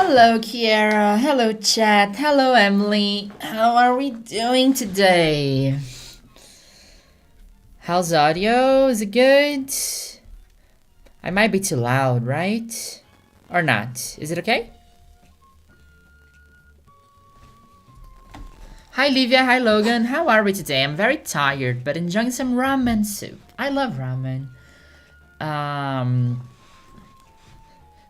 Hello, Kiara. Hello, chat. Hello, Emily. How are we doing today? How's audio? Is it good? I might be too loud, right? Or not? Is it okay? Hi, Livia. Hi, Logan. How are we today? I'm very tired, but enjoying some ramen soup. I love ramen.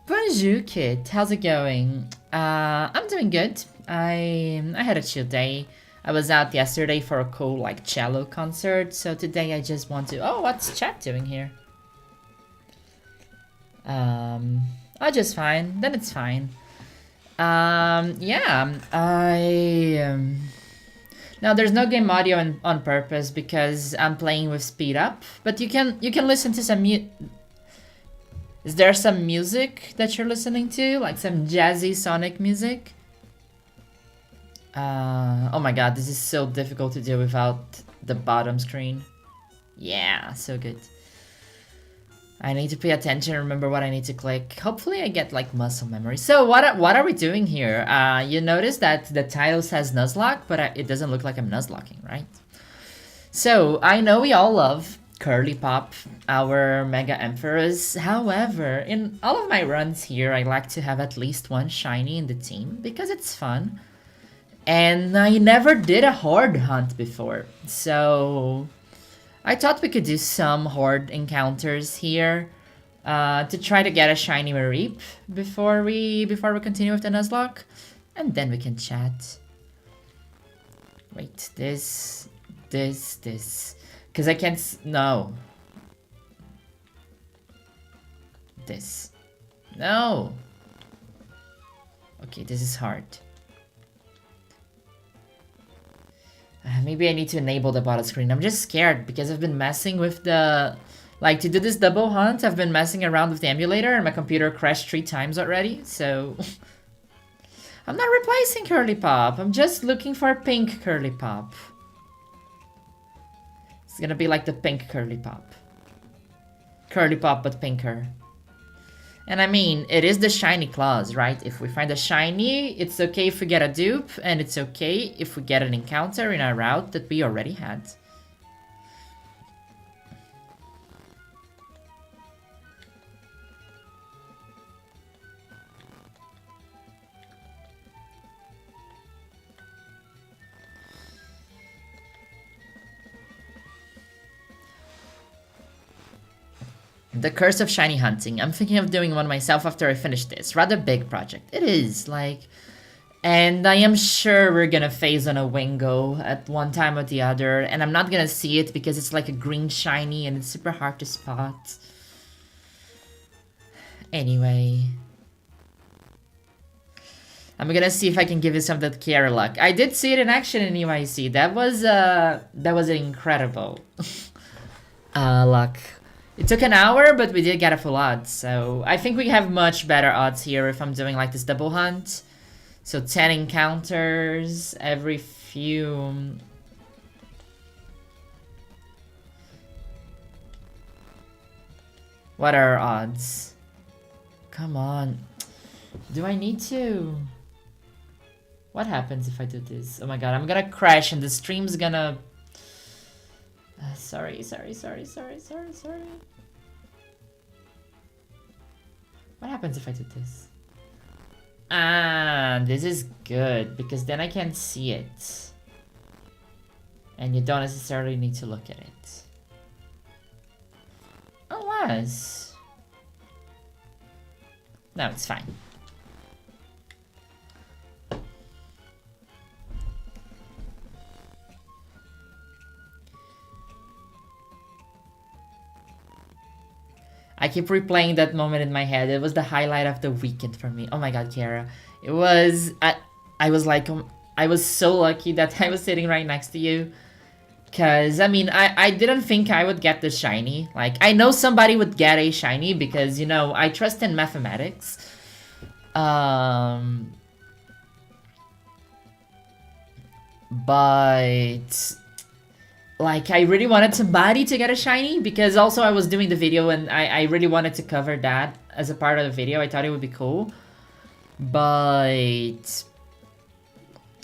Bonjour, Kit. How's it going? I'm doing good. I had a chill day. I was out yesterday for a cool like cello concert, so today I just want to. Oh, what's chat doing here? Oh, just fine. Then it's fine. Yeah. Now there's no game audio on purpose because I'm playing with speed up, but you can listen to some Is there some music that you're listening to? Like some jazzy sonic music? Oh my god, this is so difficult to do without the bottom screen. Yeah, so good. I need to pay attention and remember what I need to click. Hopefully I get like muscle memory. So what are we doing here? You notice that the title says Nuzlocke, but it doesn't look like I'm Nuzlocking, right? So I know we all love Curly Pop, our Mega Emperors. However, in all of my runs here, I like to have at least one shiny in the team because it's fun. And I never did a Horde hunt before, so I thought we could do some Horde encounters here to try to get a shiny Mareep before we continue with the Nuzlocke, and then we can chat. Wait, this. Because I can't. No. This. No. Okay, this is hard. Maybe I need to enable the bottom screen. I'm just scared because I've been messing with the. Like, to do this double hunt, I've been messing around with the emulator and my computer crashed 3 times already, so. I'm not replacing Curly Pop. I'm just looking for a pink Curly Pop. It's gonna be like the pink Curly Pop. Curly Pop, but pinker. And I mean, it is the shiny claws, right? If we find a shiny, it's okay if we get a dupe, and it's okay if we get an encounter in our route that we already had. The Curse of Shiny Hunting. I'm thinking of doing one myself after I finish this. Rather big project. It is, like... And I am sure we're gonna phase on a Wingo at one time or the other. And I'm not gonna see it because it's like a green shiny and it's super hard to spot. Anyway... I'm gonna see if I can give you some of that Kiara luck. I did see it in action in UIC. That was incredible. Luck. It took an hour, but we did get a full odds, so I think we have much better odds here if I'm doing like this double hunt. So 10 encounters every few... What are our odds? Come on. Do I need to? What happens if I do this? Oh my god, I'm gonna crash and the stream's gonna... Sorry. What happens if I do this? This is good, because then I can see it. And you don't necessarily need to look at it. Unless... No, it's fine. I keep replaying that moment in my head. It was the highlight of the weekend for me. Oh my god, Kiara. It was... I was like... I was so lucky that I was sitting right next to you. Because, I mean, I didn't think I would get the shiny. Like, I know somebody would get a shiny because, you know, I trust in mathematics. But... Like, I really wanted somebody to get a shiny, because also I was doing the video and I really wanted to cover that as a part of the video. I thought it would be cool. But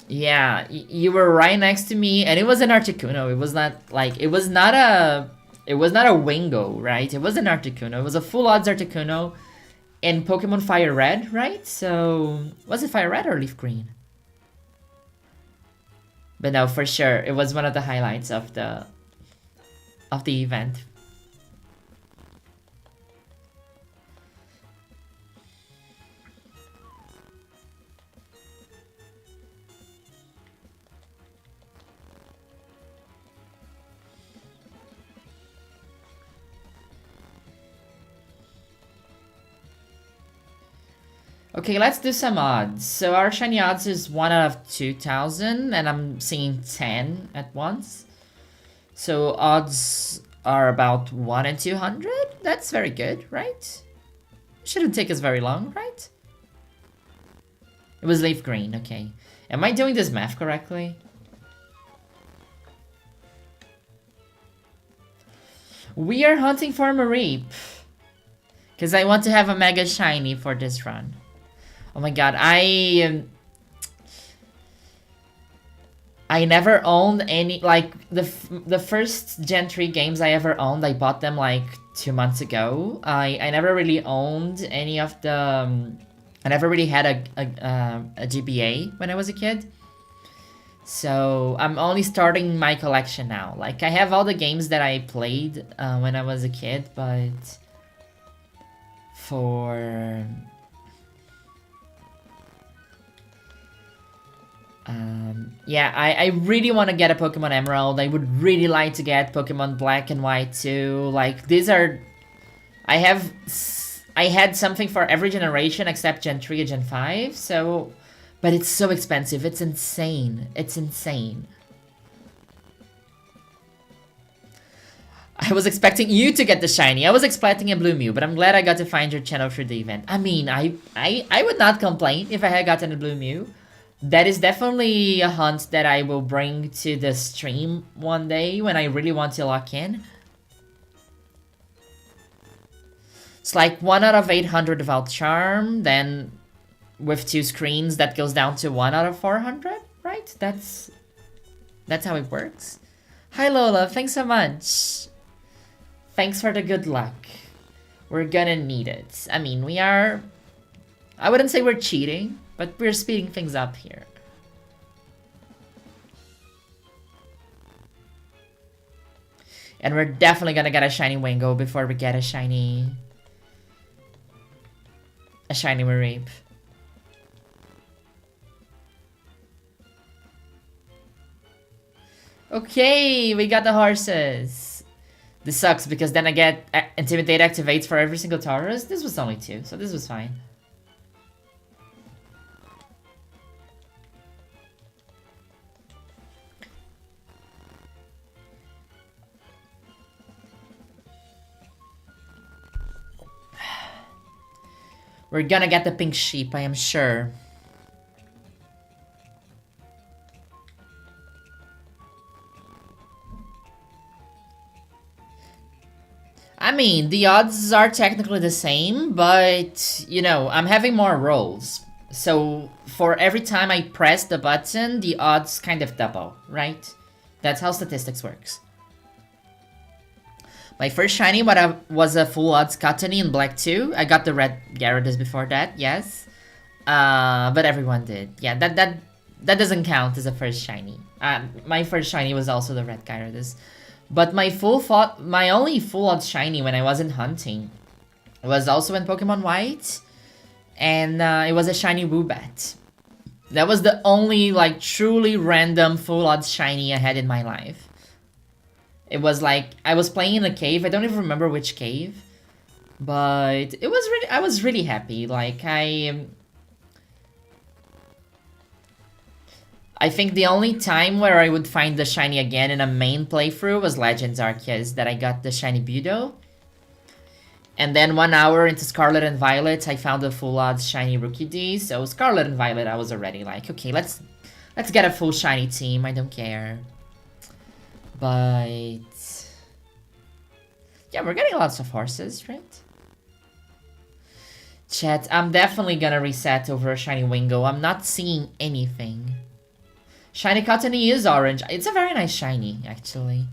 yeah, you were right next to me, and it was an Articuno. It was not like it was not a Wingo, right? It was an Articuno. It was a full odds Articuno in Pokemon Fire Red, right? So was it Fire Red or Leaf Green? But no, for sure, it was one of the highlights of the event. Okay, let's do some odds. So our shiny odds is 1 out of 2,000, and I'm seeing 10 at once. So odds are about 1 in 200. That's very good, right? Shouldn't take us very long, right? It was Leaf Green, okay. Am I doing this math correctly? We are hunting for Mareep. Because I want to have a Mega Shiny for this run. Oh my god, I never owned any, like, the first Gen 3 games I ever owned, I bought them like 2 months ago. I never really owned any of the, I never really had a GBA when I was a kid. So I'm only starting my collection now. Like, I have all the games that I played when I was a kid, but for... yeah, I really want to get a Pokemon Emerald. I would really like to get Pokemon Black and White too. Like, these are... I had something for every generation except Gen 3 and Gen 5, so... But it's so expensive. It's insane. It's insane. I was expecting you to get the shiny. I was expecting a Blue Mew, but I'm glad I got to find your channel through the event. I mean, I would not complain if I had gotten a Blue Mew. That is definitely a hunt that I will bring to the stream one day when I really want to lock in. It's like 1 out of 800 Devout Charm, then with 2 screens that goes down to 1 out of 400, right? That's how it works. Hi Lola, thanks so much. Thanks for the good luck. We're gonna need it. I mean, we are... I wouldn't say we're cheating, but we're speeding things up here. And we're definitely gonna get a shiny Wingo before we get a shiny Mareep. Okay, we got the horses. This sucks because then I get Intimidate activates for every single Taurus. This was only 2, so this was fine. We're gonna get the pink sheep, I am sure. I mean, the odds are technically the same, but, you know, I'm having more rolls. So, for every time I press the button, the odds kind of double, right? That's how statistics works. My first shiny was a full odds Cottony in Black 2. I got the red Gyarados before that, yes. But everyone did. Yeah, that doesn't count as a first shiny. My first shiny was also the red Gyarados. But my only full odds shiny when I wasn't hunting was also in Pokemon White. And it was a shiny Woobat. That was the only, like, truly random full odds shiny I had in my life. It was like, I was playing in a cave, I don't even remember which cave. But it was really, I was really happy, like, I think the only time where I would find the shiny again in a main playthrough was Legends Arceus, that I got the shiny Budo. And then 1 hour into Scarlet and Violet, I found the full odds shiny Rookie D. So Scarlet and Violet, I was already like, okay, let's get a full shiny team, I don't care. But yeah, we're getting lots of horses, right? Chat, I'm definitely gonna reset over a shiny Wingo. I'm not seeing anything. Shiny Cottony is orange. It's a very nice shiny, actually.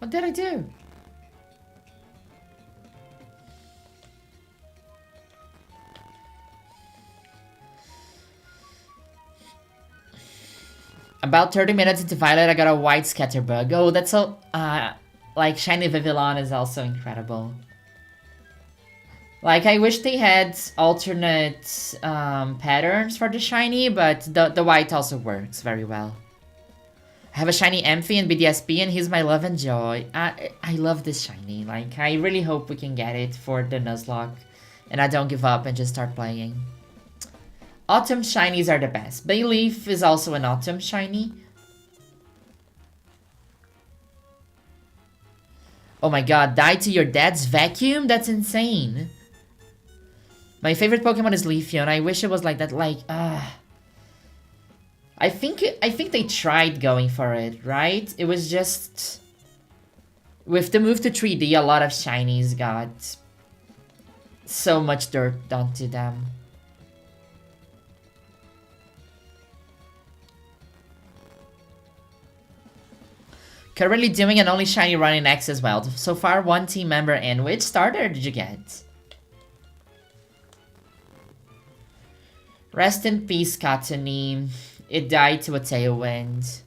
What did I do? About 30 minutes into Violet, I got a white Scatterbug. Oh, that's so... like, Shiny Vivillon is also incredible. Like, I wish they had alternate patterns for the shiny, but the white also works very well. I have a shiny Amphi and BDSP, and he's my love and joy. I love this shiny. Like, I really hope we can get it for the Nuzlocke, and I don't give up and just start playing. Autumn shinies are the best. Bayleaf is also an autumn shiny. Oh my god, die to your dad's vacuum? That's insane. My favorite Pokemon is Leafeon. I wish it was like that, like, I think they tried going for it, right? It was just... With the move to 3D, a lot of shinies got so much dirt done to them. Currently doing an only shiny run in X as well. So far, 1 team member in. Which starter did you get? Rest in peace, Katani. It died to a tailwind.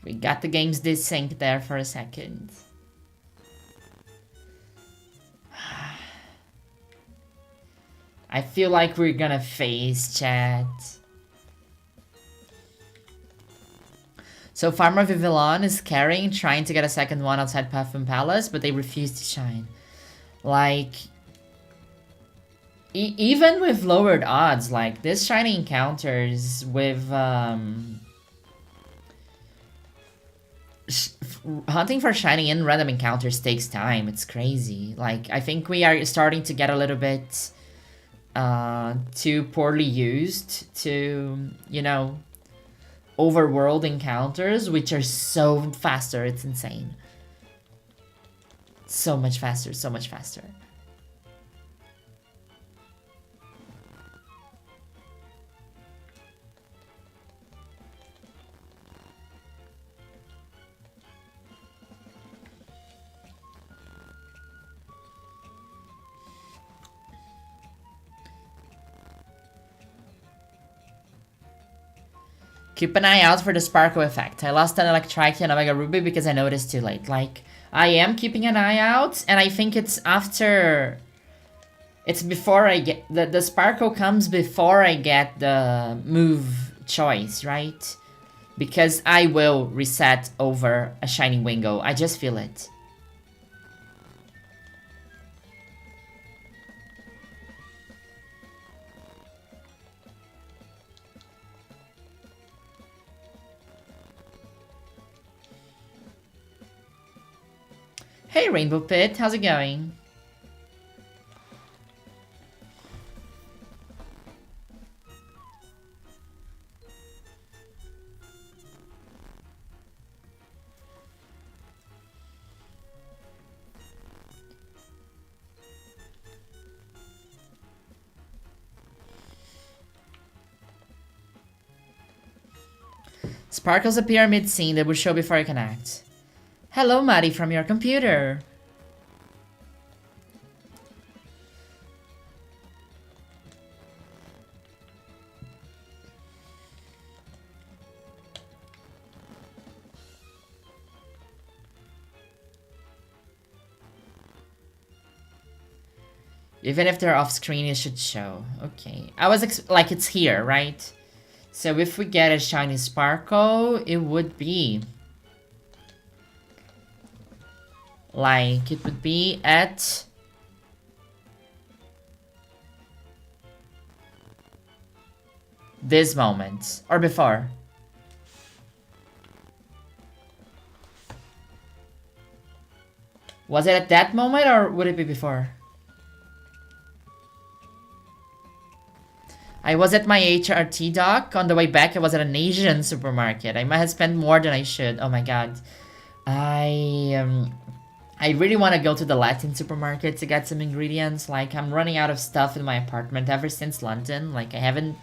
We got the games desync there for a second. I feel like we're gonna face chat. So Farmer Vivillon is carrying, trying to get a second one outside Puffin Palace, but they refuse to shine. Like, even with lowered odds, like this shiny encounters with hunting for shiny in random encounters takes time. It's crazy. Like, I think we are starting to get a little bit too poorly used to, you know, overworld encounters, which are so faster. It's insane. So much faster, so much faster. Keep an eye out for the Sparkle effect. I lost an Electrike and Omega Ruby because I noticed too late. Like, I am keeping an eye out, and I think it's after... It's before I get... The Sparkle comes before I get the move choice, right? Because I will reset over a shiny Wingo. I just feel it. Hey Rainbow Pit, how's it going? Sparkles appear mid-scene, they will show before you can act. Hello, Maddie, from your computer. Even if they're off screen, it should show. Okay. I was like, it's here, right? So if we get a shiny Sparkle, it would be... like, it would be at... this moment. Or before. Was it at that moment, or would it be before? I was at my HRT dock. On the way back, I was at an Asian supermarket. I might have spent more than I should. Oh my god. I really want to go to the Latin supermarket to get some ingredients. Like, I'm running out of stuff in my apartment ever since London. Like, I haven't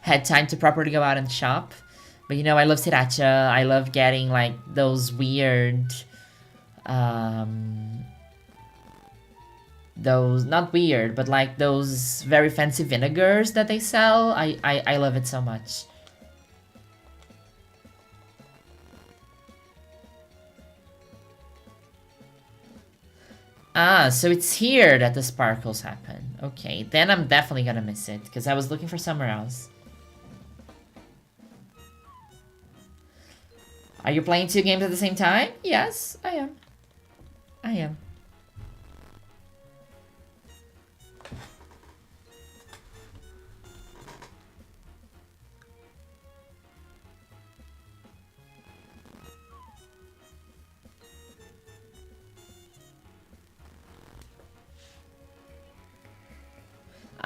had time to properly go out and shop. But, you know, I love sriracha. I love getting, like, those weird... those, not weird, but like those very fancy vinegars that they sell. I love it so much. Ah, so it's here that the sparkles happen. Okay, then I'm definitely gonna miss it, because I was looking for somewhere else. Are you playing 2 games at the same time? Yes, I am. I am.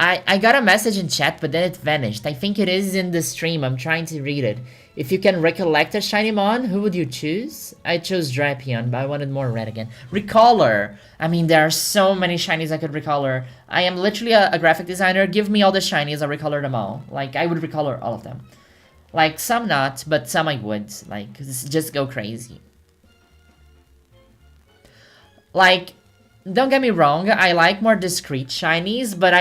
I got a message in chat, but then it vanished. I think it is in the stream. I'm trying to read it. If you can recollect a shiny mon, who would you choose? I chose Drapion, but I wanted more red again. Recolor! I mean, there are so many shinies I could recolor. I am literally a graphic designer. Give me all the shinies, I'll recolor them all. Like, I would recolor all of them. Like, some not, but some I would. Like, just go crazy. Like... don't get me wrong, I like more discreet shinies, but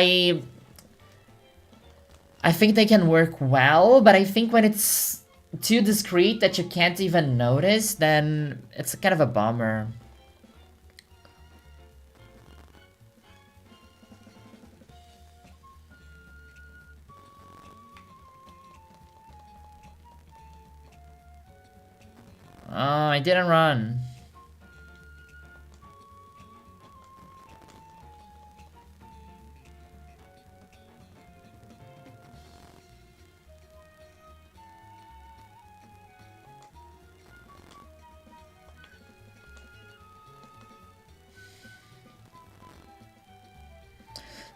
I think they can work well, but I think when it's too discreet that you can't even notice, then it's kind of a bummer. Oh, I didn't run.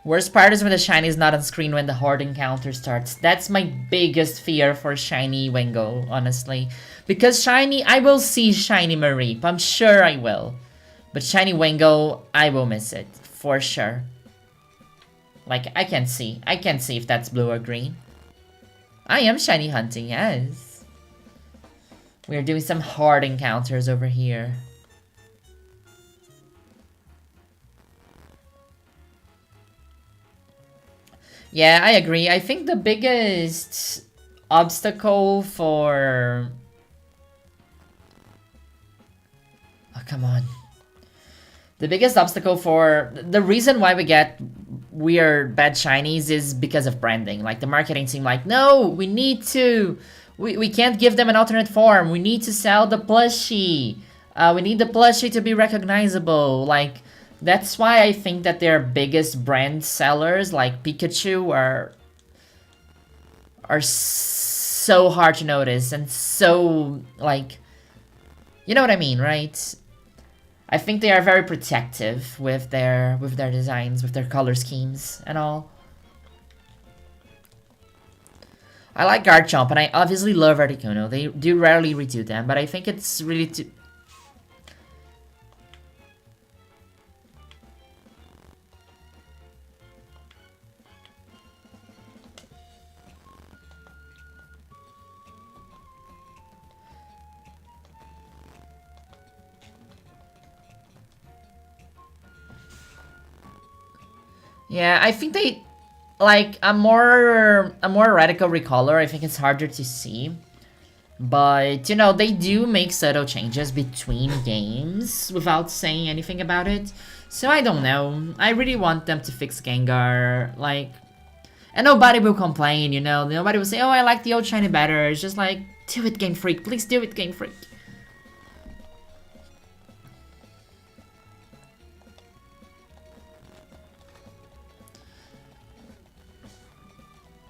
Worst part is when the shiny is not on screen when the horde encounter starts. That's my biggest fear for shiny Wingo, honestly. Because shiny, I will see shiny Mareep. I'm sure I will. But shiny Wingo, I will miss it. For sure. Like, I can't see. I can't see if that's blue or green. I am shiny hunting, yes. We are doing some horde encounters over here. Yeah, I agree. I think the biggest obstacle for... oh, come on. The biggest obstacle for... the reason why we get weird bad shinies is because of branding. Like, the marketing seemed like, no, we need to We can't give them an alternate form. We need to sell the plushie. We need the plushie to be recognizable. Like, that's why I think that their biggest brand sellers, like Pikachu, are so hard to notice and so, like, you know what I mean, right? I think they are very protective with their designs, with their color schemes and all. I like Garchomp, and I obviously love Articuno. They do rarely redo them, but I think it's really too... Yeah, I think they... Like, a more radical recolor, I think it's harder to see. But, you know, they do make subtle changes between games without saying anything about it. So I don't know. I really want them to fix Gengar, like... And nobody will complain, you know? Nobody will say, oh, I like the old shiny better. It's just like, do it, Game Freak. Please do it, Game Freak.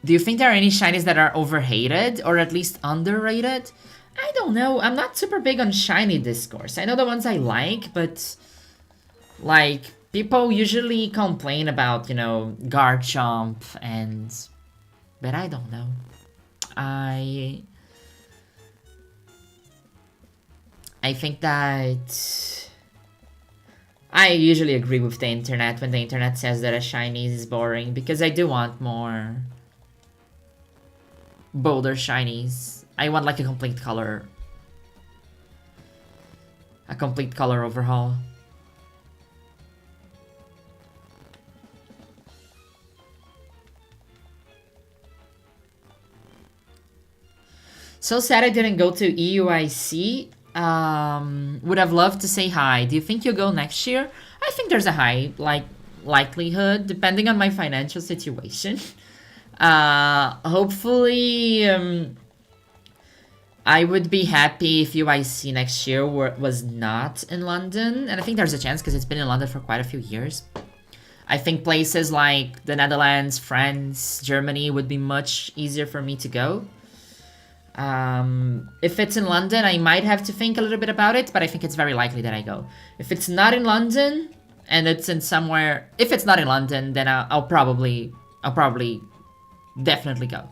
Do you think there are any shinies that are overhated or at least underrated? I don't know. I'm not super big on shiny discourse. I know the ones I like, but like people usually complain about, you know, Garchomp and but I don't know. I think that I usually agree with the internet when the internet says that a shiny is boring because I do want more bolder shinies. I want like a complete color overhaul. So sad I didn't go to EUIC. Would have loved to say hi. Do you think you'll go next year? I think there's a high likelihood depending on my financial situation. Hopefully, I would be happy if UIC next year was not in London, and I think there's a chance because it's been in London for quite a few years. I think places like the Netherlands, France, Germany would be much easier for me to go. If it's in London, I might have to think a little bit about it, but I think it's very likely that I go. If it's not in London, and it's in somewhere... If it's not in London, then I'll probably definitely go.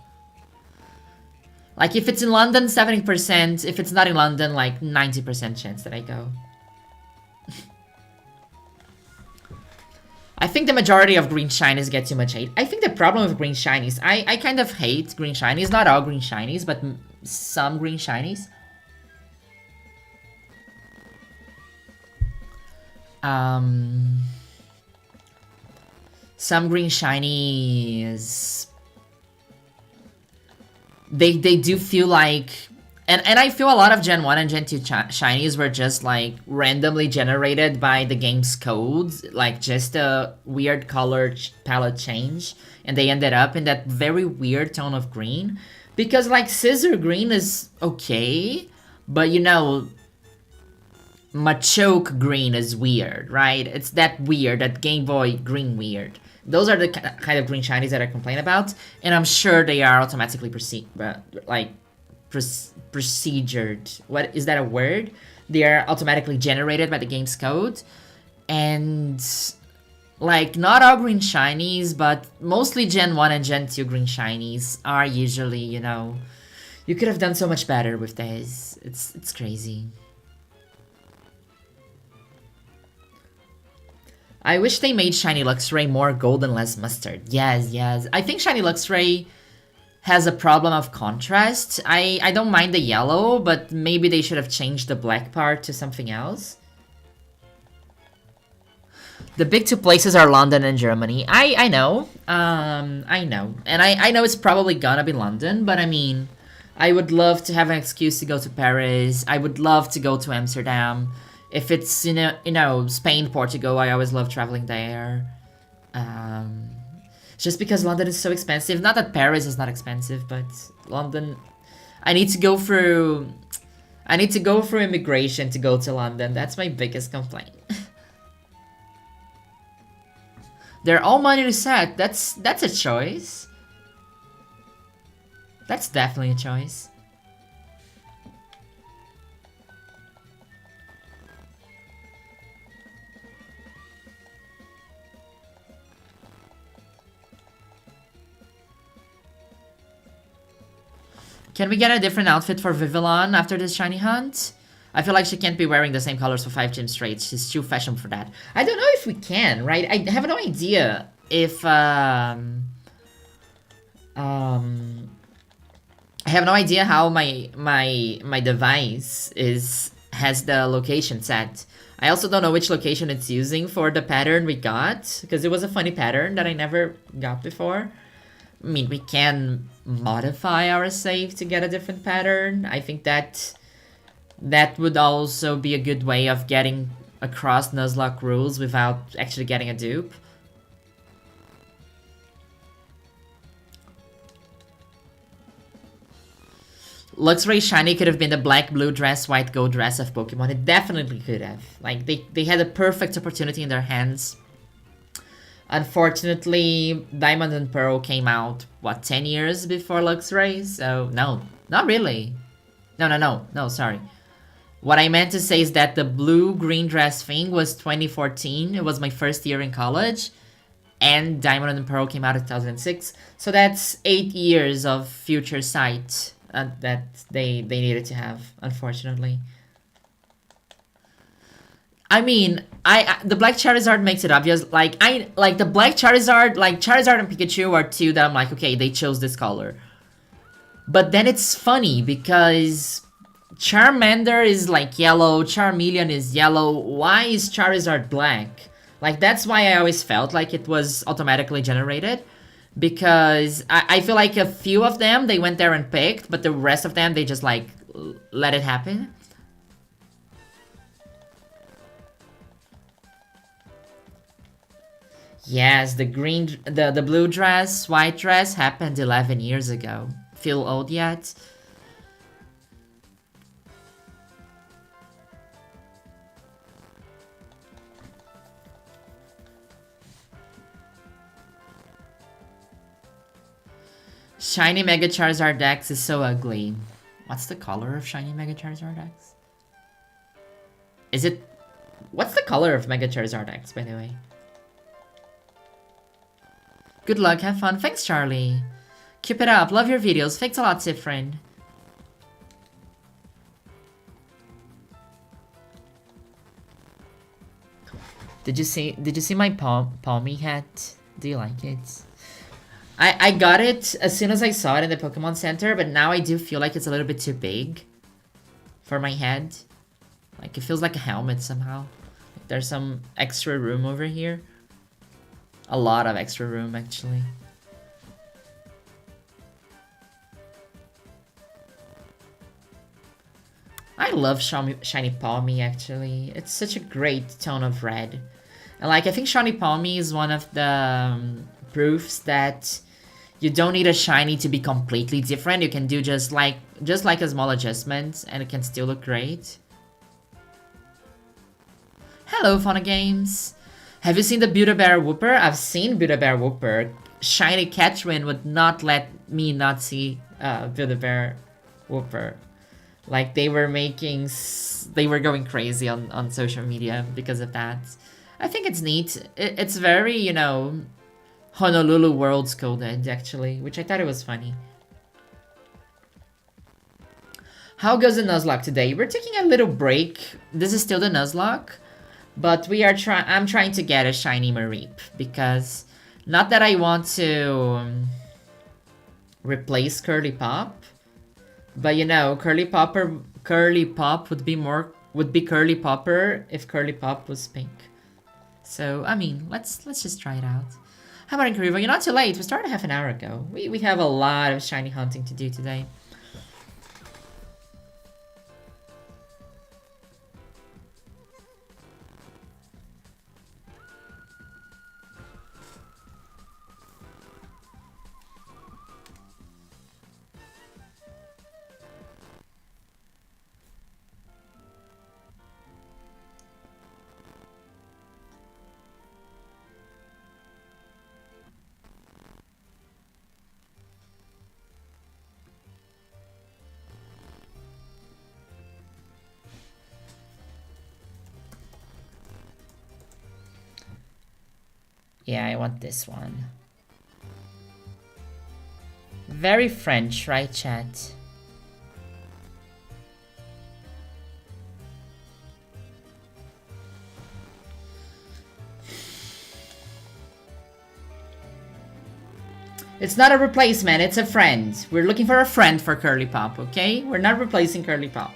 Like, if it's in London, 70%. If it's not in London, like, 90% chance that I go. I think the majority of green shinies get too much hate. I think the problem with green shinies... I kind of hate green shinies. Not all green shinies, but some green shinies. Some green shinies... They do feel like... And I feel a lot of Gen 1 and Gen 2 shinies were just, like, randomly generated by the game's codes. Like, just a weird color palette change. And they ended up in that very weird tone of green. Because, like, Scissor Green is okay. But, you know... Machoke Green is weird, right? It's that weird, that Game Boy Green weird. Those are the kind of green shinies that I complain about, and I'm sure they are automatically procedured. What is that a word? They are automatically generated by the game's code, and like not all green shinies, but mostly Gen 1 and Gen 2 green shinies are usually, you know, you could have done so much better with this. It's crazy. I wish they made Shiny Luxray more gold and less mustard. Yes, yes. I think Shiny Luxray has a problem of contrast. I don't mind the yellow, but maybe they should have changed the black part to something else. The big two places are London and Germany. I know. I know. And I know it's probably gonna be London, but I mean, I would love to have an excuse to go to Paris. I would love to go to Amsterdam. If it's, you know, Spain, Portugal, I always love traveling there. Just because London is so expensive. Not that Paris is not expensive, but London... I need to go through... I need to go through immigration to go to London. That's my biggest complaint. They're all money set. That's a choice. That's definitely a choice. Can we get a different outfit for Vivillon after this shiny hunt? I feel like she can't be wearing the same colors for 5 gyms straight. She's too fashion for that. I don't know if we can, right? I have no idea if I have no idea how my device has the location set. I also don't know which location it's using for the pattern we got, because it was a funny pattern that I never got before. I mean, we can modify our save to get a different pattern. I think that would also be a good way of getting across Nuzlocke rules without actually getting a dupe. Luxray Shiny could have been the black, blue dress, white, gold dress of Pokemon. It definitely could have. Like, they had a perfect opportunity in their hands. Unfortunately, Diamond and Pearl came out, what, 10 years before Luxray? So, no, not really. No, sorry. What I meant to say is that the blue-green dress thing was 2014. It was my first year in college. And Diamond and Pearl came out in 2006. So that's 8 years of future sight that they needed to have, unfortunately. I mean, the Black Charizard makes it obvious. Like the Black Charizard, like Charizard and Pikachu are two that I'm like, okay, they chose this color. But then it's funny because Charmander is like yellow, Charmeleon is yellow. Why is Charizard black? Like, that's why I always felt like it was automatically generated. Because I feel like a few of them, they went there and picked, but the rest of them, they just like, let it happen. Yes, the blue dress, white dress happened 11 years ago. Feel old yet? Shiny Mega Charizard X is so ugly. What's the color of Shiny Mega Charizard X? Is it... What's the color of Mega Charizard X, by the way? Good luck, have fun. Thanks, Charlie. Keep it up. Love your videos. Thanks a lot, Sifrin. Did you see my palmy hat? Do you like it? I got it as soon as I saw it in the Pokemon Center, but now I do feel like it's a little bit too big for my head. Like, it feels like a helmet somehow. There's some extra room over here. A lot of extra room, actually. I love Shiny Palmy, actually. It's such a great tone of red. And, like, I think Shiny Palmy is one of the proofs that you don't need a shiny to be completely different. You can do just like a small adjustment, and it can still look great. Hello, Fauna Games. Have you seen the Build-A-Bear Whooper? I've seen Build-A-Bear Whooper. Shiny Catchwin would not let me not see Build-A-Bear Whooper. Like, they were going crazy on social media because of that. I think it's neat. It's very, you know, Honolulu Worlds coded, actually, which I thought it was funny. How goes the Nuzlocke today? We're taking a little break. This is still the Nuzlocke, but I'm trying to get a shiny Mareep, because not that I want to replace Curly Pop, but you know, Curly Pop would be Curly Popper if Curly Pop was pink. So I mean, let's just try it out. How about in Kariva? You're not too late. We started half an hour ago. We have a lot of shiny hunting to do today. Yeah, I want this one. Very French, right, chat? It's not a replacement, it's a friend. We're looking for a friend for Curly Pop, okay? We're not replacing Curly Pop.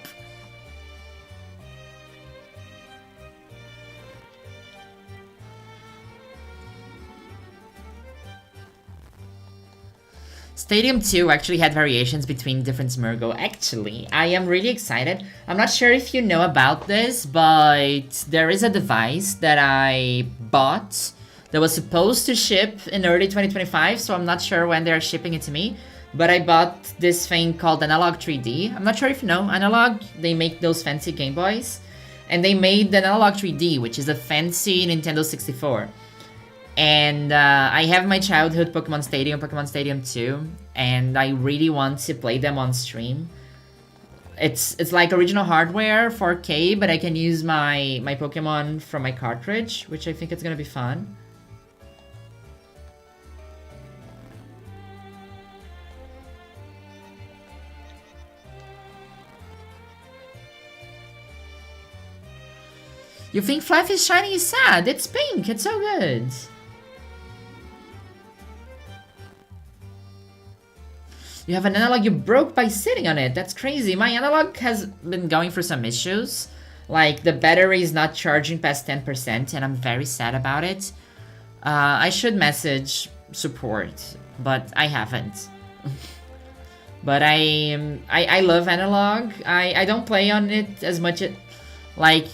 Stadium 2 actually had variations between different Smirgo. Actually, I am really excited. I'm not sure if you know about this, but there is a device that I bought that was supposed to ship in early 2025, so I'm not sure when they're shipping it to me. But I bought this thing called Analog 3D. I'm not sure if you know, Analog, they make those fancy Game Boys. And they made the Analog 3D, which is a fancy Nintendo 64. And I have my childhood Pokemon Stadium 2, and I really want to play them on stream. It's like original hardware, 4K, but I can use my Pokemon from my cartridge, which I think it's gonna be fun. You think Fluffy's shiny is sad? It's pink, it's so good. You have an analog you broke by sitting on it. That's crazy. My analog has been going through some issues. Like, the battery is not charging past 10%, and I'm very sad about it. I should message support, but I haven't. But I love analog. I don't play on it as much. Like,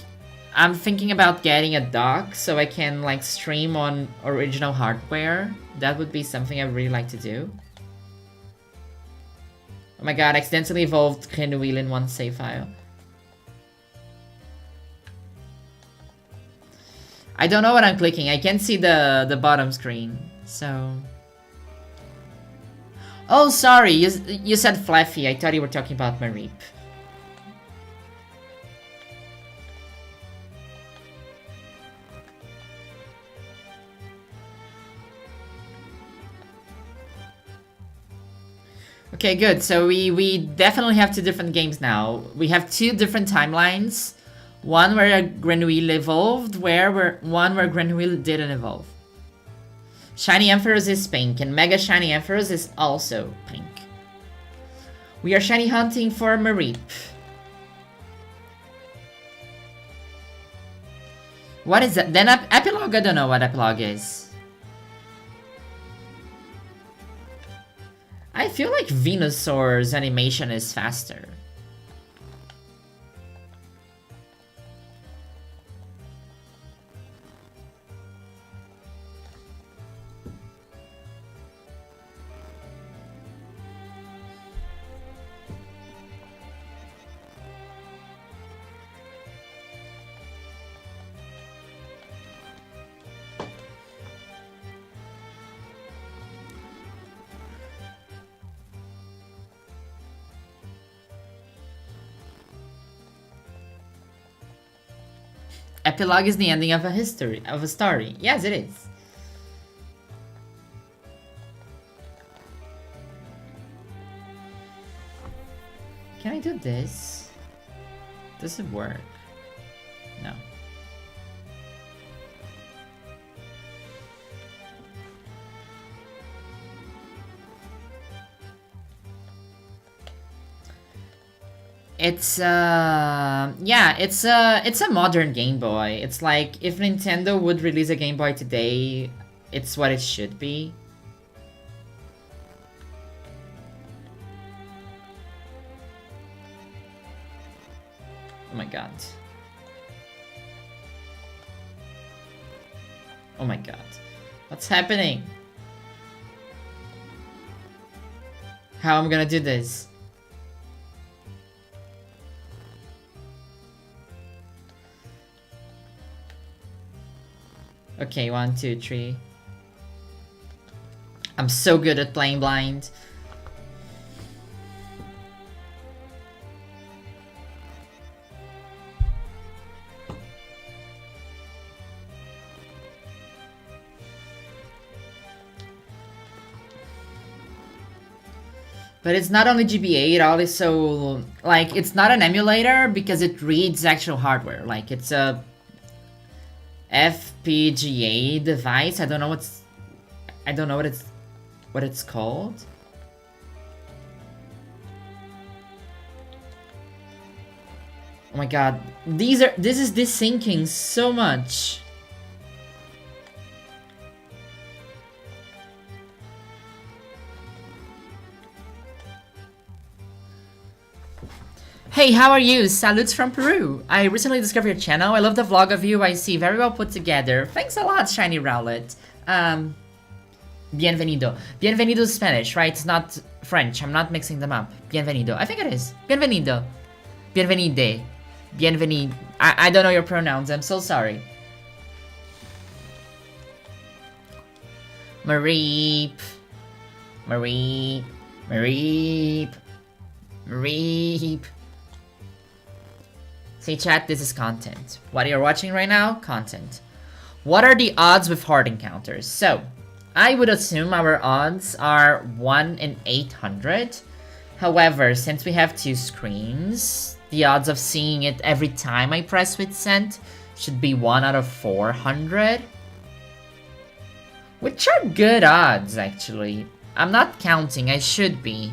I'm thinking about getting a dock so I can, like, stream on original hardware. That would be something I really like to do. Oh my god, accidentally evolved Grenouille in one save file. I don't know what I'm clicking. I can't see the bottom screen, so... Oh, sorry, you said Fluffy. I thought you were talking about Mareep. Okay, good. So we definitely have two different games now. We have two different timelines. One where Grenouille evolved, one where Grenouille didn't evolve. Shiny Ampharos is pink, and Mega Shiny Ampharos is also pink. We are shiny hunting for Mareep. What is that? Then Epilogue? I don't know what Epilogue is. I feel like Venusaur's animation is faster. Epilogue is the ending of a story. Yes, it is. Can I do this? Does it work? No. It's yeah, it's a modern Game Boy. It's like if Nintendo would release a Game Boy today, it's what it should be. Oh my god. Oh my god. What's happening? How am I gonna do this? Okay, 1, 2, 3. I'm so good at playing blind. But it's not only GBA, it also, like, it's not an emulator because it reads actual hardware. Like, it's a FPGA device. I don't know what it's called. Oh my god, this is syncing so much. Hey, how are you? Salutes from Peru. I recently discovered your channel. I love the vlog of you. I see very well put together. Thanks a lot, Shiny Rowlet. Bienvenido. Bienvenido is Spanish, right? It's not French. I'm not mixing them up. Bienvenido. I think it is. Bienvenido. Bienvenide. Bienvenide. I don't know your pronouns. I'm so sorry. Mareep. Mareep. Mareep. Mareep. Say chat, this is content. What you're watching right now? Content. What are the odds with heart encounters? So, I would assume our odds are 1 in 800. However, since we have 2 screens, the odds of seeing it every time I press with sent should be 1 out of 400. Which are good odds, actually. I'm not counting, I should be.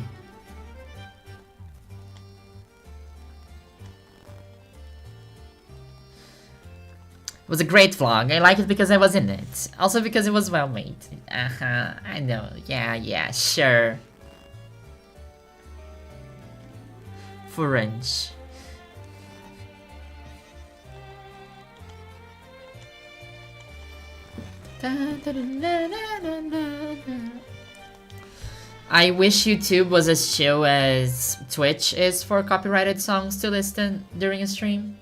It was a great vlog. I like it because I was in it. Also because it was well made. I know. Yeah, sure. French. I wish YouTube was as chill as Twitch is for copyrighted songs to listen during a stream.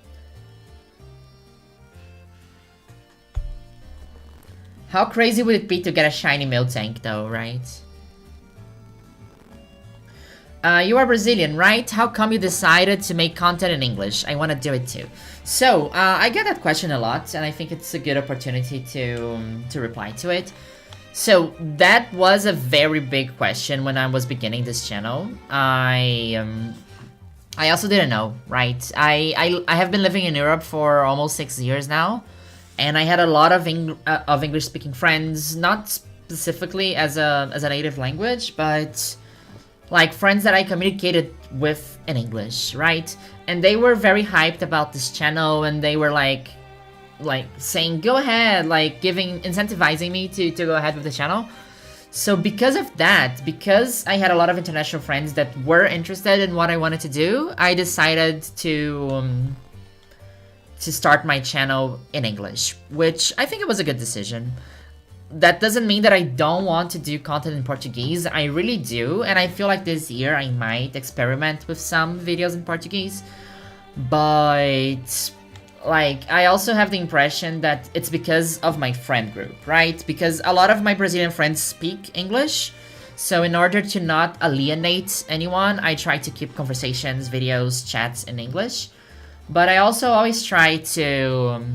How crazy would it be to get a shiny Miltank though, right? You are Brazilian, right? How come you decided to make content in English? I want to do it too. So, I get that question a lot, and I think it's a good opportunity to reply to it. So, that was a very big question when I was beginning this channel. I also didn't know, right? I have been living in Europe for almost 6 years now. And I had a lot of English-speaking friends, not specifically as a native language, but like friends that I communicated with in English, right? And they were very hyped about this channel, and they were like saying, go ahead, like incentivizing me to go ahead with the channel. So because of that, because I had a lot of international friends that were interested in what I wanted to do, I decided to start my channel in English, which I think it was a good decision. That doesn't mean that I don't want to do content in Portuguese. I really do, and I feel like this year I might experiment with some videos in Portuguese. But, like, I also have the impression that it's because of my friend group, right? Because a lot of my Brazilian friends speak English, so in order to not alienate anyone, I try to keep conversations, videos, chats in English. But I also always try to,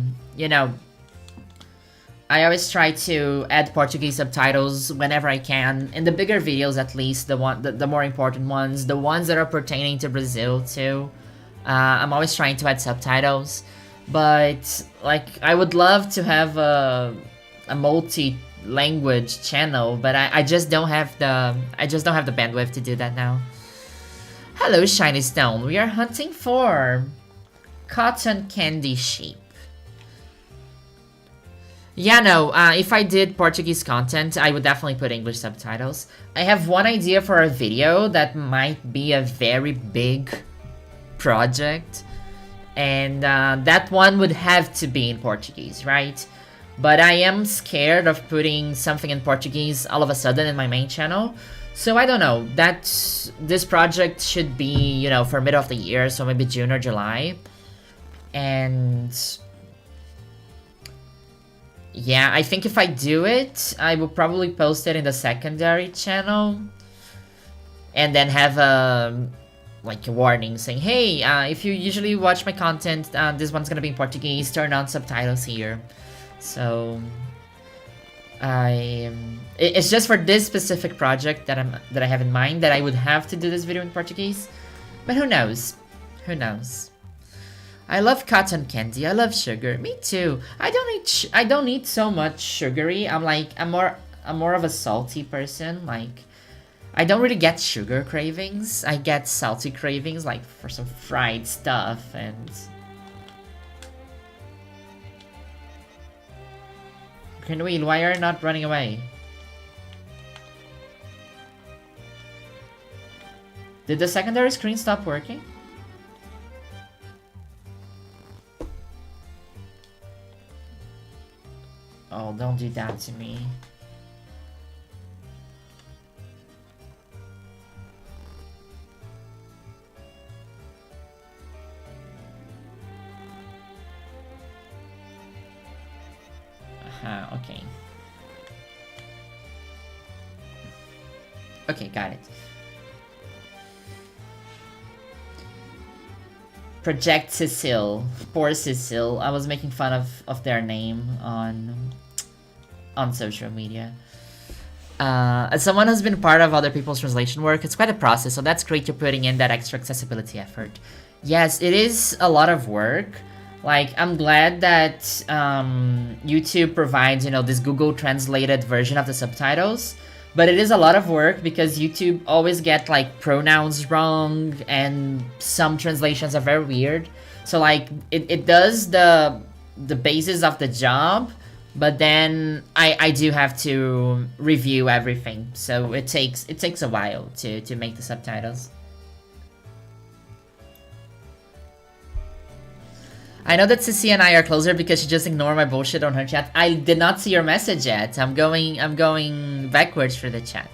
I always try to add Portuguese subtitles whenever I can, in the bigger videos at least, the more important ones, the ones that are pertaining to Brazil too. I'm always trying to add subtitles, but like I would love to have a multi-language channel, but I just don't have the bandwidth to do that now. Hello, Shiny Stone. We are hunting for cotton candy sheep. Yeah, no, if I did Portuguese content, I would definitely put English subtitles. I have one idea for a video that might be a very big project, and that one would have to be in Portuguese, right? But I am scared of putting something in Portuguese all of a sudden in my main channel. So I don't know, this project should be, for middle of the year, so maybe June or July. And yeah, I think if I do it, I will probably post it in the secondary channel and then have a warning saying, hey, if you usually watch my content, this one's gonna be in Portuguese, turn on subtitles here. So It's just for this specific project that I have in mind that I would have to do this video in Portuguese. But who knows? Who knows? I love cotton candy. I love sugar. Me too. I don't eat so much sugary. I'm more of a salty person. Like, I don't really get sugar cravings. I get salty cravings, like for some fried stuff and. Kenwheel, why are you not running away? Did the secondary screen stop working? Oh, don't do that to me. Okay. Okay, got it. Project Cecile. Poor Cecile. I was making fun of their name on social media. As someone who's been part of other people's translation work, it's quite a process, so that's great you're putting in that extra accessibility effort. Yes, it is a lot of work. Like, I'm glad that YouTube provides, you know, this Google translated version of the subtitles, but it is a lot of work because YouTube always get like pronouns wrong and some translations are very weird. So like, it does the basis of the job, but then I do have to review everything. So it takes a while to make the subtitles. I know that Sissy and I are closer because she just ignored my bullshit on her chat. I did not see your message yet. I'm going backwards for the chat.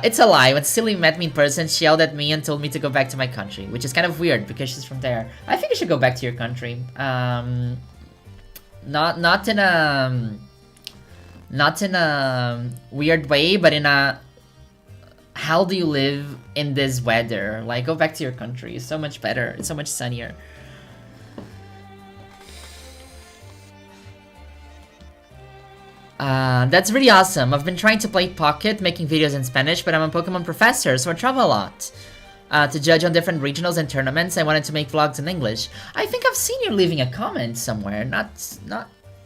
It's a lie. When Silly met me in person, she yelled at me and told me to go back to my country, which is kind of weird because she's from there. I think you should go back to your country. Not in a weird way, but in a how do you live in this weather? Like, go back to your country. It's so much better. It's so much sunnier. That's really awesome. I've been trying to play Pocket, making videos in Spanish, but I'm a Pokemon professor, so I travel a lot. To judge on different regionals and tournaments, I wanted to make vlogs in English. I think I've seen you leaving a comment somewhere.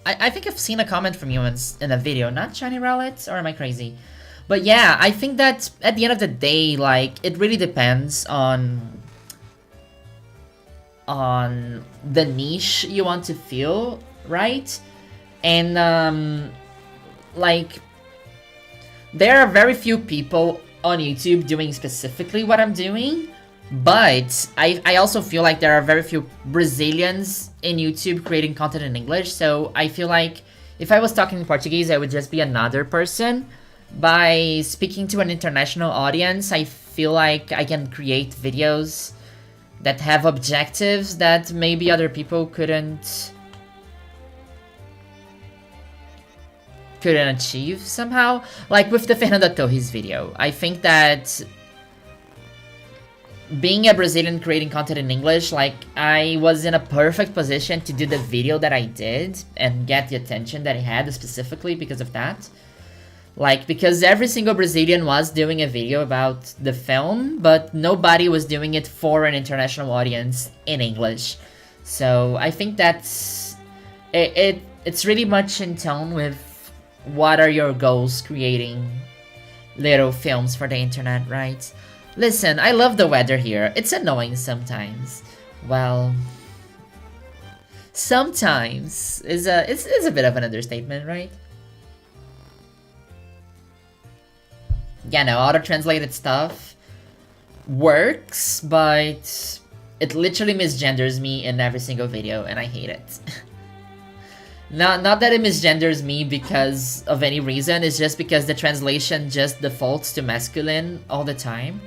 I think I've seen a comment from you in a video. Not Shiny Rowlet, or am I crazy? But yeah, I think that at the end of the day, like, it really depends on the niche you want to fill, right? And like, there are very few people on YouTube doing specifically what I'm doing, but I also feel like there are very few Brazilians in YouTube creating content in English, so I feel like if I was talking in Portuguese, I would just be another person. By speaking to an international audience, I feel like I can create videos that have objectives that maybe other people couldn't achieve somehow. Like with the Fernanda Torres video, I think that being a Brazilian creating content in English, like, I was in a perfect position to do the video that I did and get the attention that it had specifically because of that. Like, because every single Brazilian was doing a video about the film, but nobody was doing it for an international audience in English. So I think that's it's really much in tone with what are your goals creating little films for the internet, right? Listen, I love the weather here. It's annoying sometimes. Well, sometimes is a bit of an understatement, right? Yeah, no, auto-translated stuff works, but it literally misgenders me in every single video, and I hate it. Not that it misgenders me because of any reason, it's just because the translation just defaults to masculine all the time.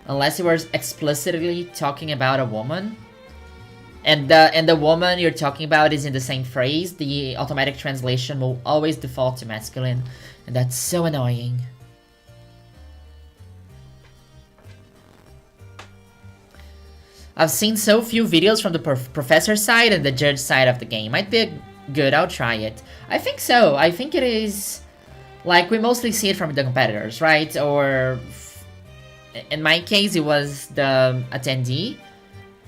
Unless you were explicitly talking about a woman. And the woman you're talking about is in the same phrase, the automatic translation will always default to masculine. And that's so annoying. I've seen so few videos from the professor side and the judge side of the game. Might be a good, I'll try it. I think so. I think it is... Like, we mostly see it from the competitors, right? Or... In my case, it was the attendee.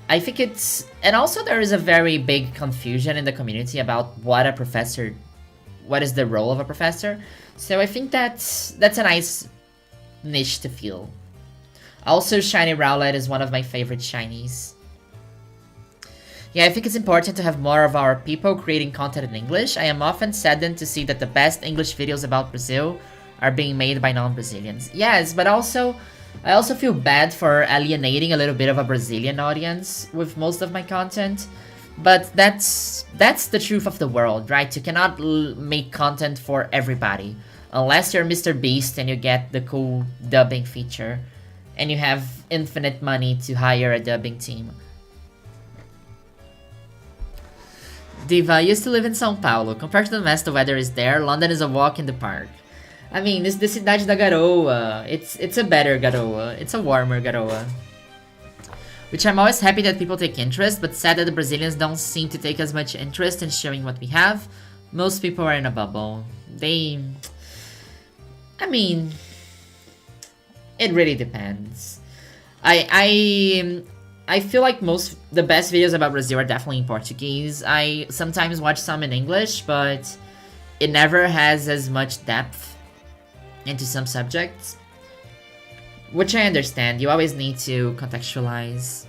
I think it's... And also there is a very big confusion in the community about what a professor... What is the role of a professor. So I think that's a nice niche to fill. Also, Shiny Rowlet is one of my favorite shinies. Yeah, I think it's important to have more of our people creating content in English. I am often saddened to see that the best English videos about Brazil are being made by non-Brazilians. Yes, but also, I also feel bad for alienating a little bit of a Brazilian audience with most of my content. But that's the truth of the world, right? You cannot make content for everybody. Unless you're Mr. Beast and you get the cool dubbing feature. And you have infinite money to hire a dubbing team. Diva, I used to live in São Paulo. Compared to the mess the weather is there, London is a walk in the park. I mean, this is the Cidade da Garoa. It's a better Garoa. It's a warmer Garoa. Which I'm always happy that people take interest, but sad that the Brazilians don't seem to take as much interest in showing what we have. Most people are in a bubble. I mean... It really depends. I feel like the best videos about Brazil are definitely in Portuguese. I sometimes watch some in English, but it never has as much depth into some subjects. Which I understand, you always need to contextualize.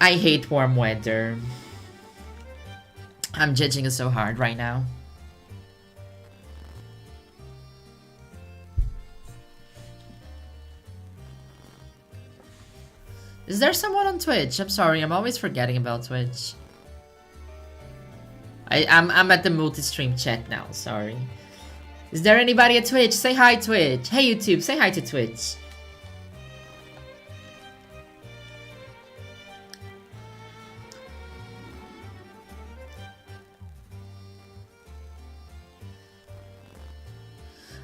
I hate warm weather. I'm judging it so hard right now. Is there someone on Twitch? I'm sorry, I'm always forgetting about Twitch. I'm at the multi-stream chat now, sorry. Is there anybody at Twitch? Say hi, Twitch. Hey, YouTube, say hi to Twitch.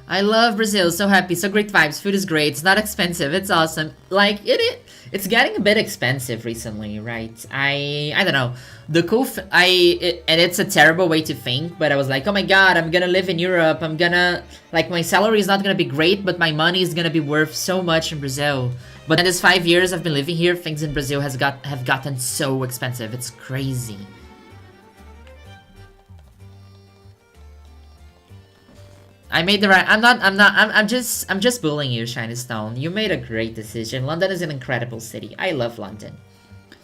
I love Brazil, so happy, so great vibes, food is great, it's not expensive, it's awesome. Like, it's getting a bit expensive recently, right? I don't know. The cool, and it's a terrible way to think, but I was like, oh my god, I'm gonna live in Europe, I'm gonna, like, my salary is not gonna be great, but my money is gonna be worth so much in Brazil. But in these 5 years I've been living here, things in Brazil have gotten so expensive, it's crazy. I made the right. I'm just bullying you, Shiny Stone. You made a great decision. London is an incredible city. I love London.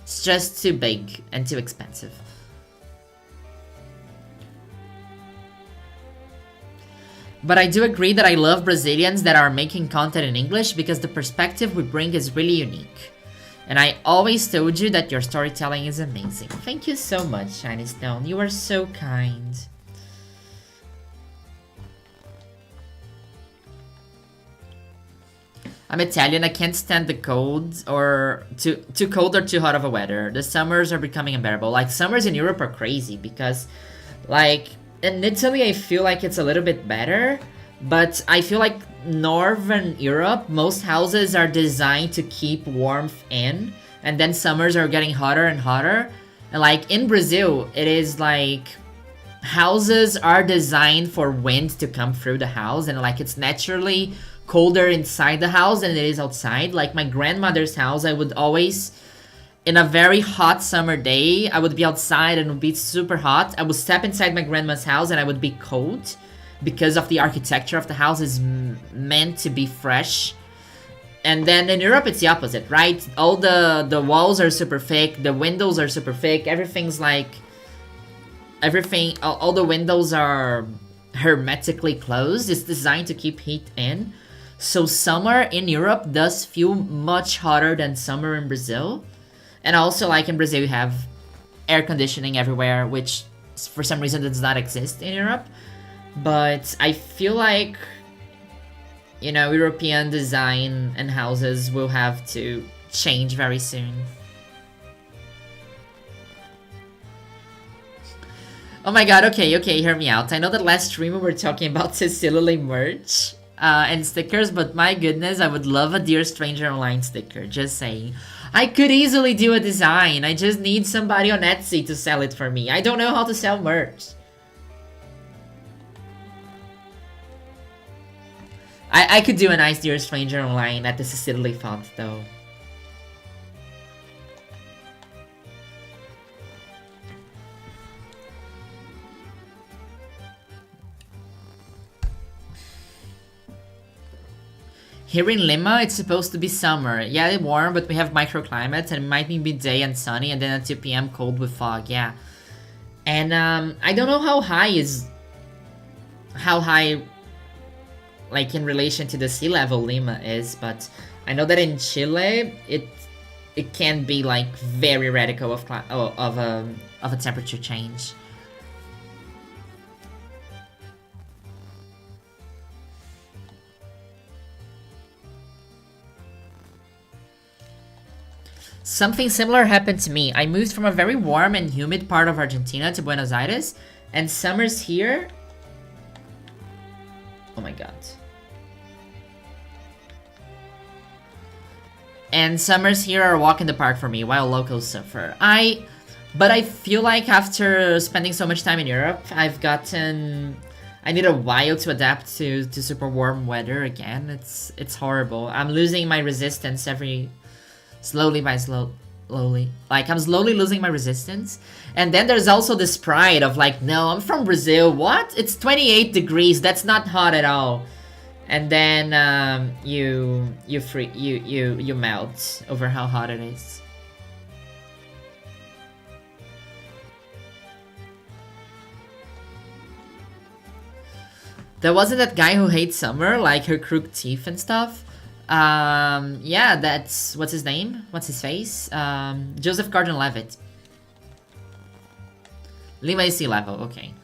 It's just too big and too expensive. But I do agree that I love Brazilians that are making content in English because the perspective we bring is really unique. And I always told you that your storytelling is amazing. Thank you so much, Shiny Stone. You are so kind. I'm Italian, I can't stand the cold or too cold or too hot of a weather. The summers are becoming unbearable. Like, summers in Europe are crazy because, like, in Italy I feel like it's a little bit better, but I feel like Northern Europe, most houses are designed to keep warmth in, and then summers are getting hotter and hotter. And like, in Brazil, it is like, houses are designed for wind to come through the house, and like, it's naturally colder inside the house than it is outside. Like my grandmother's house, I would always, in a very hot summer day, I would be outside and it would be super hot. I would step inside my grandma's house and I would be cold because of the architecture of the house is meant to be fresh. And then in Europe, it's the opposite, right? All the walls are super thick, the windows are super thick, everything's like, all the windows are hermetically closed. It's designed to keep heat in. So summer in Europe does feel much hotter than summer in Brazil. And also, like, in Brazil you have air conditioning everywhere, which for some reason does not exist in Europe. But I feel like, you know, European design and houses will have to change very soon. Oh my god, okay, hear me out. I know that last stream we were talking about Cecily merch. and stickers, but my goodness, I would love a Dear Stranger Online sticker, just saying. I could easily do a design, I just need somebody on Etsy to sell it for me. I don't know how to sell merch. I could do a nice Dear Stranger Online at the Sicily font, though. Here in Lima, it's supposed to be summer. Yeah, it's warm, but we have microclimates, and it might be midday and sunny, and then at 2 p.m. cold with fog, yeah. And I don't know how high, like in relation to the sea level Lima is, but I know that in Chile, it can be like very radical of a temperature change. Something similar happened to me. I moved from a very warm and humid part of Argentina to Buenos Aires, and summers here... Oh my god. And summers here are a walk in the park for me, while locals suffer. But I feel like after spending so much time in Europe, I've gotten... I need a while to adapt to super warm weather again. It's horrible. I'm losing my resistance slowly. Like, I'm slowly losing my resistance. And then there's also this pride of like, no, I'm from Brazil. What? It's 28 degrees. That's not hot at all. And then you melt over how hot it is. There wasn't that guy who hates summer, like her crooked teeth and stuff. Yeah, that's... What's his name? What's his face? Joseph Gordon-Levitt. Lima is sea level, okay.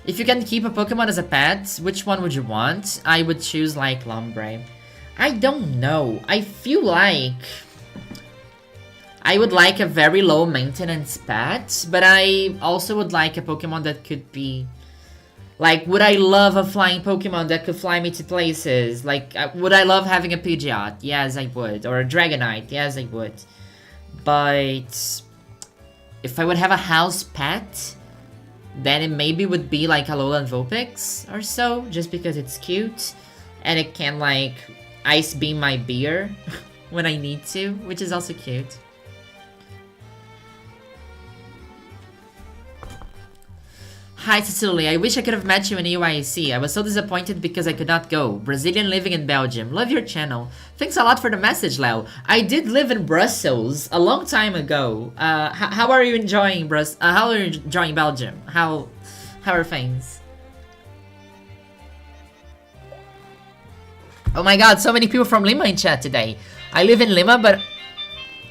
If you can keep a Pokemon as a pet, which one would you want? I would choose, like, Lombre. I don't know. I feel like... I would like a very low maintenance pet, but I also would like a Pokemon that could be... Like, would I love a flying Pokemon that could fly me to places? Like, would I love having a Pidgeot? Yes, I would. Or a Dragonite? Yes, I would. But... if I would have a house pet, then it maybe would be like a Alolan Vulpix or so, just because it's cute. And it can, like, ice beam my beer when I need to, which is also cute. Hi Cecilia, I wish I could have met you in EYC. I was so disappointed because I could not go. Brazilian living in Belgium. Love your channel. Thanks a lot for the message, Leo. I did live in Brussels a long time ago. How are you enjoying how are you enjoying Belgium? How are things? Oh my god, so many people from Lima in chat today. I live in Lima, but...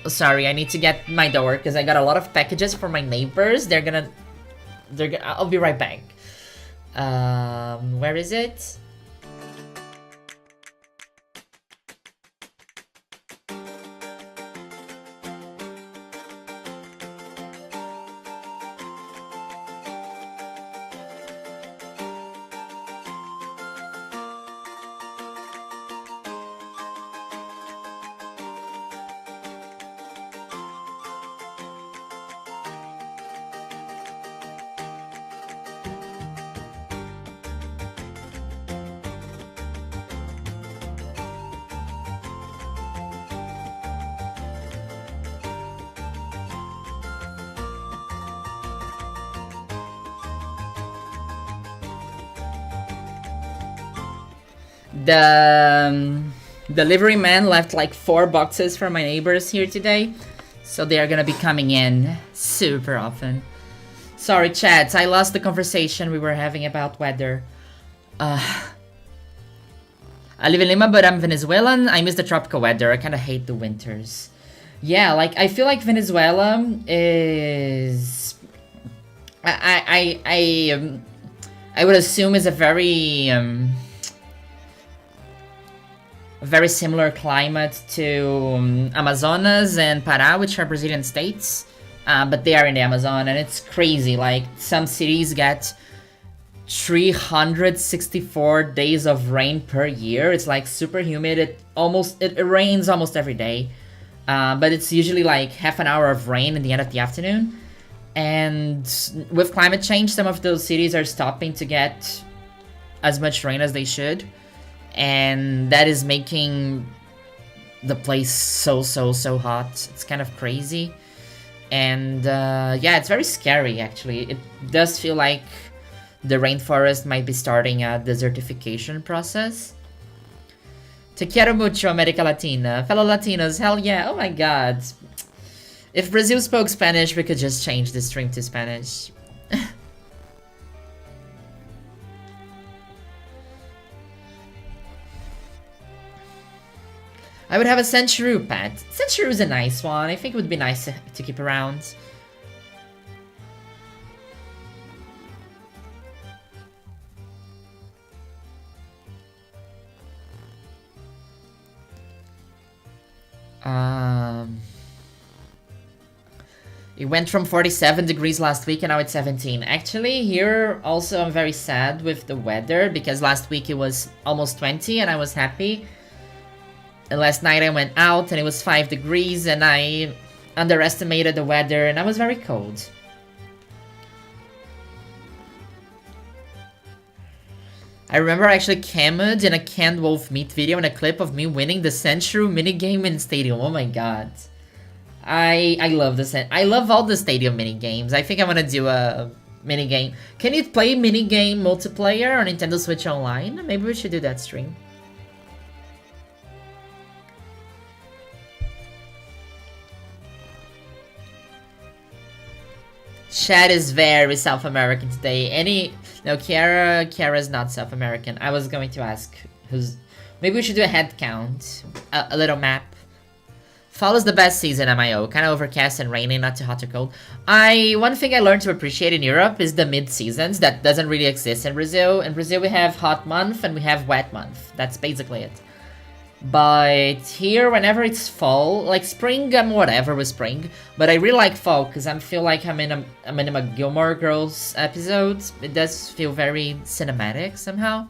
Sorry, I need to get my door because I got a lot of packages for my neighbors. I'll be right back. Where is it? The delivery man left like 4 boxes for my neighbors here today, so they are gonna be coming in super often. Sorry, chats, I lost the conversation we were having about weather. I live in Lima, but I'm Venezuelan. I miss the tropical weather. I kind of hate the winters. Yeah, like I feel like Venezuela is... I would assume is a very similar climate to Amazonas and Pará, which are Brazilian states, but they are in the Amazon, and it's crazy. Like, some cities get 364 days of rain per year. It's like super humid. It rains almost every day. But it's usually like half an hour of rain in the end of the afternoon. And with climate change, some of those cities are stopping to get as much rain as they should. And that is making the place so hot. It's kind of crazy. And yeah, it's very scary actually. It does feel like the rainforest might be starting a desertification process. Te quiero mucho, America Latina. Fellow Latinos, hell yeah. Oh my god. If Brazil spoke Spanish, we could just change the stream to Spanish. I would have a Sandshrew pet. Sandshrew is a nice one. I think it would be nice to keep around. It went from 47 degrees last week and now it's 17. Actually, here also I'm very sad with the weather because last week it was almost 20 and I was happy. And last night I went out and it was 5 degrees and I underestimated the weather and I was very cold. I remember I actually camed in a canned wolf meat video in a clip of me winning the Sandshrew minigame in Stadium. Oh my god. I love I love all the Stadium minigames. I think I'm gonna do a minigame. Can you play minigame multiplayer on Nintendo Switch Online? Maybe we should do that stream. Chad is very South American today. No, Kiara's not South American. I was going to ask who's... Maybe we should do a head count. A little map. Fall is the best season, MIO. Kind of overcast and rainy, not too hot or cold. One thing I learned to appreciate in Europe is the mid-seasons. That doesn't really exist in Brazil. In Brazil we have hot month and we have wet month. That's basically it. But here, whenever it's fall, like spring, I'm whatever with spring. But I really like fall because I feel like I'm in a Gilmore Girls episode. It does feel very cinematic somehow.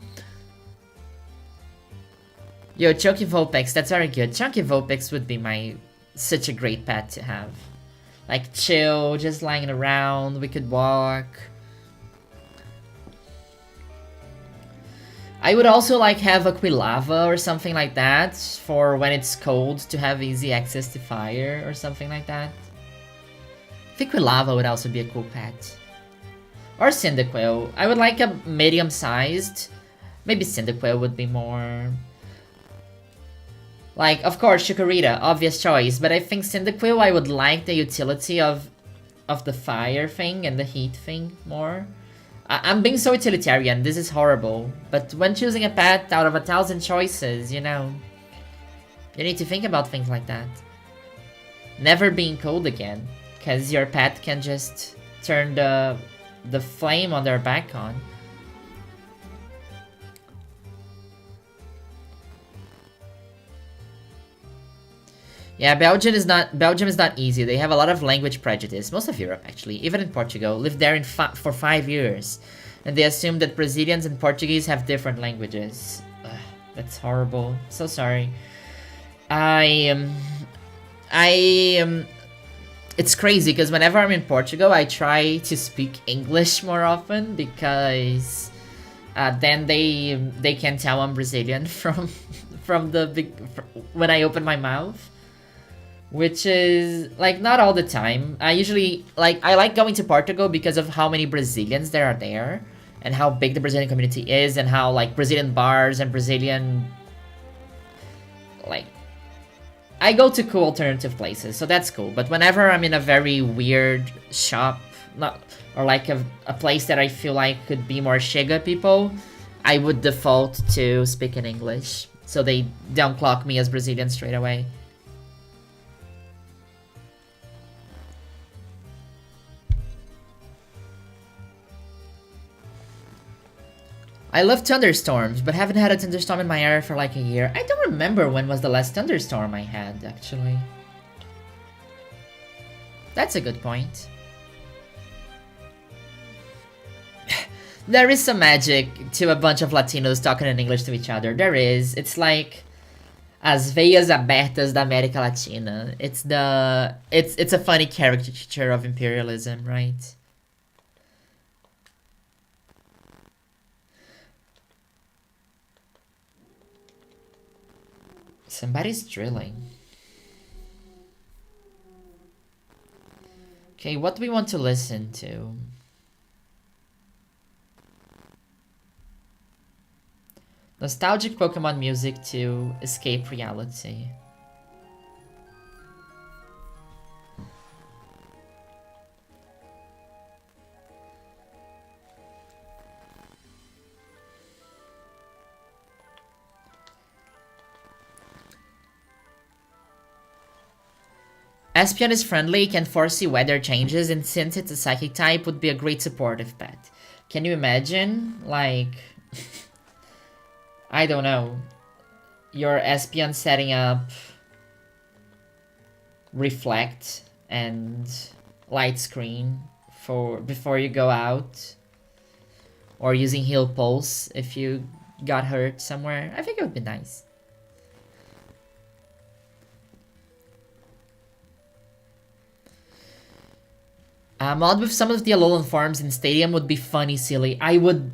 Yo, Chunky Vulpix, that's very good. Chunky Vulpix would be such a great pet to have. Like chill, just lying around, we could walk. I would also like have a Quilava or something like that for when it's cold to have easy access to fire or something like that. I think Quilava would also be a cool pet. Or Cyndaquil. I would like a medium-sized. Maybe Cyndaquil would be more... Like, of course, Chikorita, obvious choice, but I think Cyndaquil I would like the utility of the fire thing and the heat thing more. I'm being so utilitarian, this is horrible. But when choosing a pet out of 1,000 choices, you know, you need to think about things like that. Never being cold again, because your pet can just turn the flame on their back on. Yeah, Belgium is not easy. They have a lot of language prejudice. Most of Europe, actually, even in Portugal, lived there for 5 years, and they assume that Brazilians and Portuguese have different languages. Ugh, that's horrible. So sorry. It's crazy because whenever I'm in Portugal, I try to speak English more often because then they can tell I'm Brazilian from when I open my mouth. Which is, like, not all the time. I like going to Portugal because of how many Brazilians there are there. And how big the Brazilian community is. And how, like, Brazilian bars and Brazilian... Like... I go to cool alternative places, so that's cool. But whenever I'm in a very weird shop... or like a place that I feel like could be more Shiga people... I would default to speaking English. So they don't clock me as Brazilian straight away. I love thunderstorms, but haven't had a thunderstorm in my area for like a year. I don't remember when was the last thunderstorm I had, actually. That's a good point. There is some magic to a bunch of Latinos talking in English to each other. There is. It's like as veias abertas da América Latina. It's a funny caricature of imperialism, right? Somebody's drilling. Okay, what do we want to listen to? Nostalgic Pokemon music to escape reality. Espeon is friendly, can foresee weather changes, and since it's a psychic type, would be a great supportive pet. Can you imagine, like, I don't know, your Espeon setting up Reflect and Light Screen for before you go out, or using Heal Pulse if you got hurt somewhere? I think it would be nice. Mod with some of the Alolan forms in Stadium would be funny, silly. I would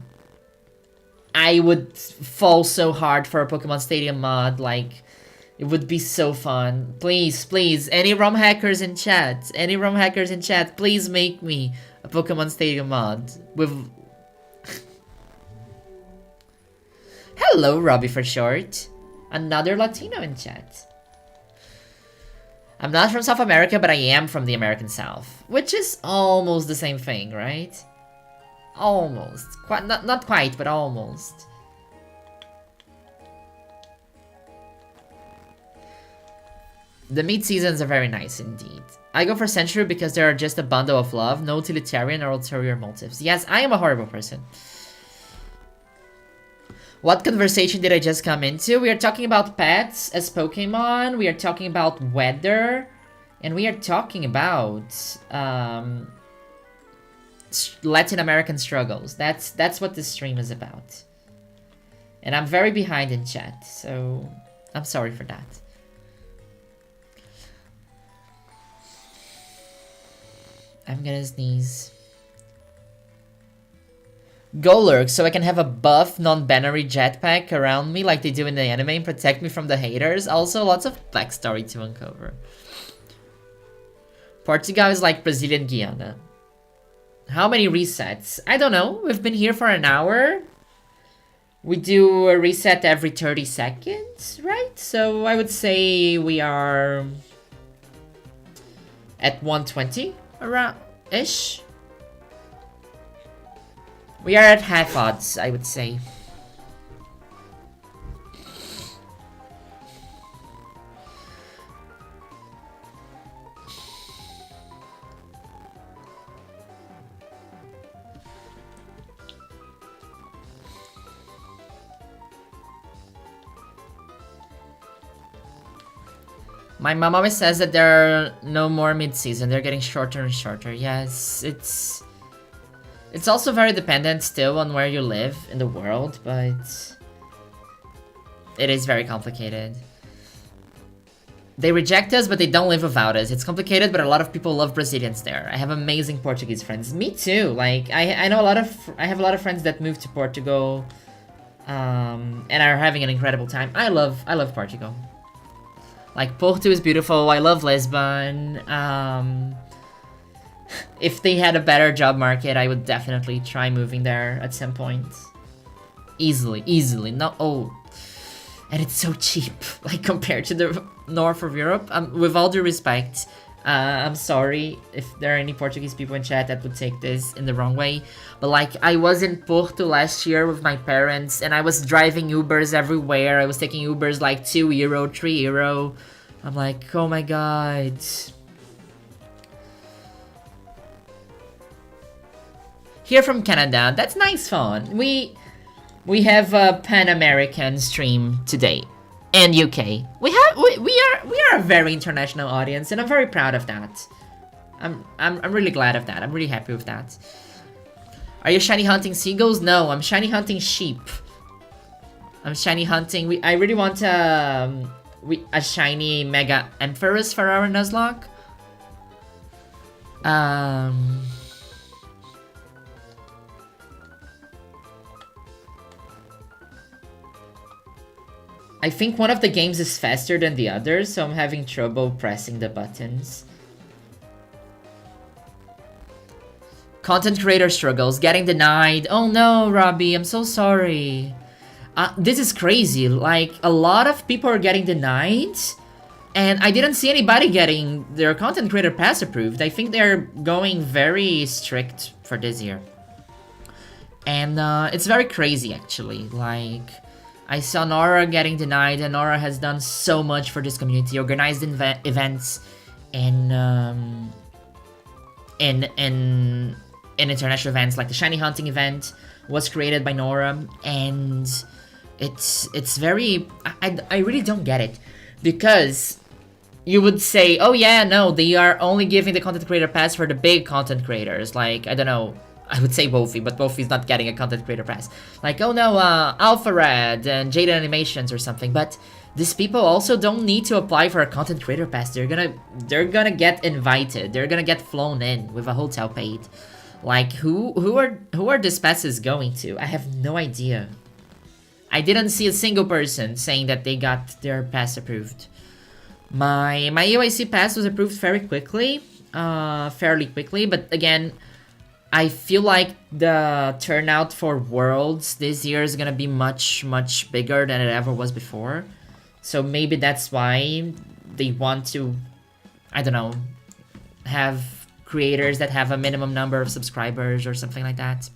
fall so hard for a Pokemon Stadium mod. Like, it would be so fun. Please, please, any ROM hackers in chat, please make me a Pokemon Stadium mod with. Hello, Robbie for short. Another Latino in chat. I'm not from South America, but I am from the American South, which is almost the same thing, right? Almost. Quite, not quite, but almost. The meat seasons are very nice indeed. I go for Century because they are just a bundle of love, no utilitarian or ulterior motives. Yes, I am a horrible person. What conversation did I just come into? We are talking about pets as Pokemon, we are talking about weather, and we are talking about Latin American struggles. That's what this stream is about. And I'm very behind in chat, so I'm sorry for that. I'm gonna sneeze. Golurk, so I can have a buff, non-binary jetpack around me like they do in the anime and protect me from the haters. Also, lots of backstory to uncover. Portugal is like Brazilian Guyana. How many resets? I don't know. We've been here for an hour. We do a reset every 30 seconds, right? So I would say we are at 120 around-ish. We are at half odds, I would say. My mom always says that there are no more mid-season. They're getting shorter and shorter. Yes, it's also very dependent still on where you live in the world, but it is very complicated. They reject us, but they don't live without us. It's complicated, but a lot of people love Brazilians there. I have amazing Portuguese friends. Me too. Like I know I have a lot of friends that moved to Portugal, and are having an incredible time. I love Portugal. Like, Porto is beautiful. I love Lisbon. If they had a better job market, I would definitely try moving there at some point. Easily. No, oh. And it's so cheap, like, compared to the north of Europe. With all due respect, I'm sorry if there are any Portuguese people in chat that would take this in the wrong way. But, like, I was in Porto last year with my parents, and I was driving Ubers everywhere. I was taking Ubers, like, €2, €3. I'm like, oh my god. Here from Canada, that's nice fun. We have a Pan-American stream today, and UK. We are a very international audience, and I'm very proud of that. I'm really glad of that. I'm really happy with that. Are you shiny hunting seagulls? No, I'm shiny hunting sheep. I'm shiny hunting. I really want a shiny Mega Empress for our Nuzlocke. I think one of the games is faster than the other, so I'm having trouble pressing the buttons. Content creator struggles, getting denied. Oh no, Robbie, I'm so sorry. This is crazy. Like, a lot of people are getting denied, and I didn't see anybody getting their content creator pass approved. I think they're going very strict for this year. And it's very crazy, actually. Like, I saw Nora getting denied, and Nora has done so much for this community, organized events in international events, like the Shiny Hunting event was created by Nora, and it's very... I really don't get it, because you would say, oh yeah, no, they are only giving the content creator pass for the big content creators, like, I don't know, I would say Wolfie, but Wolfie's not getting a content creator pass. Like, oh no, Alpha Red and Jade Animations or something. But these people also don't need to apply for a content creator pass. They're gonna get invited. They're gonna get flown in with a hotel paid. Like, who are these passes going to? I have no idea. I didn't see a single person saying that they got their pass approved. My UIC pass was approved fairly quickly, but again, I feel like the turnout for Worlds this year is gonna be much, much bigger than it ever was before. So maybe that's why they want to, I don't know, have creators that have a minimum number of subscribers or something like that.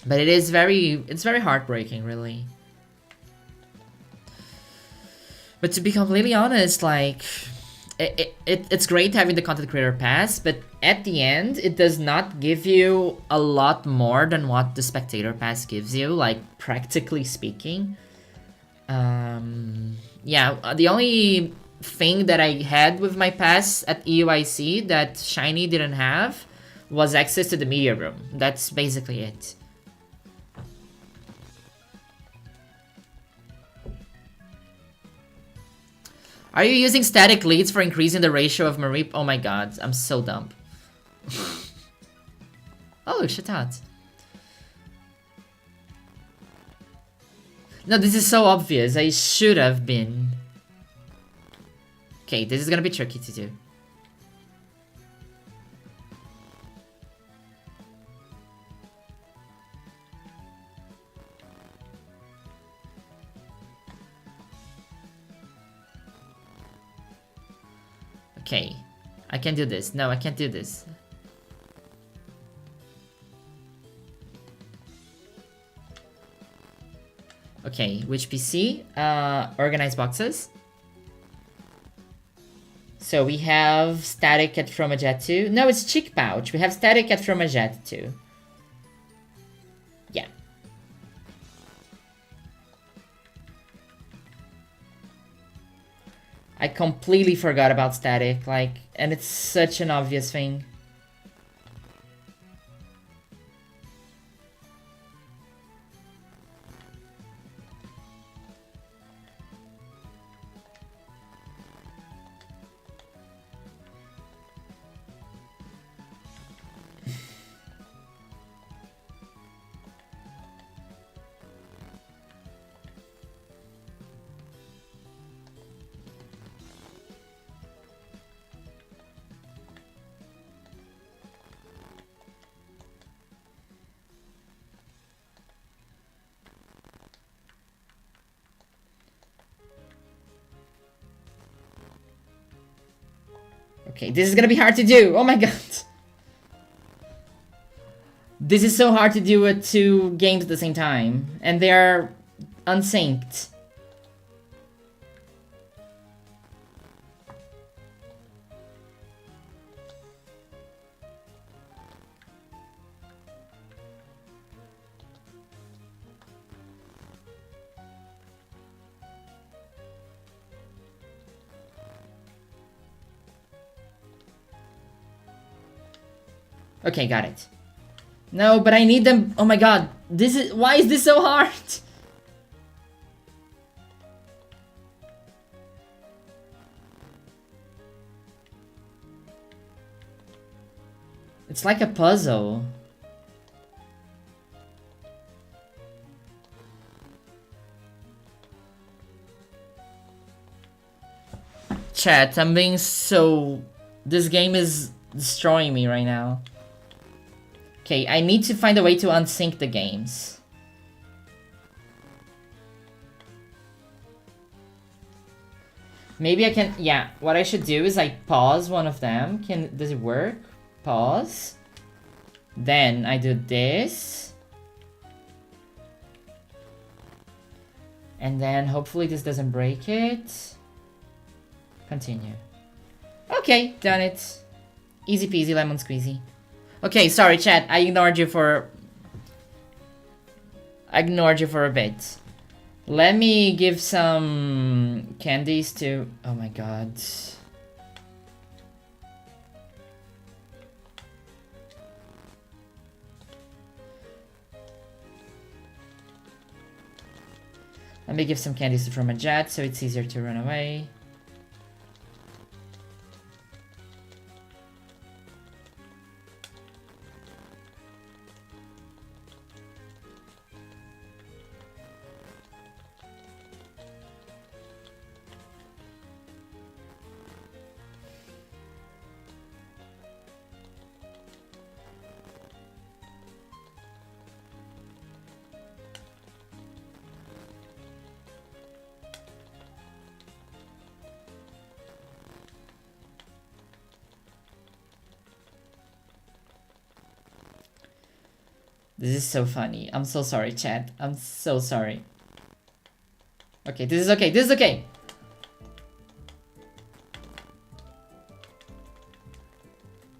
But it's very heartbreaking, really. But to be completely honest, like, it's great having the content creator pass, but at the end, it does not give you a lot more than what the spectator pass gives you, like, practically speaking. Yeah, the only thing that I had with my pass at EUIC that Shiny didn't have was access to the media room. That's basically it. Are you using static leads for increasing the ratio of Marie? Oh my god, I'm so dumb. Oh, look, shit out. No, this is so obvious. I should have been. Okay, this is gonna be tricky to do. Okay, I can do this. No, I can't do this. Okay, which PC? Organize boxes. So we have static at From a Jet 2. No, it's Cheek Pouch. We have static at From a Jet 2. Yeah. I completely forgot about static, like, and it's such an obvious thing. Okay, this is gonna be hard to do. Oh my god. This is so hard to do with 2 games at the same time. And they are unsynced. Okay, got it. No, but I need them. Oh my god. Why is this so hard? It's like a puzzle. Chat, I'm being so... This game is destroying me right now. Okay, I need to find a way to unsync the games. Maybe I can... Yeah, what I should do is I pause one of them. Does it work? Pause. Then I do this. And then hopefully this doesn't break it. Continue. Okay, done it. Easy peasy lemon squeezy. Okay, sorry chat, I ignored you for a bit. Let me give some candies to... Oh my god. Let me give some candies to from a jet so it's easier to run away. This is so funny. I'm so sorry, chat. I'm so sorry. Okay, this is okay. This is okay.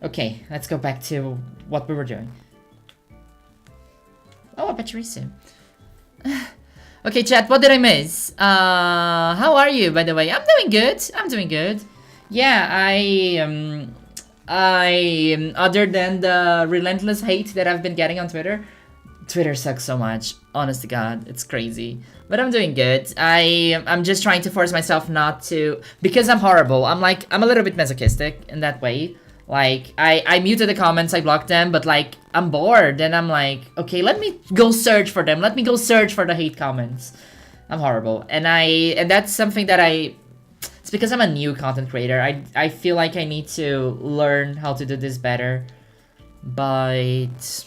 Okay, let's go back to what we were doing. Oh, a Pachirisu. Okay, chat, what did I miss? How are you, by the way? I'm doing good. I'm doing good. Yeah, other than the relentless hate that I've been getting on Twitter. Twitter sucks so much, honest to god, it's crazy. But I'm doing good. I'm just trying to force myself not to, because I'm horrible. I'm a little bit masochistic in that way. Like, I muted the comments, I blocked them, but like, I'm bored, and I'm like, okay, let me go search for them. Let me go search for the hate comments. I'm horrible, and that's something that it's because I'm a new content creator. I feel like I need to learn how to do this better, but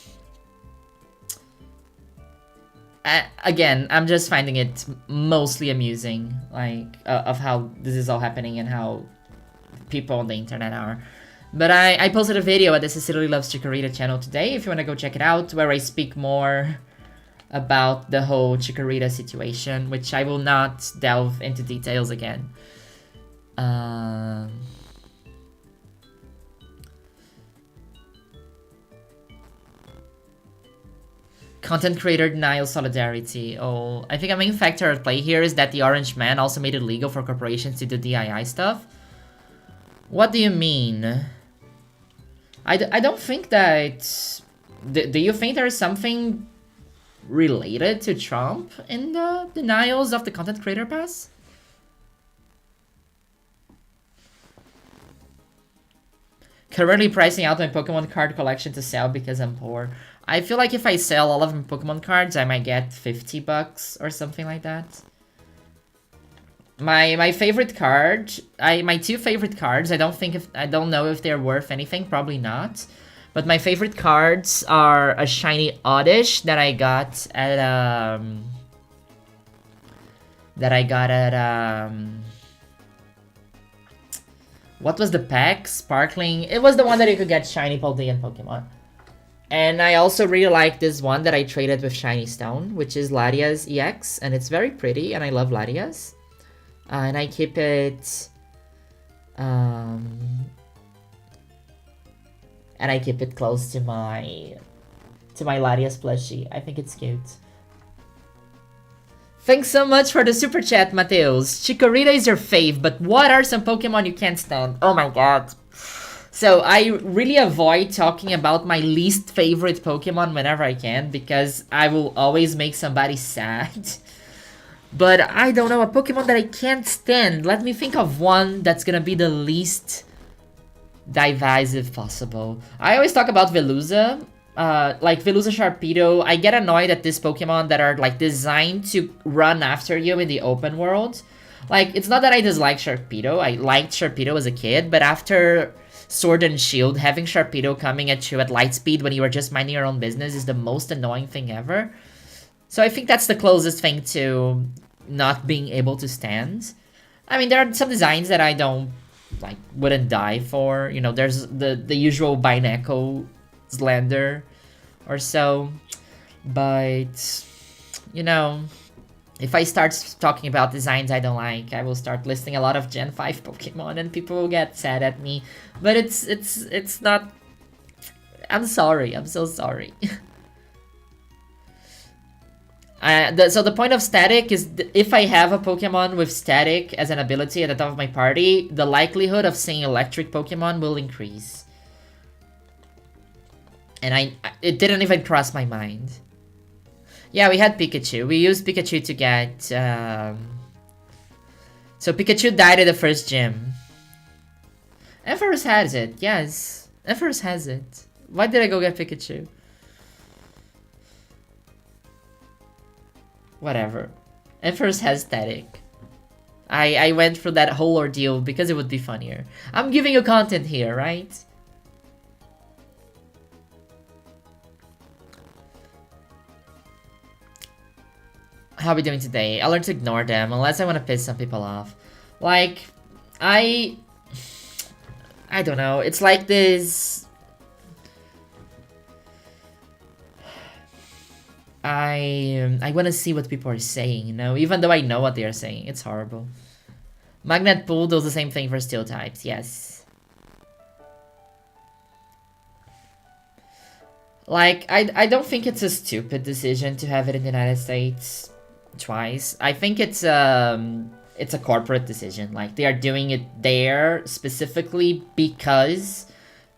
again, I'm just finding it mostly amusing, like of how this is all happening and how people on the internet are. But I posted a video at the Cecily Loves Chikorita channel today, if you want to go check it out, where I speak more about the whole Chikorita situation, which I will not delve into details again. Content creator denial solidarity. Oh, I think a main factor at play here is that the Orange Man also made it legal for corporations to do DIY stuff. What do you mean? I don't think that... Do you think there is something related to Trump in the denials of the content creator pass? Currently pricing out my Pokemon card collection to sell because I'm poor. I feel like if I sell all of my Pokemon cards, I might get 50 bucks or something like that. My favorite card, my two favorite cards, I don't know if they're worth anything, probably not. But my favorite cards are a shiny Oddish that I got at what was the pack? Sparkling. It was the one that you could get shiny Paldean Pokemon. And I also really like this one that I traded with Shiny Stone, which is Latias EX, and it's very pretty, and I love Latias. And I keep it... and I keep it close to my Latias plushie. I think it's cute. Thanks so much for the super chat, Mateus. Chikorita is your fave, but what are some Pokemon you can't stand? Oh my god. So I really avoid talking about my least favorite Pokemon whenever I can because I will always make somebody sad. But I don't know, a Pokemon that I can't stand. Let me think of one that's gonna be the least divisive possible. I always talk about Veluza. Like Veluza Sharpedo. I get annoyed at these Pokemon that are like designed to run after you in the open world. Like, it's not that I dislike Sharpedo. I liked Sharpedo as a kid, but after Sword and Shield, having Sharpedo coming at you at light speed when you are just minding your own business is the most annoying thing ever. So I think that's the closest thing to not being able to stand. I mean, there are some designs that I don't, like, wouldn't die for. You know, there's the usual Bineko Slender or so. But, you know, if I start talking about designs I don't like, I will start listing a lot of Gen 5 Pokemon and people will get sad at me. But it's not... I'm sorry. I'm so sorry. So the point of static is if I have a Pokemon with static as an ability at the top of my party, the likelihood of seeing electric Pokemon will increase. And it didn't even cross my mind. Yeah, we had Pikachu. We used Pikachu to get... So Pikachu died at the first gym. Emphorus has it, yes. Emphorus has it. Why did I go get Pikachu? Whatever. Emphorus has static. I went for that whole ordeal because it would be funnier. I'm giving you content here, right? How are we doing today? I learned to ignore them unless I want to piss some people off. Like, I don't know. It's like this... I want to see what people are saying, you know? Even though I know what they are saying. It's horrible. Magnet Pool does the same thing for steel types, yes. Like, I don't think it's a stupid decision to have it in the United States twice. I think it's a corporate decision. Like, they are doing it there specifically because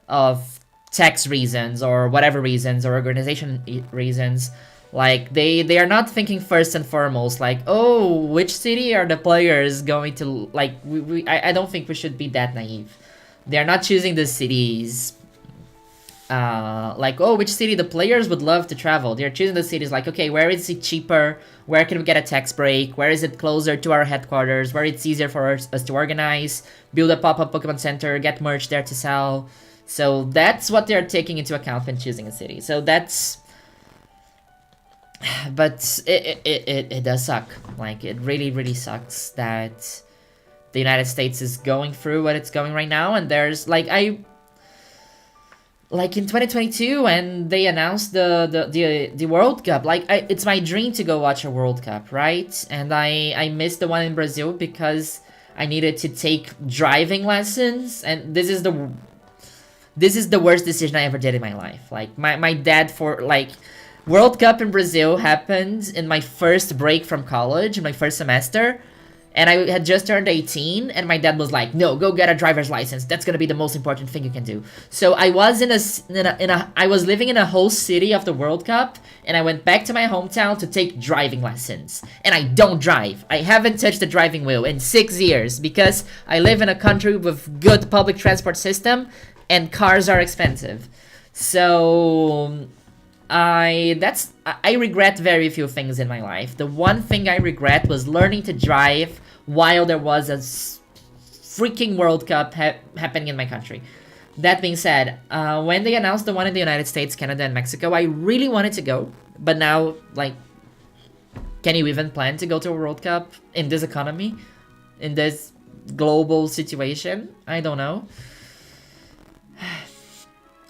of tax reasons or whatever reasons or organization reasons. Like, they are not thinking first and foremost, like, oh, which city are the players going to, like, I don't think we should be that naive. They're not choosing the cities, like, oh, which city the players would love to travel. They're choosing the cities like, okay, where is it cheaper? Where can we get a tax break? Where is it closer to our headquarters? Where it's easier for us to organize, build a pop-up Pokemon Center, get merch there to sell. So that's what they're taking into account when choosing a city. So that's... But it does suck. Like, it really, really sucks that the United States is going through what it's going right now. And there's, like, like in 2022 when they announced the World Cup, like, it's my dream to go watch a World Cup, right? And I missed the one in Brazil because I needed to take driving lessons. And this is the worst decision I ever did in my life. Like, my dad, for, like... World Cup in Brazil happened in my first break from college, in my first semester, and I had just turned 18, and my dad was like, no, go get a driver's license, that's gonna be the most important thing you can do. So I was I was living in a host city of the World Cup, and I went back to my hometown to take driving lessons. And I don't drive. I haven't touched the driving wheel in 6 years, because I live in a country with good public transport system, and cars are expensive. So... I regret very few things in my life. The one thing I regret was learning to drive while there was a freaking World Cup happening in my country. That being said, when they announced the one in the United States, Canada, and Mexico, I really wanted to go. But now, like, can you even plan to go to a World Cup in this economy? In this global situation? I don't know.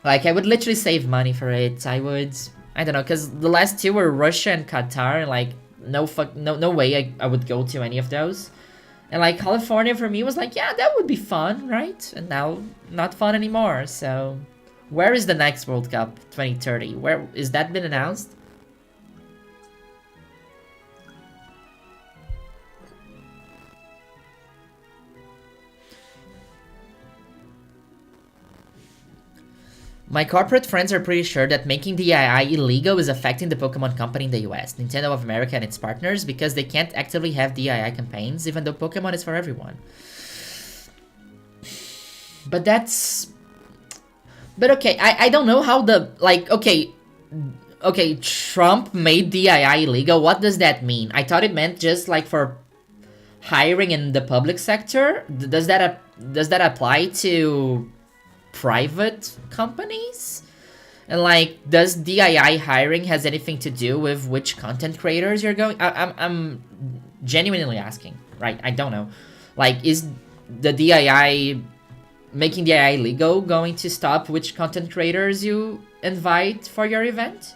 Like, I would literally save money for it. I don't know, because the last two were Russia and Qatar. Like, no way I would go to any of those. And, like, California for me was like, yeah, that would be fun, right? And now, not fun anymore. So, where is the next World Cup 2030? Where is that been announced? My corporate friends are pretty sure that making DIY illegal is affecting the Pokemon Company in the US, Nintendo of America and its partners, because they can't actively have DIY campaigns, even though Pokemon is for everyone. But that's... But okay, I don't know how the... Like, okay, Trump made DIY illegal. What does that mean? I thought it meant just, like, for hiring in the public sector. Does that apply to private companies? And, like, does DIY hiring has anything to do with which content creators you're going? I'm genuinely asking, right? I don't know. Like, is the DIY... making DIY legal going to stop which content creators you invite for your event?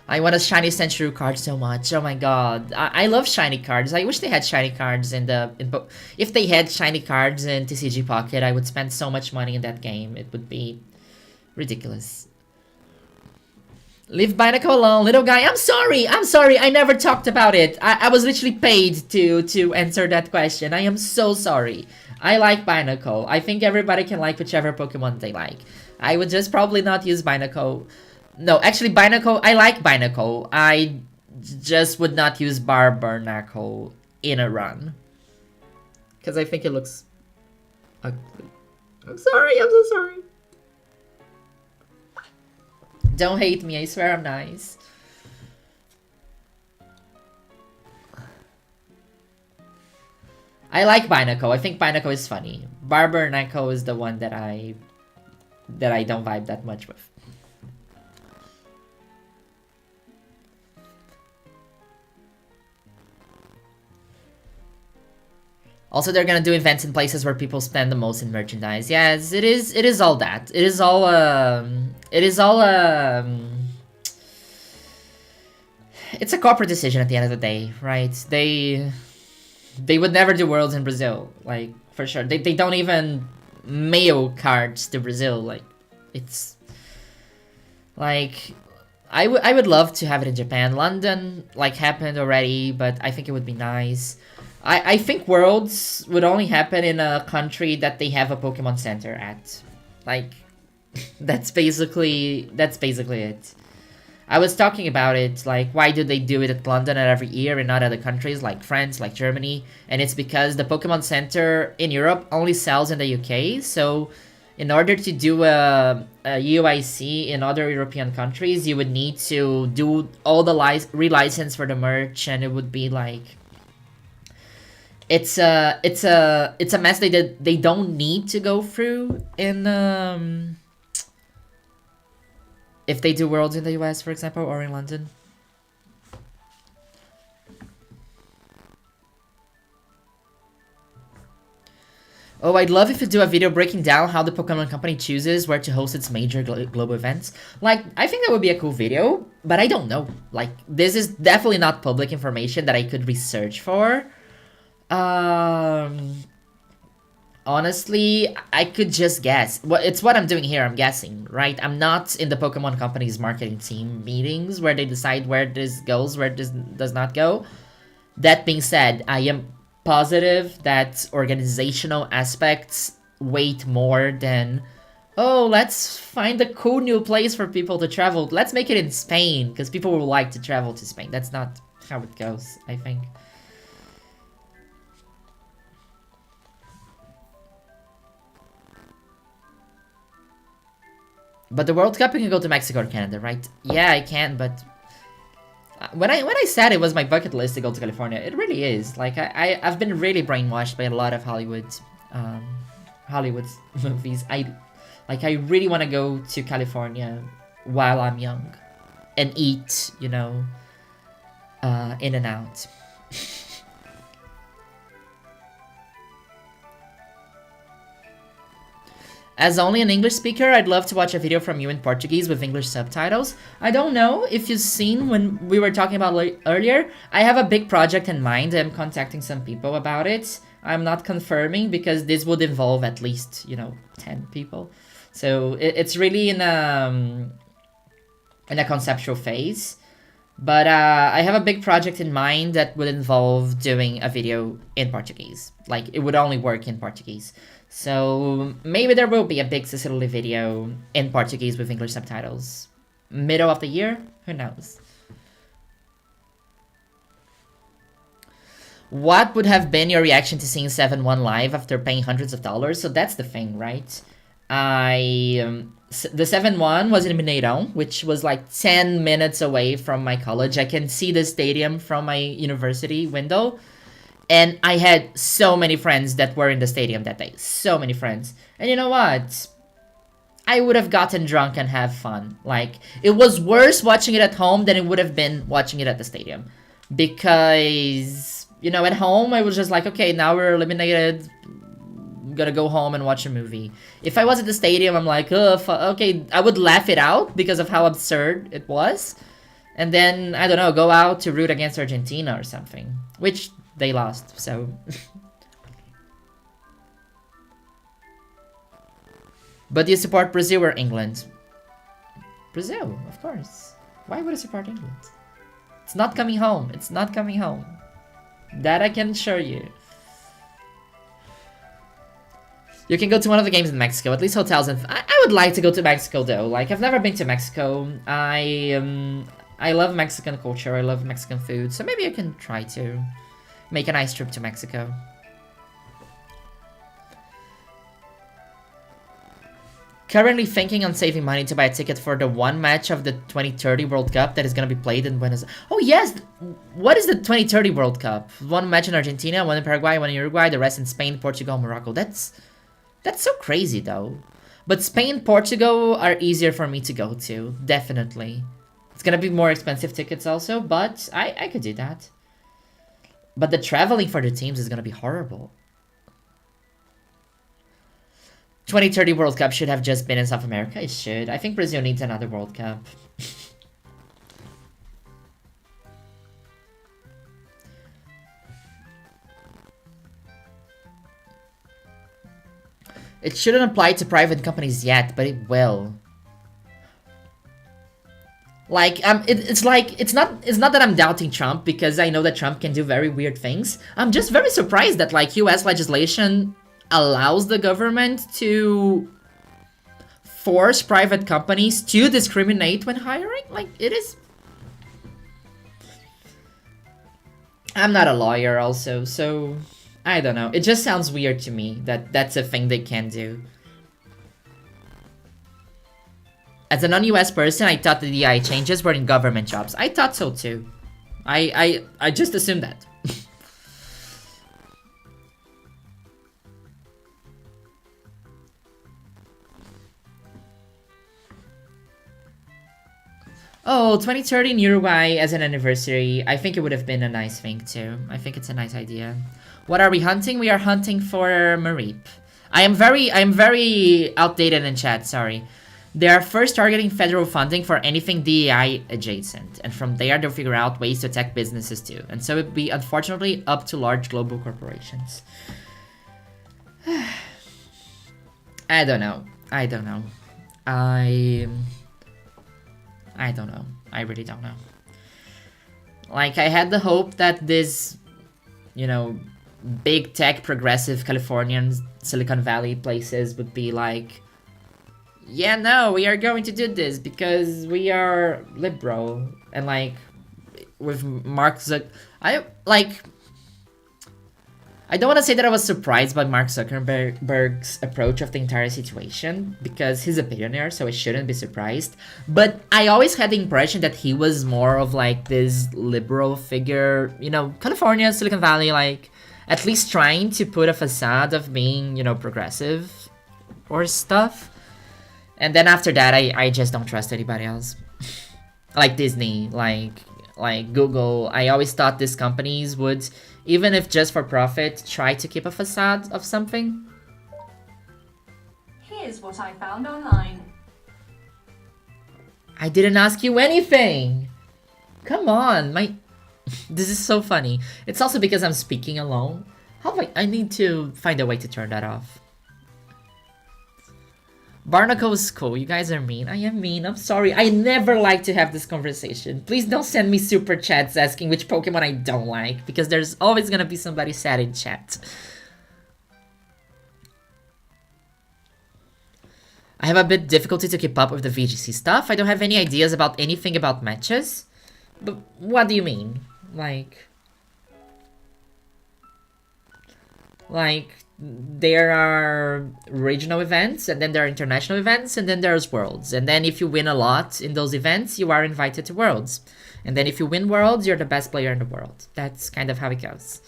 I want a shiny Century card so much. Oh my god. I love shiny cards. I wish they had shiny cards if they had shiny cards in TCG Pocket, I would spend so much money in that game. It would be ridiculous. Leave Binaco alone, little guy. I'm sorry. I never talked about it. I was literally paid to answer that question. I am so sorry. I like Binaco. I think everybody can like whichever Pokemon they like. I would just probably not use Binaco. No, actually Binaco, I like Binaco. I just would not use Barbernacle in a run. Because I think it looks ugly. I'm sorry, I'm so sorry. Don't hate me, I swear I'm nice. I like Binaco. I think Binaco is funny. Barbernacle is the one that I don't vibe that much with. Also, they're gonna do events in places where people spend the most in merchandise. Yes, it is all that. It is all it's a corporate decision at the end of the day, right? They would never do Worlds in Brazil, like, for sure. They don't even mail cards to Brazil, like, it's... Like, I would love to have it in Japan. London, like, happened already, but I think it would be nice. I think Worlds would only happen in a country that they have a Pokemon Center at. Like, that's basically it. I was talking about it, like, why do they do it at London every year and not other countries like France, like Germany? And it's because the Pokemon Center in Europe only sells in the UK, so in order to do a UIC in other European countries, you would need to do all the relicense for the merch, and it would be like... It's a mess they don't need to go through in if they do Worlds in the US, for example, or in London. Oh, I'd love if you do a video breaking down how the Pokemon Company chooses where to host its major global events. Like, I think that would be a cool video, but I don't know. Like, this is definitely not public information that I could research for. Honestly, I could just guess. Well, it's what I'm doing here, I'm guessing, right? I'm not in the Pokemon Company's marketing team meetings where they decide where this goes, where this does not go. That being said, I am positive that organizational aspects weight more than, oh, let's find a cool new place for people to travel. Let's make it in Spain, because people will like to travel to Spain. That's not how it goes, I think. But the World Cup, you can go to Mexico or Canada, right? Yeah, I can, but when I said it was my bucket list to go to California, it really is. Like, I've been really brainwashed by a lot of Hollywood movies. I really want to go to California while I'm young and eat, you know, in and out. As only an English speaker, I'd love to watch a video from you in Portuguese with English subtitles. I don't know if you've seen when we were talking about earlier, I have a big project in mind. I'm contacting some people about it. I'm not confirming because this would involve at least, you know, 10 people. So it's really in a conceptual phase. But I have a big project in mind that would involve doing a video in Portuguese. Like, it would only work in Portuguese. So maybe there will be a big Sicily video in Portuguese with English subtitles. Middle of the year? Who knows? What would have been your reaction to seeing 7-1 live after paying hundreds of dollars? So that's the thing, right? The 7-1 was in Mineirão, which was like 10 minutes away from my college. I can see the stadium from my university window. And I had so many friends that were in the stadium that day. So many friends. And you know what? I would have gotten drunk and have fun. Like, it was worse watching it at home than it would have been watching it at the stadium. Because, you know, at home, I was just like, okay, now we're eliminated. I'm gonna go home and watch a movie. If I was at the stadium, I'm like, okay, I would laugh it out because of how absurd it was. And then, I don't know, go out to root against Argentina or something. Which they lost, so... But do you support Brazil or England? Brazil, of course. Why would I support England? It's not coming home. It's not coming home. That I can assure you. You can go to one of the games in Mexico, at least hotels. And I would like to go to Mexico though. Like, I've never been to Mexico. I love Mexican culture. I love Mexican food. So maybe I can try to make a nice trip to Mexico. Currently thinking on saving money to buy a ticket for the one match of the 2030 World Cup that is going to be played in Buenos Aires. Oh yes! What is the 2030 World Cup? One match in Argentina, one in Paraguay, one in Uruguay, the rest in Spain, Portugal, Morocco. That's so crazy though. But Spain, Portugal are easier for me to go to, definitely. It's going to be more expensive tickets also, but I could do that. But the traveling for the teams is going to be horrible. 2030 World Cup should have just been in South America. It should. I think Brazil needs another World Cup. It shouldn't apply to private companies yet, but it will. Like, it's not that I'm doubting Trump, because I know that Trump can do very weird things. I'm just very surprised that, like, US legislation allows the government to force private companies to discriminate when hiring. Like, it is... I'm not a lawyer also, so I don't know. It just sounds weird to me that that's a thing they can do. As a non-US person, I thought the DI changes were in government jobs. I thought so too. I just assumed that. Oh, 2030 in Uruguay as an anniversary. I think it would have been a nice thing too. I think it's a nice idea. What are we hunting? We are hunting for Mareep. I am very outdated in chat, sorry. They are first targeting federal funding for anything DEI adjacent, and from there they'll figure out ways to attack businesses too. And so it would be unfortunately up to large global corporations. I don't know. I don't know. I don't know. I really don't know. Like, I had the hope that this, you know, big tech progressive Californian Silicon Valley places would be like, yeah, no, we are going to do this because we are liberal. And like, with Mark Zuckerberg, I don't want to say that I was surprised by Mark Zuckerberg's approach of the entire situation, because he's a billionaire, so I shouldn't be surprised. But I always had the impression that he was more of like this liberal figure, you know, California, Silicon Valley, like at least trying to put a facade of being, you know, progressive or stuff. And then after that, I just don't trust anybody else. Like Disney, like Google. I always thought these companies would, even if just for profit, try to keep a facade of something. Here's what I found online. I didn't ask you anything. Come on, this is so funny. It's also because I'm speaking alone. How do I need to find a way to turn that off. Barnacle is cool. You guys are mean. I am mean. I'm sorry. I never like to have this conversation. Please don't send me super chats asking which Pokemon I don't like, because there's always gonna be somebody sad in chat. I have a bit difficulty to keep up with the VGC stuff. I don't have any ideas about anything about matches. But what do you mean? Like, there are regional events, and then there are international events, and then there's worlds. And then if you win a lot in those events, you are invited to worlds. And then if you win worlds, you're the best player in the world. That's kind of how it goes.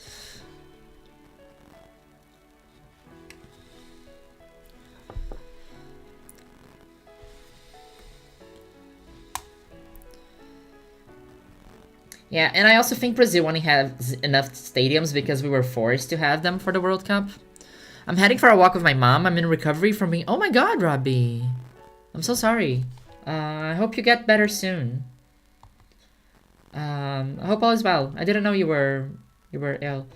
Yeah, and I also think Brazil only has enough stadiums because we were forced to have them for the World Cup. I'm heading for a walk with my mom. I'm in recovery from being... Oh my god, Robbie! I'm so sorry. I hope you get better soon. I hope all is well. I didn't know you were ill.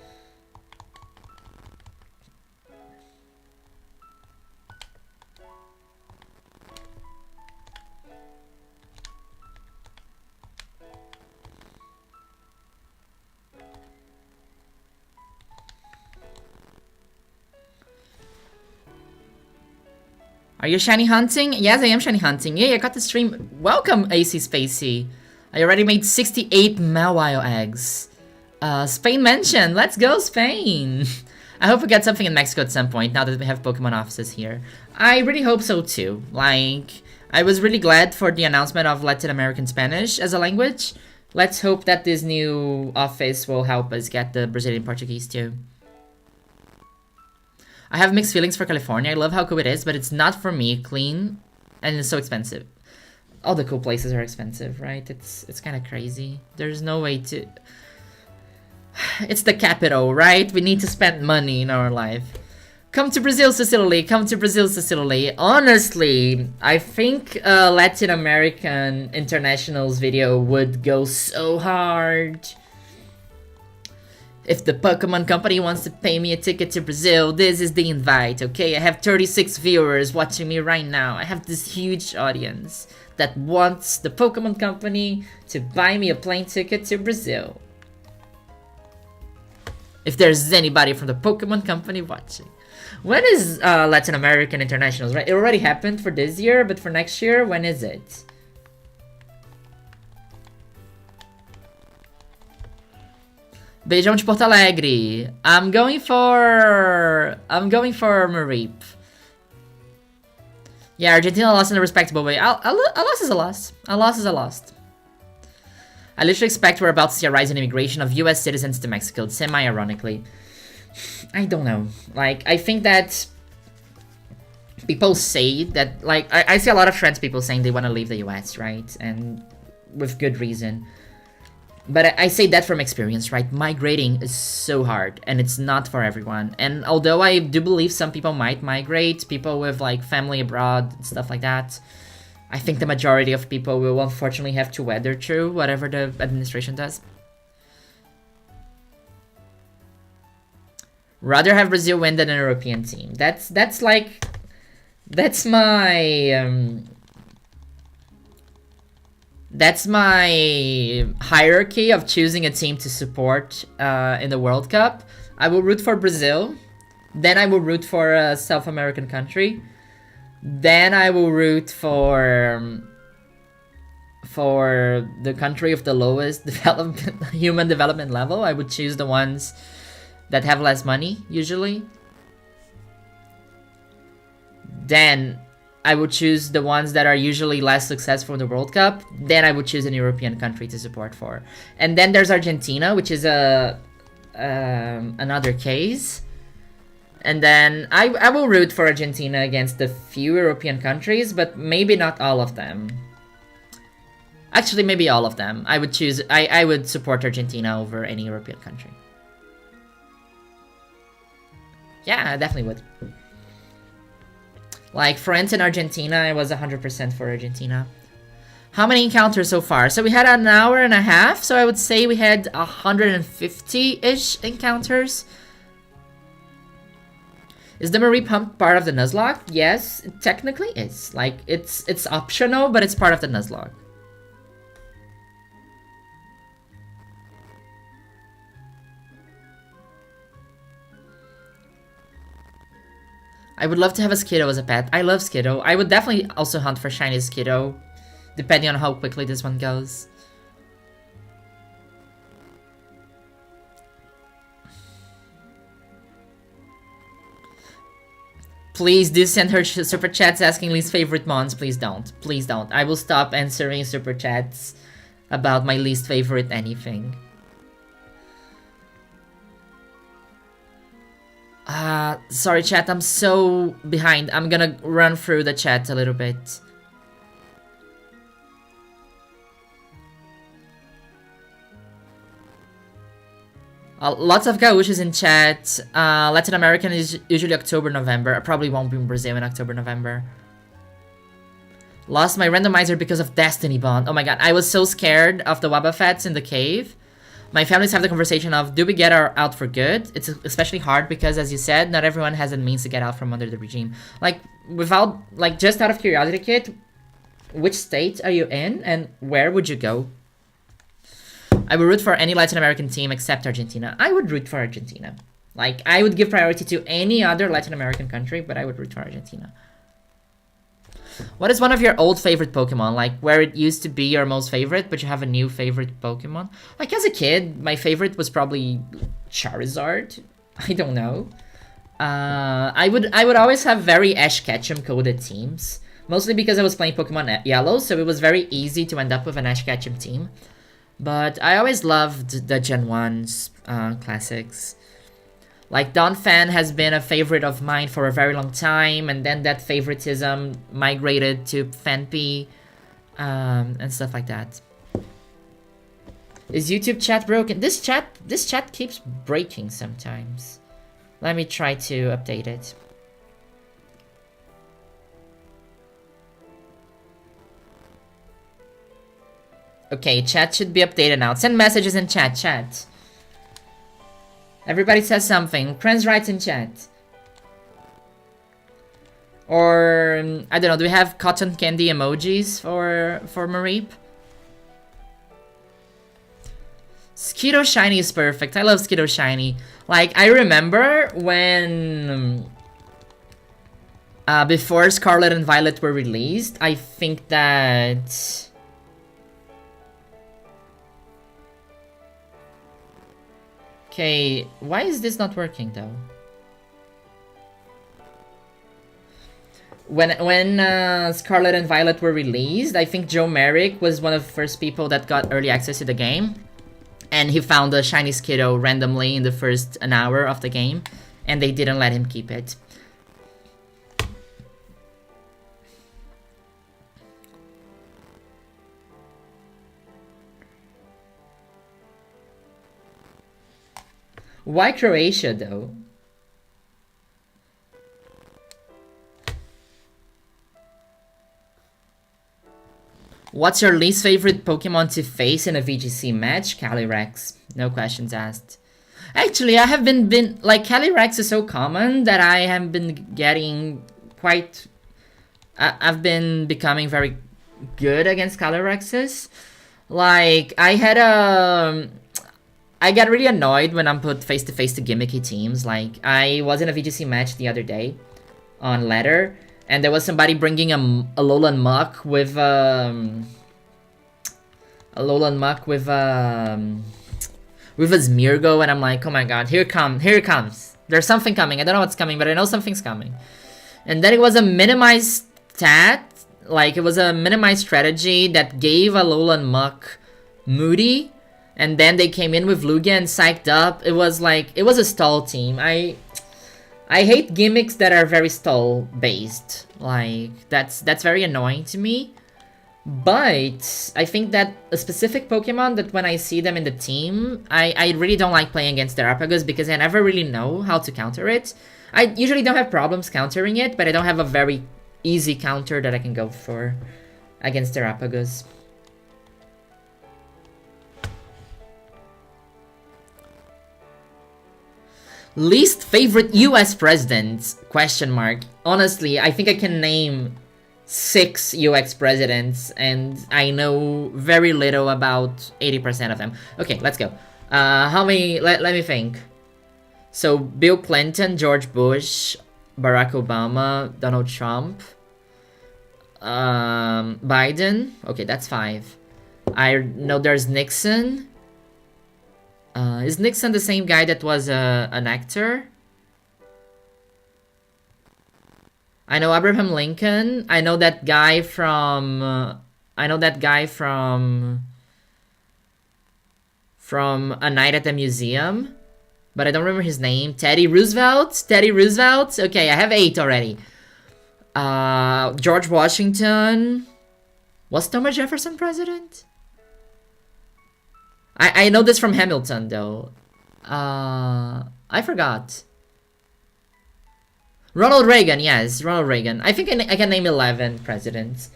Are you shiny hunting? Yes, I am shiny hunting. Yeah, I got the stream. Welcome, AC Spacey. I already made 68 Mawile eggs. Spain mentioned. Let's go, Spain. I hope we get something in Mexico at some point, now that we have Pokemon offices here. I really hope so, too. Like, I was really glad for the announcement of Latin American Spanish as a language. Let's hope that this new office will help us get the Brazilian Portuguese, too. I have mixed feelings for California. I love how cool it is, but it's not for me. Clean, and it's so expensive. All the cool places are expensive, right? It's kind of crazy. There's no way to... It's the capital, right? We need to spend money in our life. Come to Brazil, Cecily. Come to Brazil, Cecily. Honestly, I think Latin American Internationals video would go so hard. If the Pokemon Company wants to pay me a ticket to Brazil, this is the invite, okay? I have 36 viewers watching me right now. I have this huge audience that wants the Pokemon Company to buy me a plane ticket to Brazil. If there's anybody from the Pokemon Company watching. When is Latin American Internationals, right? It already happened for this year, but for next year, when is it? Beijão de Porto Alegre. I'm going for Mareep. Yeah, Argentina lost in a respectable way. A loss is a loss. A loss is a loss. I literally expect we're about to see a rise in immigration of US citizens to Mexico, semi-ironically. I don't know. Like, I think that people say that, like, I see a lot of trans people saying they want to leave the US, right? And with good reason. But I say that from experience, right? Migrating is so hard, and it's not for everyone. And although I do believe some people might migrate, people with, like, family abroad, stuff like that, I think the majority of people will unfortunately have to weather through whatever the administration does. Rather have Brazil win than an European team. That's my hierarchy of choosing a team to support in the World Cup. I will root for Brazil, then I will root for a South American country, then I will root for the country of the lowest human development level. I would choose the ones that have less money, usually. Then I would choose the ones that are usually less successful in the World Cup. Then I would choose an European country to support for. And then there's Argentina, which is another case. And then I will root for Argentina against the few European countries, but maybe not all of them. Actually, maybe all of them. I would support Argentina over any European country. Yeah, I definitely would. Like, France and Argentina, I was 100% for Argentina. How many encounters so far? So we had an hour and a half, so I would say we had 150-ish encounters. Is the Marie Pump part of the Nuzlocke? Yes, it technically is. Like, it's optional, but it's part of the Nuzlocke. I would love to have a Skiddo as a pet. I love Skiddo. I would definitely also hunt for shiny Skiddo, depending on how quickly this one goes. Please do send her super chats asking least favorite mons. Please don't. Please don't. I will stop answering super chats about my least favorite anything. Sorry chat, I'm so behind. I'm gonna run through the chat a little bit. Lots of gauchos in chat. Latin American is usually October, November. I probably won't be in Brazil in October, November. Lost my randomizer because of Destiny Bond. Oh my god, I was so scared of the Wabafets in the cave. My families have the conversation of, do we get out for good? It's especially hard because, as you said, not everyone has the means to get out from under the regime. Like, without, like, just out of curiosity, Kit, which state are you in and where would you go? I would root for any Latin American team except Argentina. I would root for Argentina. Like, I would give priority to any other Latin American country, but I would root for Argentina. What is one of your old favorite Pokemon? Like, where it used to be your most favorite, but you have a new favorite Pokemon? Like, as a kid, my favorite was probably Charizard. I don't know. I would always have very Ash Ketchum coded teams. Mostly because I was playing Pokemon Yellow, so it was very easy to end up with an Ash Ketchum team. But I always loved the Gen 1's classics. Like, Donphan has been a favorite of mine for a very long time, and then that favoritism migrated to Phanpy, and stuff like that. Is YouTube chat broken? This chat keeps breaking sometimes. Let me try to update it. Okay, chat should be updated now. Send messages in chat. Everybody says something. Krenz writes in chat. Or, I don't know, do we have cotton candy emojis for Mareep? Skiddo Shiny is perfect. I love Skiddo Shiny. Like, I remember when... before Scarlet and Violet were released, I think that... Okay, why is this not working though? When Scarlet and Violet were released, I think Joe Merrick was one of the first people that got early access to the game. And he found a shiny Skiddo randomly in the first an hour of the game. And they didn't let him keep it. Why Croatia, though? What's your least favorite Pokemon to face in a VGC match? Calyrex. No questions asked. Actually, I have been like, Calyrex is so common that I have been getting quite... I've been becoming very good against Calyrexes. Like, I got really annoyed when I'm put face-to-face to gimmicky teams. Like, I was in a VGC match the other day on ladder, and there was somebody bringing a Alolan Muck with a Smeargle, and I'm like, oh my god, here it comes. There's something coming. I don't know what's coming, but I know something's coming. And then it was a minimized stat, like, it was a minimized strategy that gave Alolan Muck Moody. And then they came in with Lugia and psyched up. It was like, it was a stall team. I hate gimmicks that are very stall based. Like, that's very annoying to me. But I think that a specific Pokemon that when I see them in the team, I really don't like playing against Terapagos because I never really know how to counter it. I usually don't have problems countering it, but I don't have a very easy counter that I can go for against Terapagos. Least favorite US president? Question mark. Honestly, I think I can name 6 US presidents, and I know very little about 80% of them. Okay, let's go. How many? Let me think. So, Bill Clinton, George Bush, Barack Obama, Donald Trump, Biden. Okay, that's 5. I know there's Nixon. Is Nixon the same guy that was an actor? I know Abraham Lincoln. I know that guy from... from A Night at the Museum. But I don't remember his name. Teddy Roosevelt? Teddy Roosevelt? Okay, I have 8 already. George Washington. Was Thomas Jefferson president? I know this from Hamilton, though. I forgot. Ronald Reagan, yes, Ronald Reagan. I think I can name 11 presidents.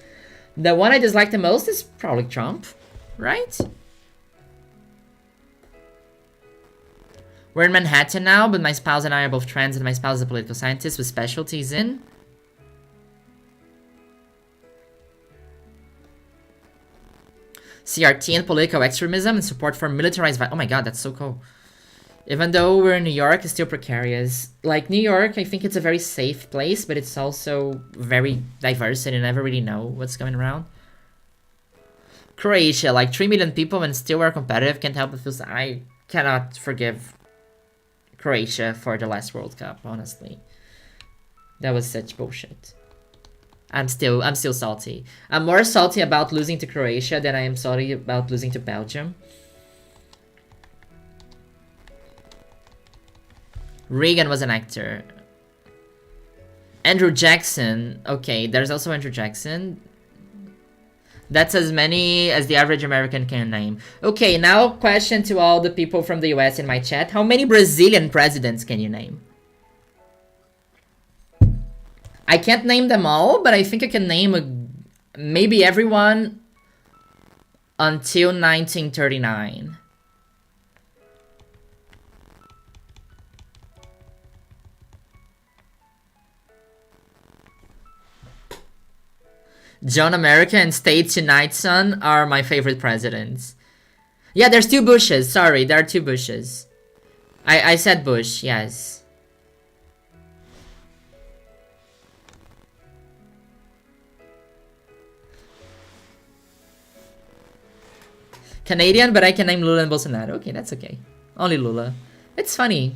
The one I dislike the most is probably Trump, right? We're in Manhattan now, but my spouse and I are both trans, and my spouse is a political scientist with specialties in... CRT and political extremism and support for militarized violence. Oh my god, that's so cool. Even though we're in New York, it's still precarious. Like, New York, I think it's a very safe place, but it's also very diverse and you never really know what's going around. Croatia, like 3 million people and still are competitive, can't help but feel... I cannot forgive Croatia for the last World Cup, honestly. That was such bullshit. I'm still salty. I'm more salty about losing to Croatia than I am salty about losing to Belgium. Reagan was an actor. Andrew Jackson. Okay, there's also Andrew Jackson. That's as many as the average American can name. Okay, now question to all the people from the US in my chat. How many Brazilian presidents can you name? I can't name them all, but I think I can name maybe everyone until 1939. John America and States Unite Son are my favorite presidents. Yeah, there's 2 Bushes. Sorry, there are 2 Bushes. I said Bush, yes. Canadian, but I can name Lula and Bolsonaro. Okay, that's okay. Only Lula. It's funny.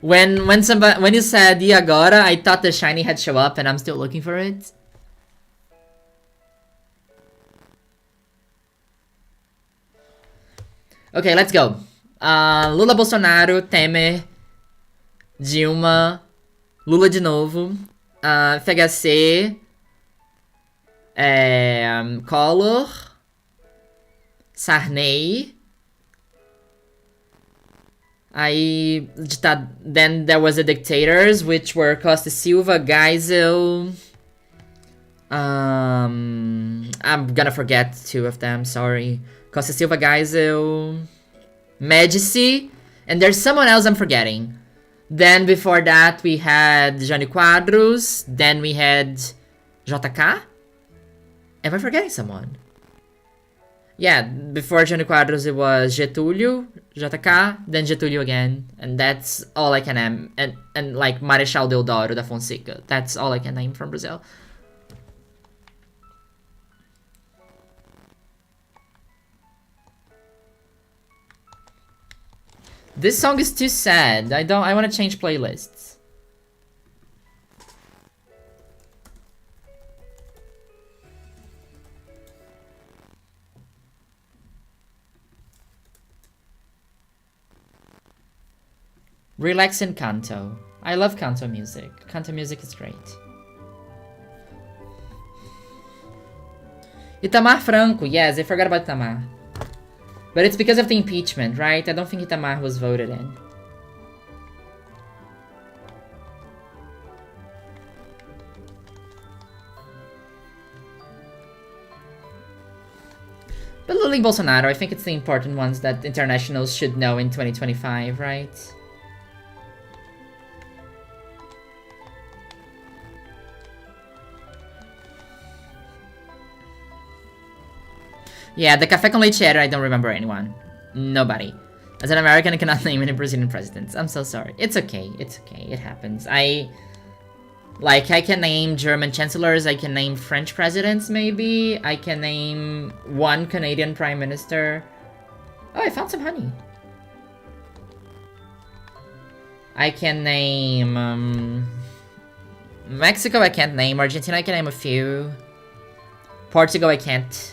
When you said "E agora," I thought the shiny had show up, and I'm still looking for it. Okay, let's go. Lula, Bolsonaro, Temer, Dilma, Lula de novo, FHC, Collor, Sarney. Then there was the dictators, which were Costa Silva, Geisel. I'm gonna forget 2 of them, sorry. Costa Silva, Geisel, Medici, and there's someone else I'm forgetting. Then before that we had Jânio Quadros, then we had JK? Am I forgetting someone? Yeah, before Jânio Quadros it was Getúlio, JK, then Getúlio again, and that's all I can name. And like Marechal Deodoro da Fonseca, that's all I can name from Brazil. This song is too sad. I want to change playlists. Relax in canto. I love canto music. Canto music is great. Itamar Franco. Yes, I forgot about Itamar. But it's because of the impeachment, right? I don't think Itamar was voted in. But Lula and Bolsonaro, I think it's the important ones that internationals should know in 2025, right? Yeah, the Café con Leche era, I don't remember anyone. Nobody. As an American, I cannot name any Brazilian presidents. I'm so sorry. It's okay. It's okay. It happens. I can name German chancellors. I can name French presidents, maybe. I can name one Canadian prime minister. Oh, I found some honey. I can name... Mexico, I can't name. Argentina, I can name a few. Portugal, I can't.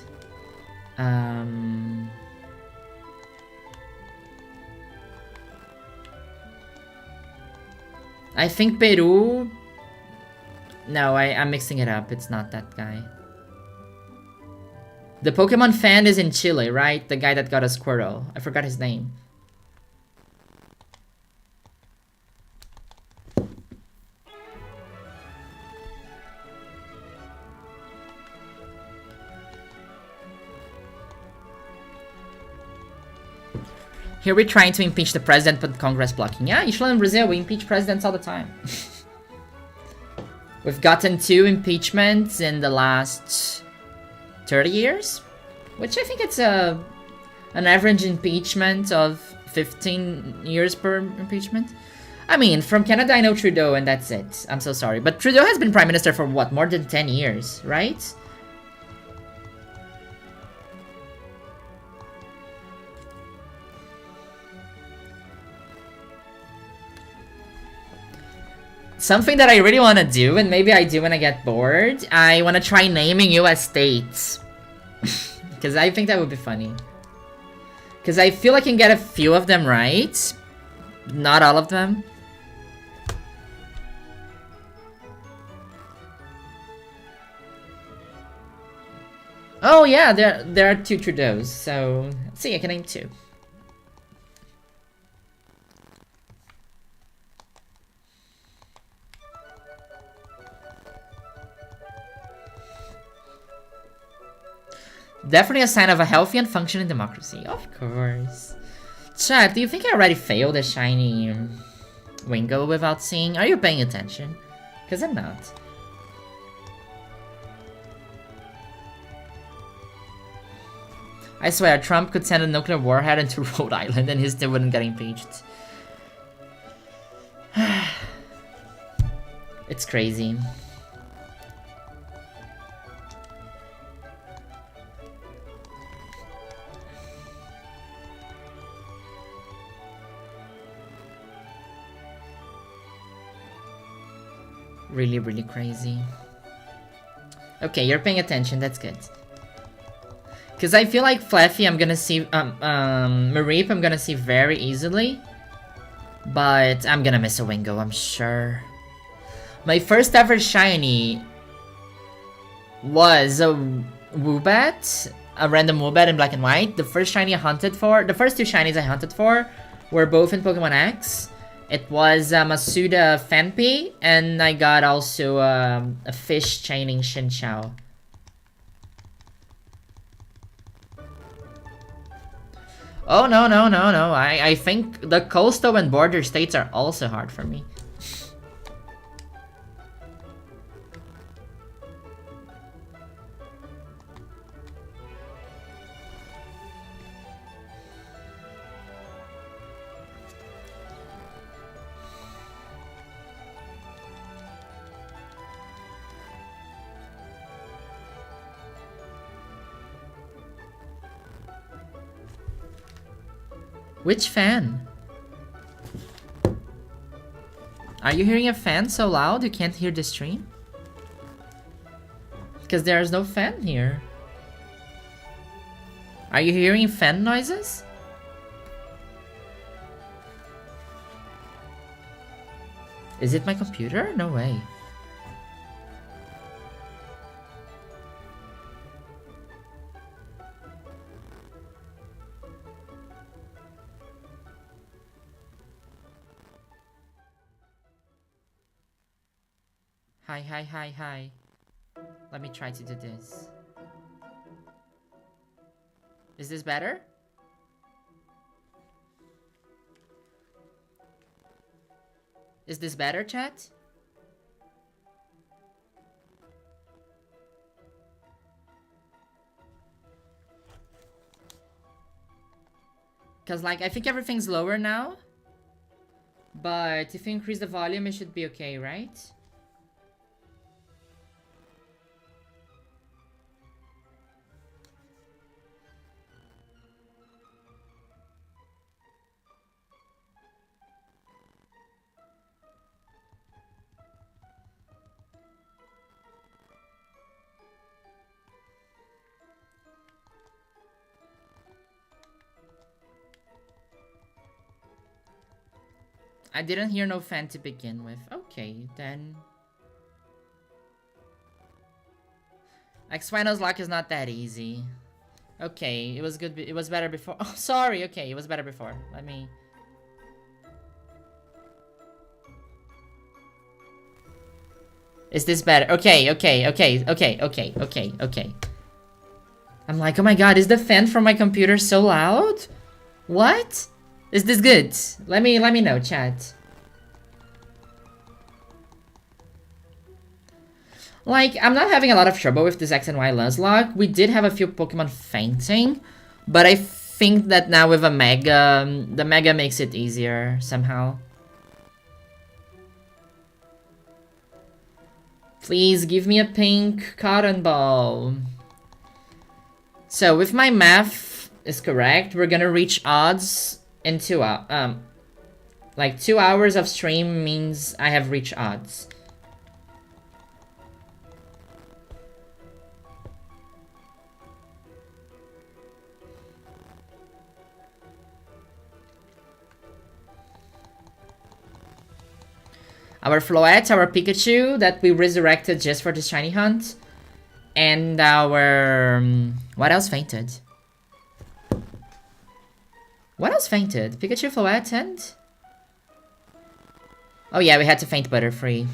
I think Peru... No, I'm mixing it up. It's not that guy. The Pokemon fan is in Chile, right? The guy that got a Squirtle. I forgot his name. Here we're trying to impeach the president, but Congress blocking. Yeah, usually in Brazil, we impeach presidents all the time. We've gotten 2 impeachments in the last 30 years, which I think it's an average impeachment of 15 years per impeachment. I mean, from Canada, I know Trudeau, and that's it. I'm so sorry. But Trudeau has been prime minister for what, more than 10 years, right? Something that I really want to do, and maybe I do when I get bored, I want to try naming US states. Because I think that would be funny. Because I feel I can get a few of them right. Not all of them. Oh yeah, there are 2 Trudeaus, so... See, I can name 2. Definitely a sign of a healthy and functioning democracy. Of course. Chat, do you think I already failed a shiny Wingo without seeing? Are you paying attention? Because I'm not. I swear, Trump could send a nuclear warhead into Rhode Island and he still wouldn't get impeached. It's crazy. Really, really crazy. Okay, you're paying attention, that's good. Because I feel like Fluffy I'm gonna see, Mareep I'm gonna see very easily. But I'm gonna miss a Wingo, I'm sure. My first ever shiny was a Woobat, a random Woobat in black and white. The first shiny I hunted for, the first 2 shinies I hunted for were both in Pokemon X. It was Masuda Fanpy, and I got also a fish chaining Shinchao. Oh, no. I think the coastal and border states are also hard for me. Which fan? Are you hearing a fan so loud you can't hear the stream? Because there is no fan here. Are you hearing fan noises? Is it my computer? No way. Hi. Let me try to do this. Is this better? Is this better, chat? Because, like, I think everything's lower now. But if you increase the volume, it should be okay, right? I didn't hear no fan to begin with. Okay, then. X Nuzlocke is not that easy. Okay, it was good. It was better before. Oh, sorry. Okay, it was better before. Let me. Is this better? Okay. I'm like, oh my god, is the fan from my computer so loud? What? Is this good? Let me know, chat. Like, I'm not having a lot of trouble with this X and Y Nuzlocke. We did have a few Pokemon fainting, but I think that now with a Mega, the Mega makes it easier somehow. Please give me a pink cotton ball. So if my math is correct, we're gonna reach odds in 2 hours. Like 2 hours of stream means I have reached odds. Our Floette, our Pikachu that we resurrected just for the shiny hunt. And our... what else fainted? What else fainted? Pikachu, Floette, and... oh yeah, we had to faint Butterfree.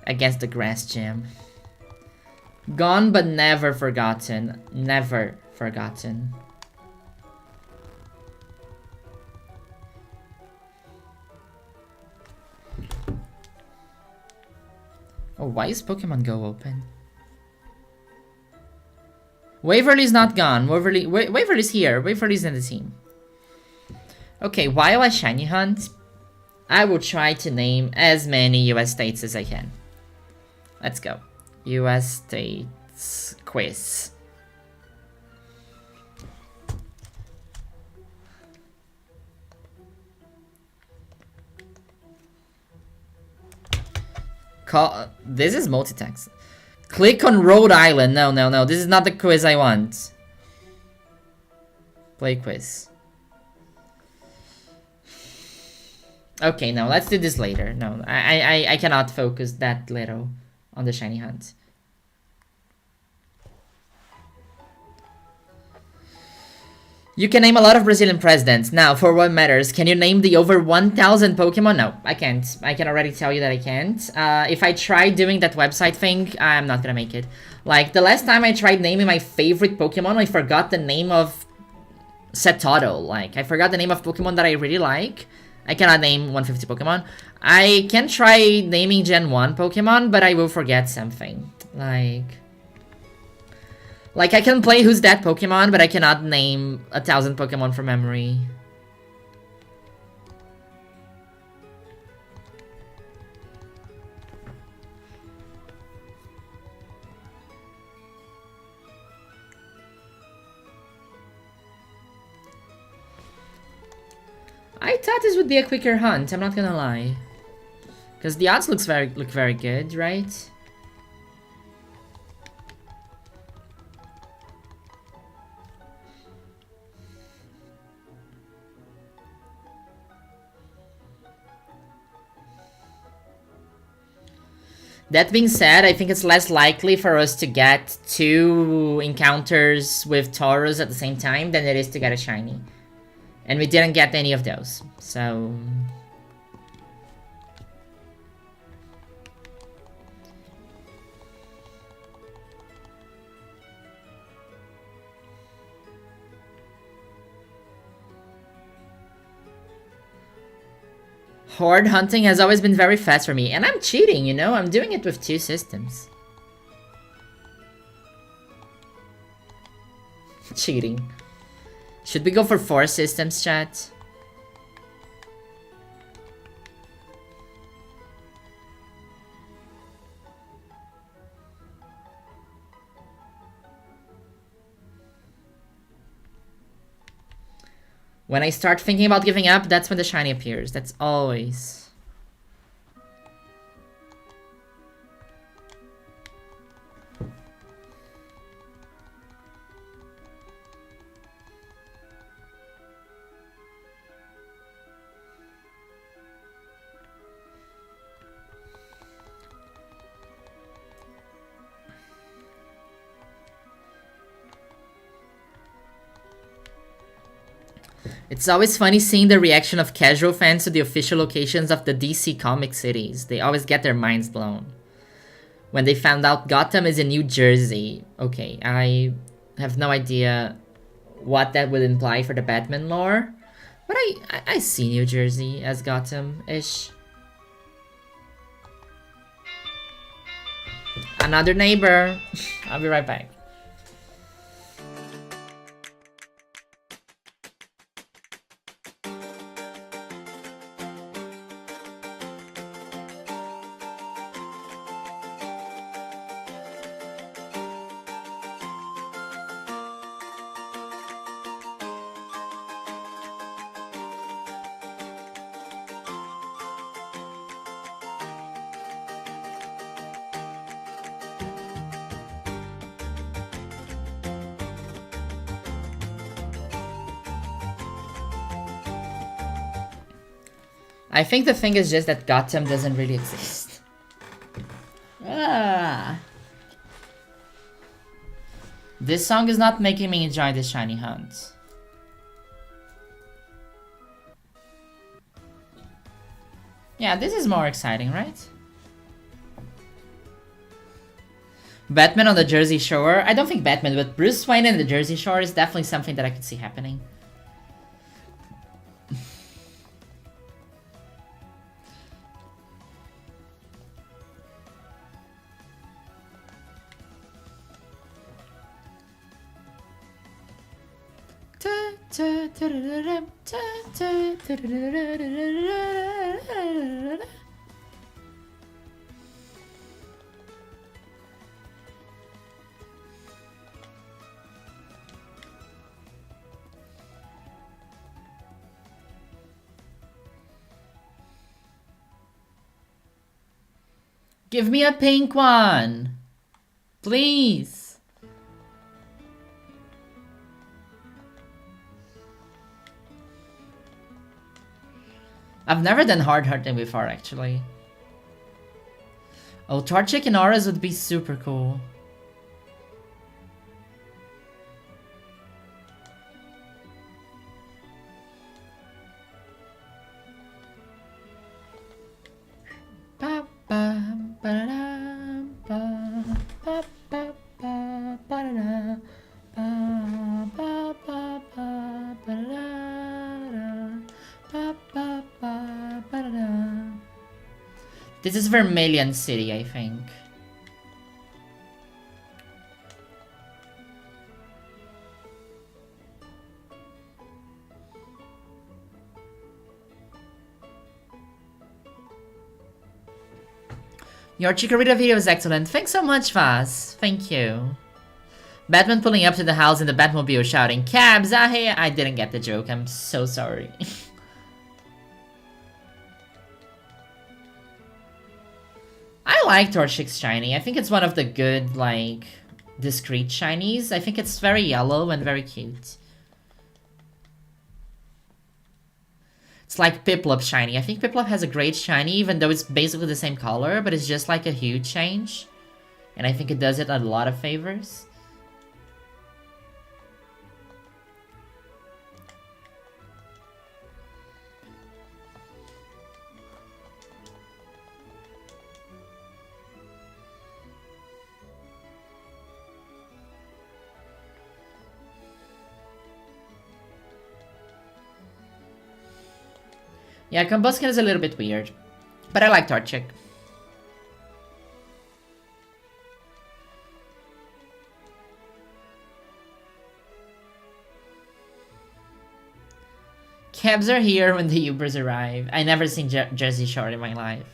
Against the Grass Gym. Gone but never forgotten. Never forgotten. Oh, why is Pokemon Go open? Waverly's not gone. Waverly's here. Waverly's in the team. Okay, while I shiny hunt, I will try to name as many US states as I can. Let's go. US states quiz. This is multi-text. Click on Rhode Island. No. This is not the quiz I want. Play quiz. Okay, no, let's do this later. No, I cannot focus that little on the shiny hunt. You can name a lot of Brazilian presidents. Now, for what matters, can you name the over 1,000 Pokemon? No, I can't. I can already tell you that I can't. If I try doing that website thing, I'm not gonna make it. Like, the last time I tried naming my favorite Pokemon, I forgot the name of Setotto. Like, I forgot the name of Pokemon that I really like. I cannot name 150 Pokemon. I can try naming Gen 1 Pokemon, but I will forget something. Like, I can play Who's That Pokemon, but I cannot name 1,000 Pokemon from memory. I thought this would be a quicker hunt, I'm not gonna lie. Because the odds look very good, right? That being said, I think it's less likely for us to get 2 encounters with Tauros at the same time than it is to get a shiny. And we didn't get any of those, so... Horde hunting has always been very fast for me, and I'm cheating, you know? I'm doing it with 2 systems. cheating. Should we go for 4 systems, chat? When I start thinking about giving up, that's when the shiny appears. That's always. It's always funny seeing the reaction of casual fans to the official locations of the DC comic cities. They always get their minds blown. When they found out Gotham is in New Jersey. Okay, I have no idea what that would imply for the Batman lore. But I see New Jersey as Gotham-ish. Another neighbor. I'll be right back. I think the thing is just that Gotham doesn't really exist. This song is not making me enjoy the shiny hunt. Yeah, this is more exciting, right? Batman on the Jersey Shore. I don't think Batman, but Bruce Wayne on the Jersey Shore is definitely something that I could see happening. Give me a pink one, please. I've never done hard hunting before, actually. Oh, Torchic and Auras would be super cool. This is Vermilion City, I think. Your Chikorita video is excellent. Thanks so much, Vaz. Thank you. Batman pulling up to the house in the Batmobile shouting, "Cabs, ah, hey!" I didn't get the joke. I'm so sorry. I like Torchic's shiny. I think it's one of the good, like, discreet shinies. I think it's very yellow and very cute. It's like Piplup shiny. I think Piplup has a great shiny, even though it's basically the same color, but it's just like a huge change. And I think it does it a lot of favors. Yeah, Combusken is a little bit weird, but I like Torchic. Cabs are here when the Ubers arrive. I never seen Jersey Shore in my life.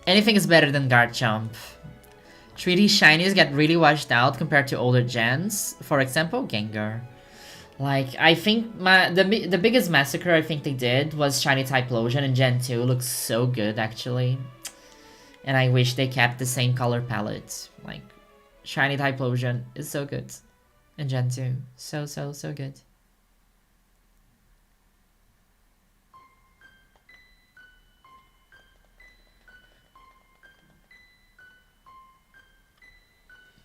Anything is better than Garchomp. 3D shinies get really washed out compared to older gens. For example, Gengar. Like, I think the biggest massacre I think they did was Shiny Typhlosion in Gen 2. Looks so good, actually. And I wish they kept the same color palette. Like, Shiny Typhlosion is so good in Gen 2. So good.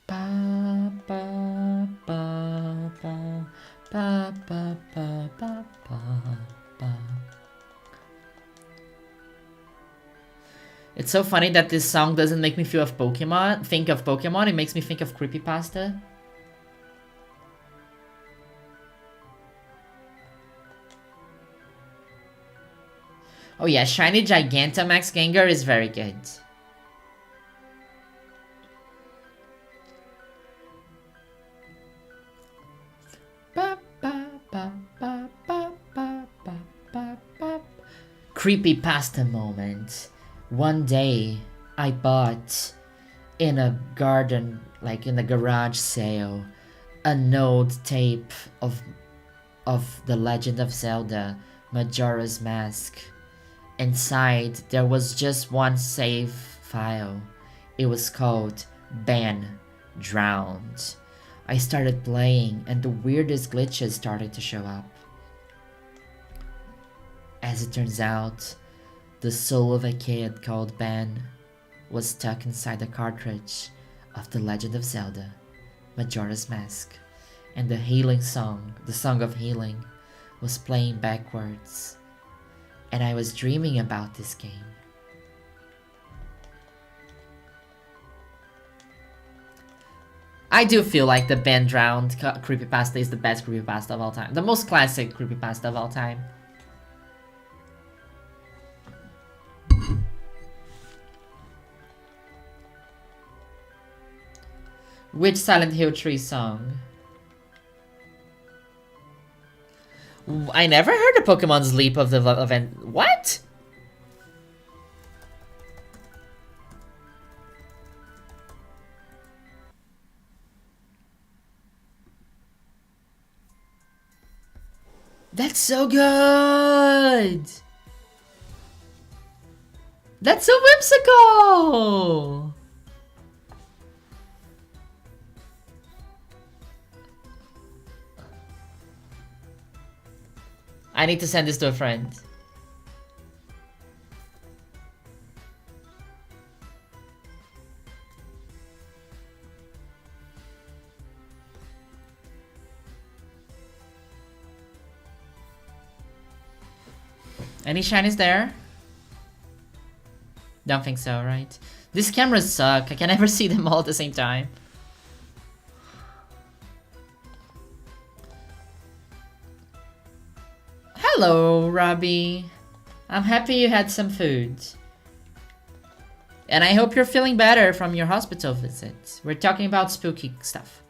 Ba, ba, ba, ba, ba, ba, ba, ba, ba. It's so funny that this song doesn't make me think of Pokemon, it makes me think of creepypasta. Oh yeah, Shiny Gigantamax Gengar is very good. Creepypasta moment. One day, I bought in a garden, like in a garage sale, a node tape of The Legend of Zelda, Majora's Mask. Inside, there was just one save file. It was called Ban Drowned. I started playing and the weirdest glitches started to show up. As it turns out, the soul of a kid called Ben was stuck inside the cartridge of The Legend of Zelda, Majora's Mask, and the healing song, the Song of Healing, was playing backwards. And I was dreaming about this game. I do feel like the Ben Drowned creepypasta is the best creepypasta of all time. The most classic creepypasta of all time. Which Silent Hill 3 song? I never heard of Pokemon's Leap of the event. What? That's so good! That's so whimsical! I need to send this to a friend. Any shinies there? Don't think so, right? These cameras suck. I can never see them all at the same time. Hello, Robbie. I'm happy you had some food. And I hope you're feeling better from your hospital visit. We're talking about spooky stuff.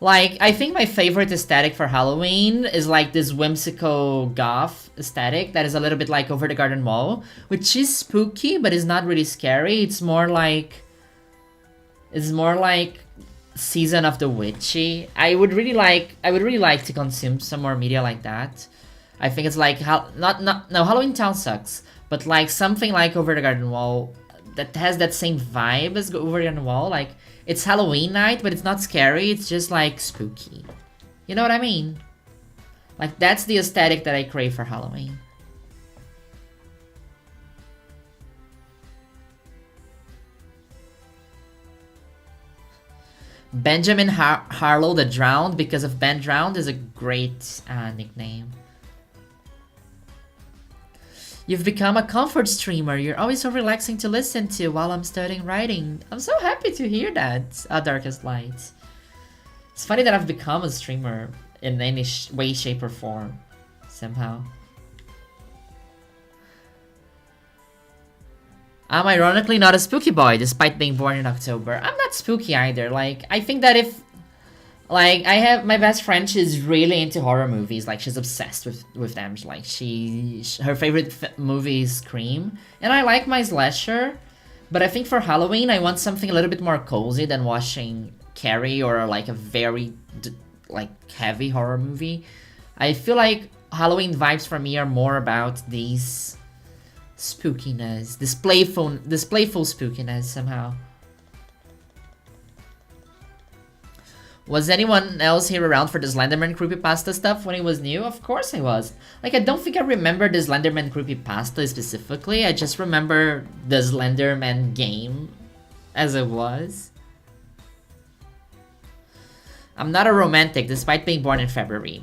Like, I think my favorite aesthetic for Halloween is like this whimsical goth aesthetic that is a little bit like Over the Garden Wall, which is spooky but is not really scary. It's more like Season of the Witchy. I would really like to consume some more media like that. I think it's like Halloween Town sucks, but like something like Over the Garden Wall that has that same vibe as Over the Garden Wall. Like, it's Halloween night, but it's not scary. It's just like spooky. You know what I mean? Like, that's the aesthetic that I crave for Halloween. Benjamin Harlow the Drowned, because of Ben Drowned, is a great nickname. You've become a comfort streamer. You're always so relaxing to listen to while I'm studying writing. I'm so happy to hear that, Darkest Light. It's funny that I've become a streamer in any way, shape, or form, somehow. I'm ironically not a spooky boy, despite being born in October. I'm not spooky either. Like, I think that if... Like, I have... My best friend, she's really into horror movies. Like, she's obsessed with them. Like, her favorite movie is Scream. And I like my slasher. But I think for Halloween, I want something a little bit more cozy than watching Carrie or, like, a very, like, heavy horror movie. I feel like Halloween vibes for me are more about these... spookiness, this playful spookiness somehow. Was anyone else here around for the Slenderman creepypasta stuff when it was new? Of course I was. Like, I don't think I remember the Slenderman creepypasta specifically. I just remember the Slenderman game as it was. I'm not a romantic, despite being born in February.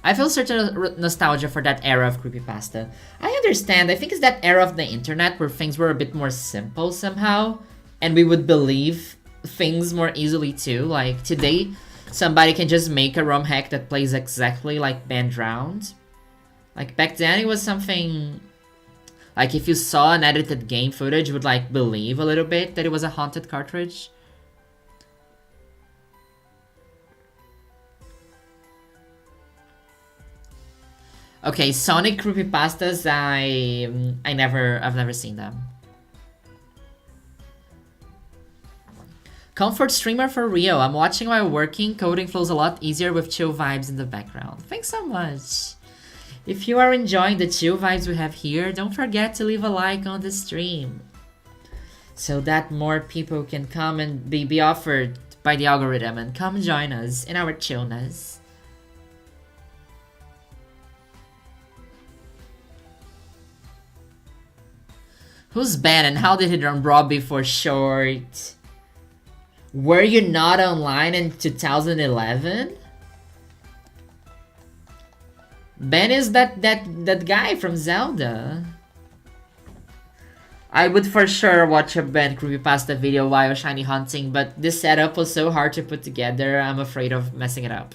I feel certain nostalgia for that era of creepypasta. I understand, I think it's that era of the internet where things were a bit more simple somehow, and we would believe things more easily too. Like, today, somebody can just make a ROM hack that plays exactly like Band Drowned. Like, back then it was something... Like, if you saw an edited game footage, you would, like, believe a little bit that it was a haunted cartridge. Okay, Sonic creepypastas, I've never seen them. Comfort streamer for Rio. I'm watching while working. Coding flows a lot easier with chill vibes in the background. Thanks so much. If you are enjoying the chill vibes we have here, don't forget to leave a like on the stream, so that more people can come and be offered by the algorithm and come join us in our chillness. Who's Ben and how did he run Robbie for short? Were you not online in 2011? Ben is that guy from Zelda. I would for sure watch a Ben creepypasta video while shiny hunting, but this setup was so hard to put together, I'm afraid of messing it up.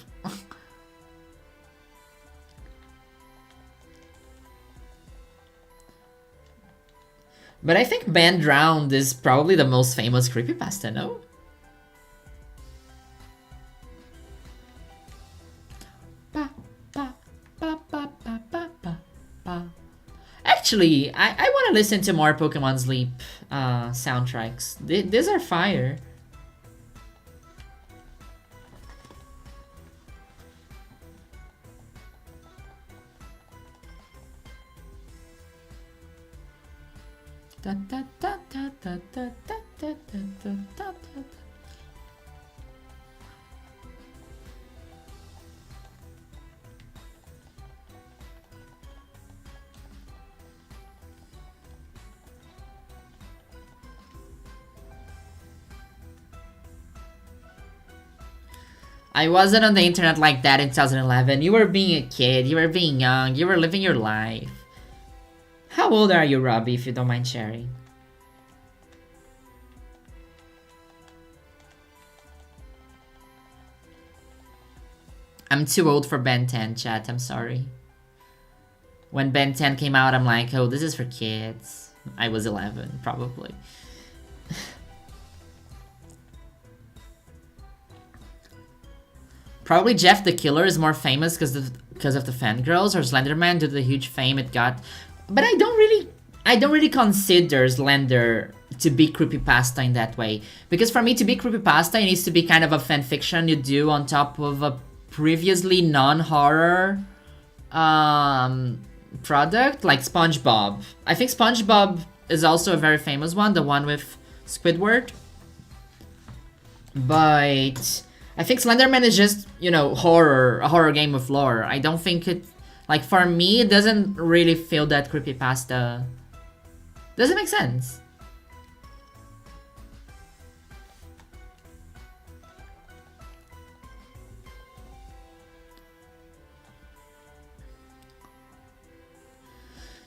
But I think Band Drowned is probably the most famous creepypasta, no? Actually, I want to listen to more Pokemon Sleep soundtracks. These are fire. I wasn't on the internet like that in 2011. You were being a kid, you were being young, you were living your life. How old are you, Robbie, if you don't mind sharing? I'm too old for Ben 10, chat, I'm sorry. When Ben 10 came out, I'm like, oh, this is for kids. I was 11, probably. Probably Jeff the Killer is more famous because of the fangirls, or Slenderman due to the huge fame it got. But I don't really consider Slender to be creepypasta in that way. Because for me to be creepypasta, it needs to be kind of a fanfiction you do on top of a previously non-horror product, like SpongeBob. I think SpongeBob is also a very famous one, the one with Squidward. But I think Slenderman is just, you know, a horror game with lore. I don't think it, like, for me, it doesn't really feel that creepypasta. Doesn't make sense.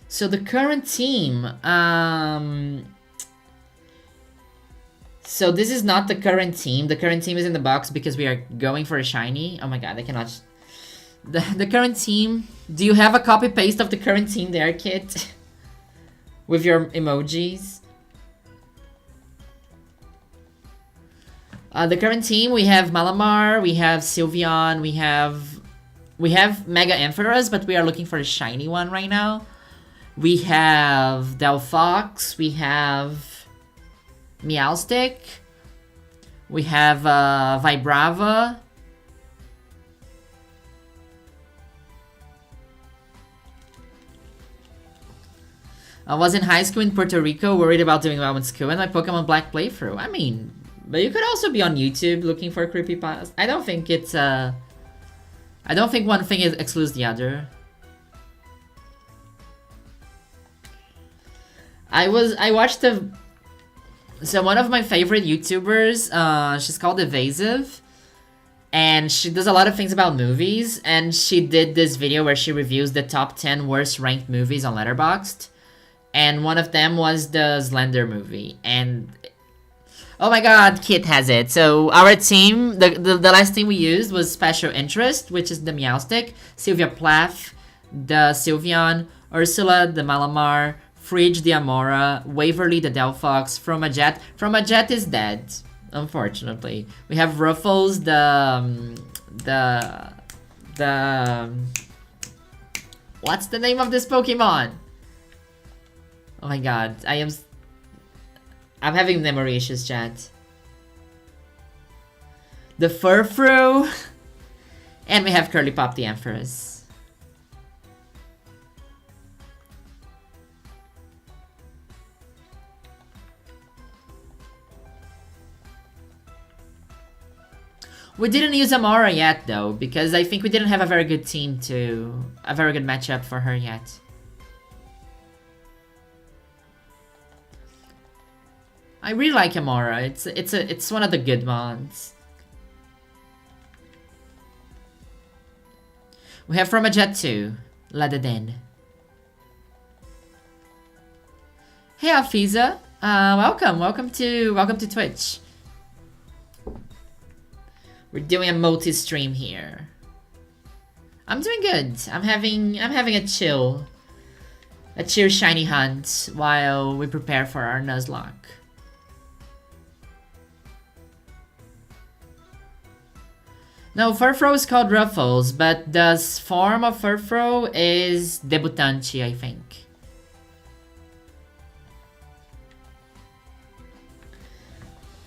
So the current team, so this is not the current team. The current team is in the box because we are going for a shiny. Oh my god, I cannot. The current team. Do you have a copy paste of the current team there, Kit? With your emojis? The current team, we have Malamar, we have Sylveon, we have Mega Ampharos, but we are looking for a shiny one right now. We have Delphox, we have Meowstic, we have Vibrava. I was in high school in Puerto Rico, worried about doing well in school, and my Pokemon Black playthrough. I mean, but you could also be on YouTube looking for creepypasta. I don't think it's I don't think one thing excludes the other. I watched one of my favorite YouTubers, she's called Evasive, and she does a lot of things about movies, and she did this video where she reviews the top 10 worst ranked movies on Letterboxd, and one of them was the Slender movie, and oh my god, Kit has it. So our team, the last team we used was Special Interest, which is the Meowstic, Sylvia Plath, the Sylveon, Ursula, the Malamar, Fridge, the Amora, Waverly, the Delphox, Fromajet. Fromajet is dead, unfortunately. We have Ruffles, what's the name of this Pokemon? Oh my god, I'm having memory issues, chat. The Furfrou, and we have Curly Pop the Empress. We didn't use Amara yet though, because I think we didn't have a very good team a very good matchup for her yet. I really like Amara. It's one of the good ones. We have from a Jet 2, Ladadin. Hey Afiza, welcome to Twitch. We're doing a multi-stream here. I'm doing good. I'm having a chill shiny hunt while we prepare for our Nuzlocke. No, Furfrou is called Ruffles, but the form of Furfrou is Debutante, I think.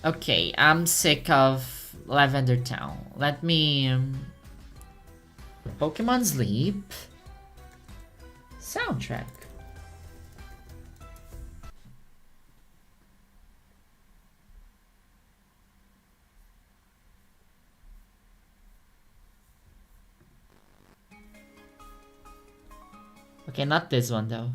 Okay, I'm sick of Lavender Town. Let me... Pokemon Sleep. Soundtrack. Okay, not this one though.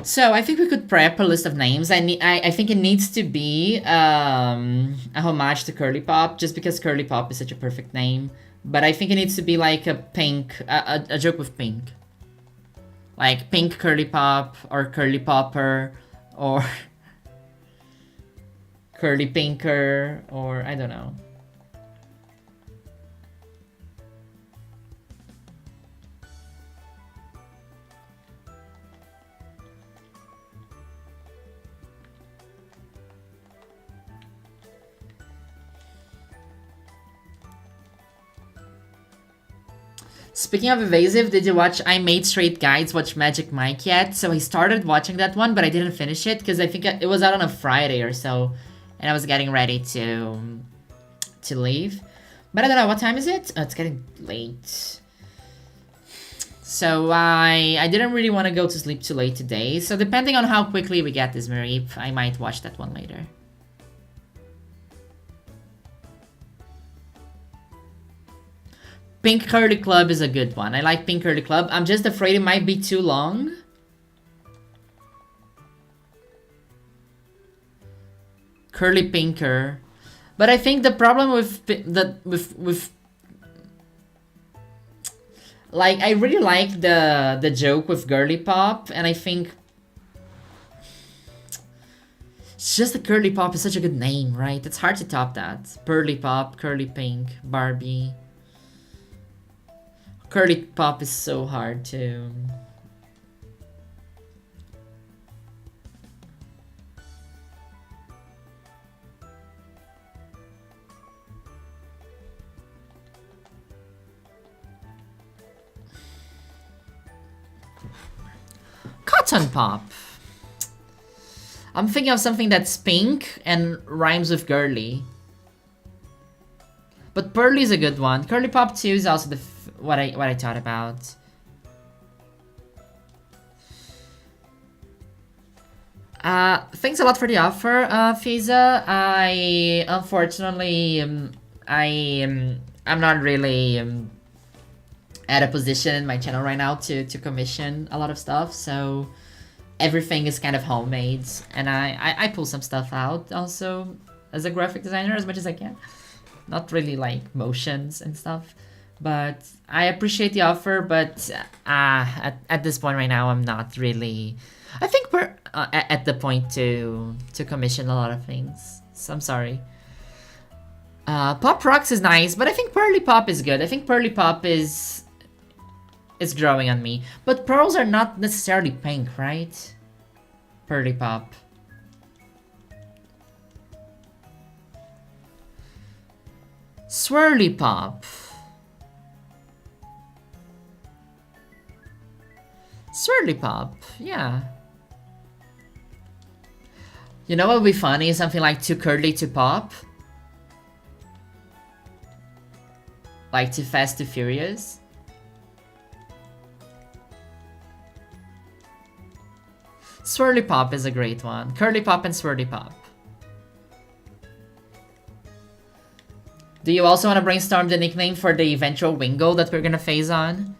So I think we could prep a list of names. I think it needs to be a homage to Curly Pop, just because Curly Pop is such a perfect name. But I think it needs to be like a joke with Pink. Like Pink Curly Pop, or Curly Popper, or Curly Pinker, or I don't know. Speaking of Evasive, did you watch I Made Straight Guides watch Magic Mike yet? So I started watching that one, but I didn't finish it because I think it was out on a Friday or so, and I was getting ready to leave. But I don't know, what time is it? Oh, it's getting late. So I didn't really want to go to sleep too late today, so depending on how quickly we get this Mareep, I might watch that one later. Pink Curly Club is a good one. I like Pink Curly Club. I'm just afraid it might be too long. Curly Pinker. But I think the problem with like, I really like the joke with Girly Pop, and I think it's just the Curly Pop is such a good name, right? It's hard to top that. Pearly Pop, Curly Pink, Barbie. Curly Pop is so hard to... Cotton Pop. I'm thinking of something that's pink and rhymes with girly. But Pearly is a good one. Curly Pop 2 is also what I thought about. Thanks a lot for the offer, Fiza. I unfortunately I'm not really at a position in my channel right now to commission a lot of stuff, so everything is kind of homemade, and I pull some stuff out also as a graphic designer as much as I can. Not really like motions and stuff, but I appreciate the offer, but at this point right now I'm not really, I think we're at the point to commission a lot of things, so I'm sorry. Pop Rocks is nice, but I think Pearly Pop is good. I think Pearly Pop is growing on me, but pearls are not necessarily pink, right? Pearly Pop. Swirly Pop. Swirly Pop, yeah. You know what would be funny? Something like Too Curly to Pop. Like Too Fast, Too Furious. Swirly Pop is a great one. Curly Pop and Swirly Pop. Do you also want to brainstorm the nickname for the eventual Wingo that we're gonna phase on?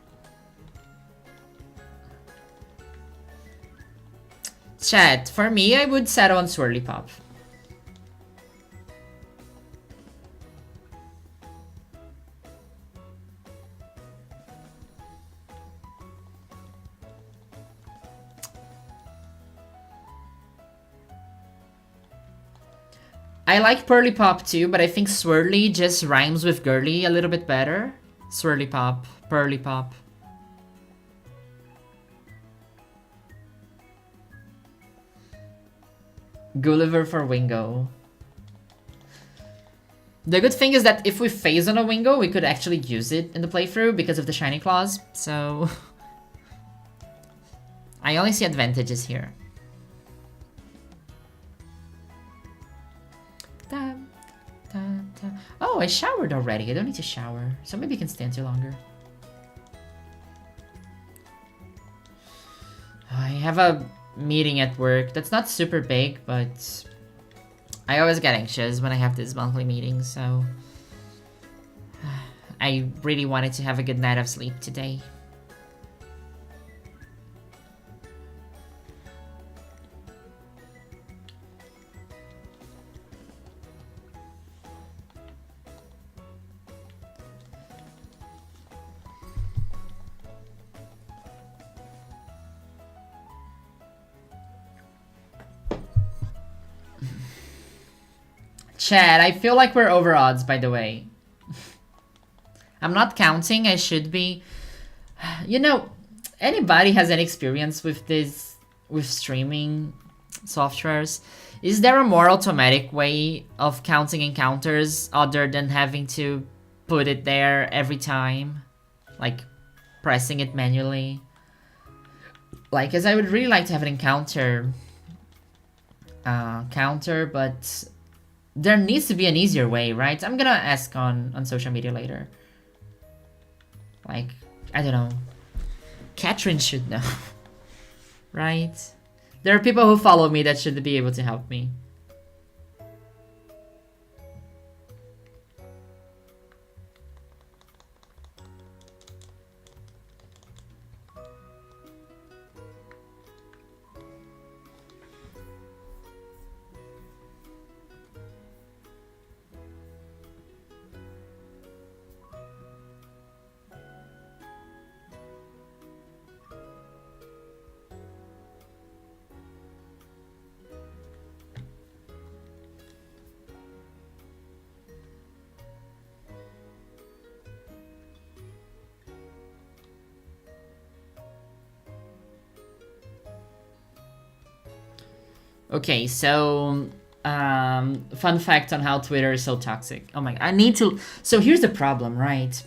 Chat, for me, I would settle on Swirly Pop. I like Pearly Pop too, but I think Swirly just rhymes with girly a little bit better. Swirly Pop, Pearly Pop. Gulliver for Wingo. The good thing is that if we phase on a Wingo, we could actually use it in the playthrough because of the Shiny Claws, so... I only see advantages here. Oh, I showered already. I don't need to shower, so maybe I can stay until longer. I have a meeting at work that's not super big, but I always get anxious when I have these monthly meetings, so I really wanted to have a good night of sleep today. Chad, I feel like we're over odds, by the way. I'm not counting, I should be. You know, anybody has any experience with this, with streaming softwares? Is there a more automatic way of counting encounters other than having to put it there every time? Like, pressing it manually? Like, as I would really like to have an encounter counter, but there needs to be an easier way, right? I'm gonna ask on social media later. Like, I don't know. Catherine should know. Right? There are people who follow me that should be able to help me. Okay, so fun fact on how Twitter is so toxic. Oh my god, I need to. So here's the problem, right?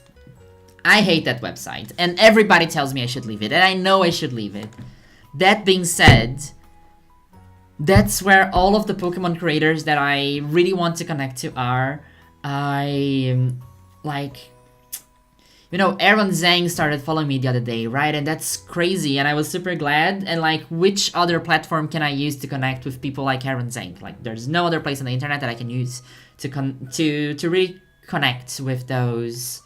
I hate that website, and everybody tells me I should leave it, and I know I should leave it. That being said, that's where all of the Pokemon creators that I really want to connect to are. Like, you know, Aaron Zhang started following me the other day, right? And that's crazy, and I was super glad. And like, which other platform can I use to connect with people like Aaron Zhang? Like, there's no other place on the internet that I can use to really connect with those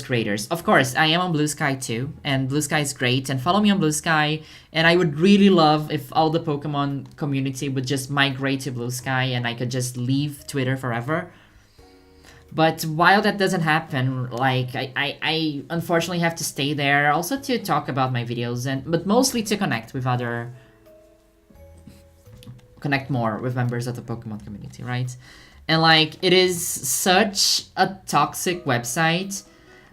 creators. Of course, I am on Blue Sky too, and Blue Sky is great, and follow me on Blue Sky. And I would really love if all the Pokemon community would just migrate to Blue Sky and I could just leave Twitter forever. But while that doesn't happen, like, I unfortunately have to stay there, also to talk about my videos, but mostly to connect more with members of the Pokemon community, right? And like, it is such a toxic website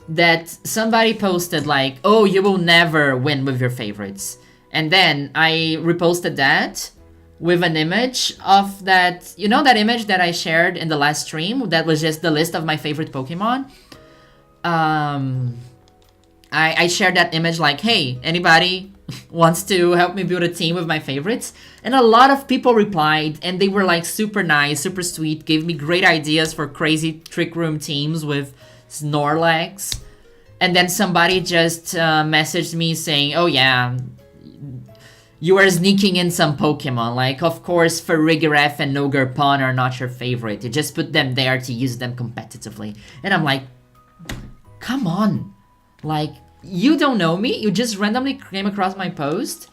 that somebody posted like, oh, you will never win with your favorites. And then I reposted that with an image of that, you know, that image that I shared in the last stream that was just the list of my favorite Pokemon. I shared that image like, hey, anybody wants to help me build a team with my favorites? And a lot of people replied, and they were like super nice, super sweet, gave me great ideas for crazy Trick Room teams with Snorlax. And then somebody just messaged me saying, oh yeah, you are sneaking in some Pokemon. Like, of course, Farigiraf and Nogarpon are not your favorite. You just put them there to use them competitively. And I'm like, come on. Like, you don't know me? You just randomly came across my post?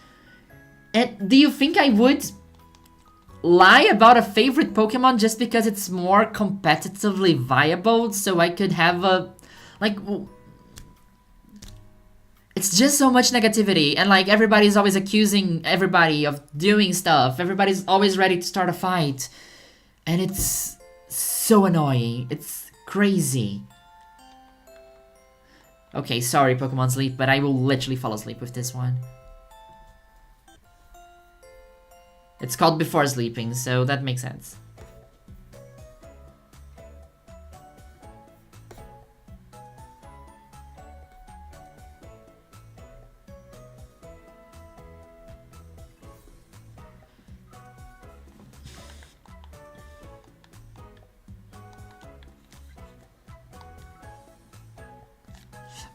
And do you think I would lie about a favorite Pokemon just because it's more competitively viable so I could have a... Like... It's just so much negativity, and like, everybody's always accusing everybody of doing stuff. Everybody's always ready to start a fight. And it's so annoying. It's crazy. Okay, sorry Pokemon Sleep, but I will literally fall asleep with this one. It's called Before Sleeping, so that makes sense.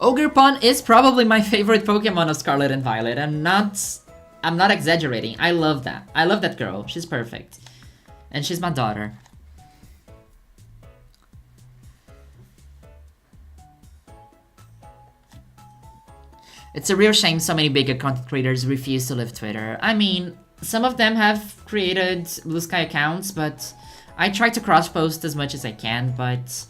Ogerpon is probably my favorite Pokemon of Scarlet and Violet. I'm not exaggerating. I love that. I love that girl. She's perfect. And she's my daughter. It's a real shame so many bigger content creators refuse to leave Twitter. I mean, some of them have created Blue Sky accounts, but I try to cross-post as much as I can, but...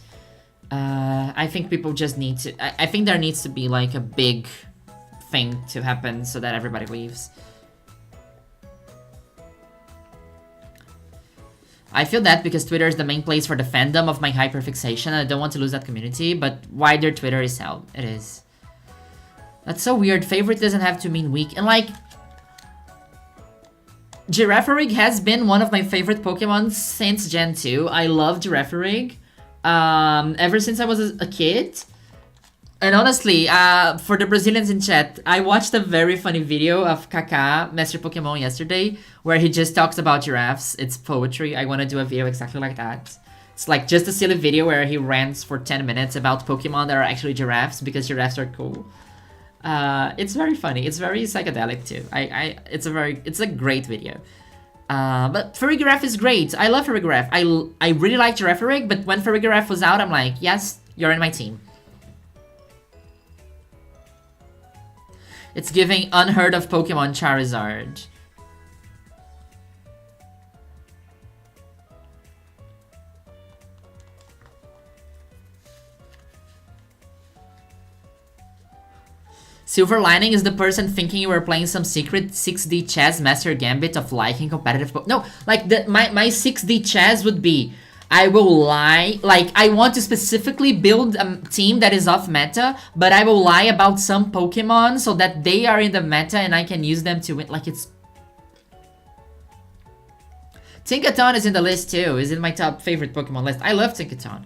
I think people just need to... I think there needs to be like a big thing to happen so that everybody leaves. I feel that because Twitter is the main place for the fandom of my hyperfixation, and I don't want to lose that community, but wider Twitter is hell. It is. That's so weird. Favorite doesn't have to mean weak. And like... Girafarig has been one of my favorite Pokemon since Gen 2. I love Girafarig. Ever since I was a kid. And honestly, for the Brazilians in chat, I watched a very funny video of Kaká, Master Pokemon, yesterday, where he just talks about giraffes. It's poetry. I want to do a video exactly like that. It's like just a silly video where he rants for 10 minutes about Pokemon that are actually giraffes because giraffes are cool. It's very funny. It's very psychedelic too. It's a great video. But Farigiraf is great. I love Farigiraf. I really like Girafarig, but when Farigiraf was out, I'm like, yes, you're in my team. It's giving unheard of Pokemon Charizard. Silver Lining is the person thinking you were playing some secret 6D chess master gambit of liking competitive no, like my 6D chess would be, I will lie, like I want to specifically build a team that is off meta, but I will lie about some Pokemon so that they are in the meta and I can use them to win. Like, it's Tinkaton is in the list too. Is in my top favorite Pokemon list. I love Tinkaton.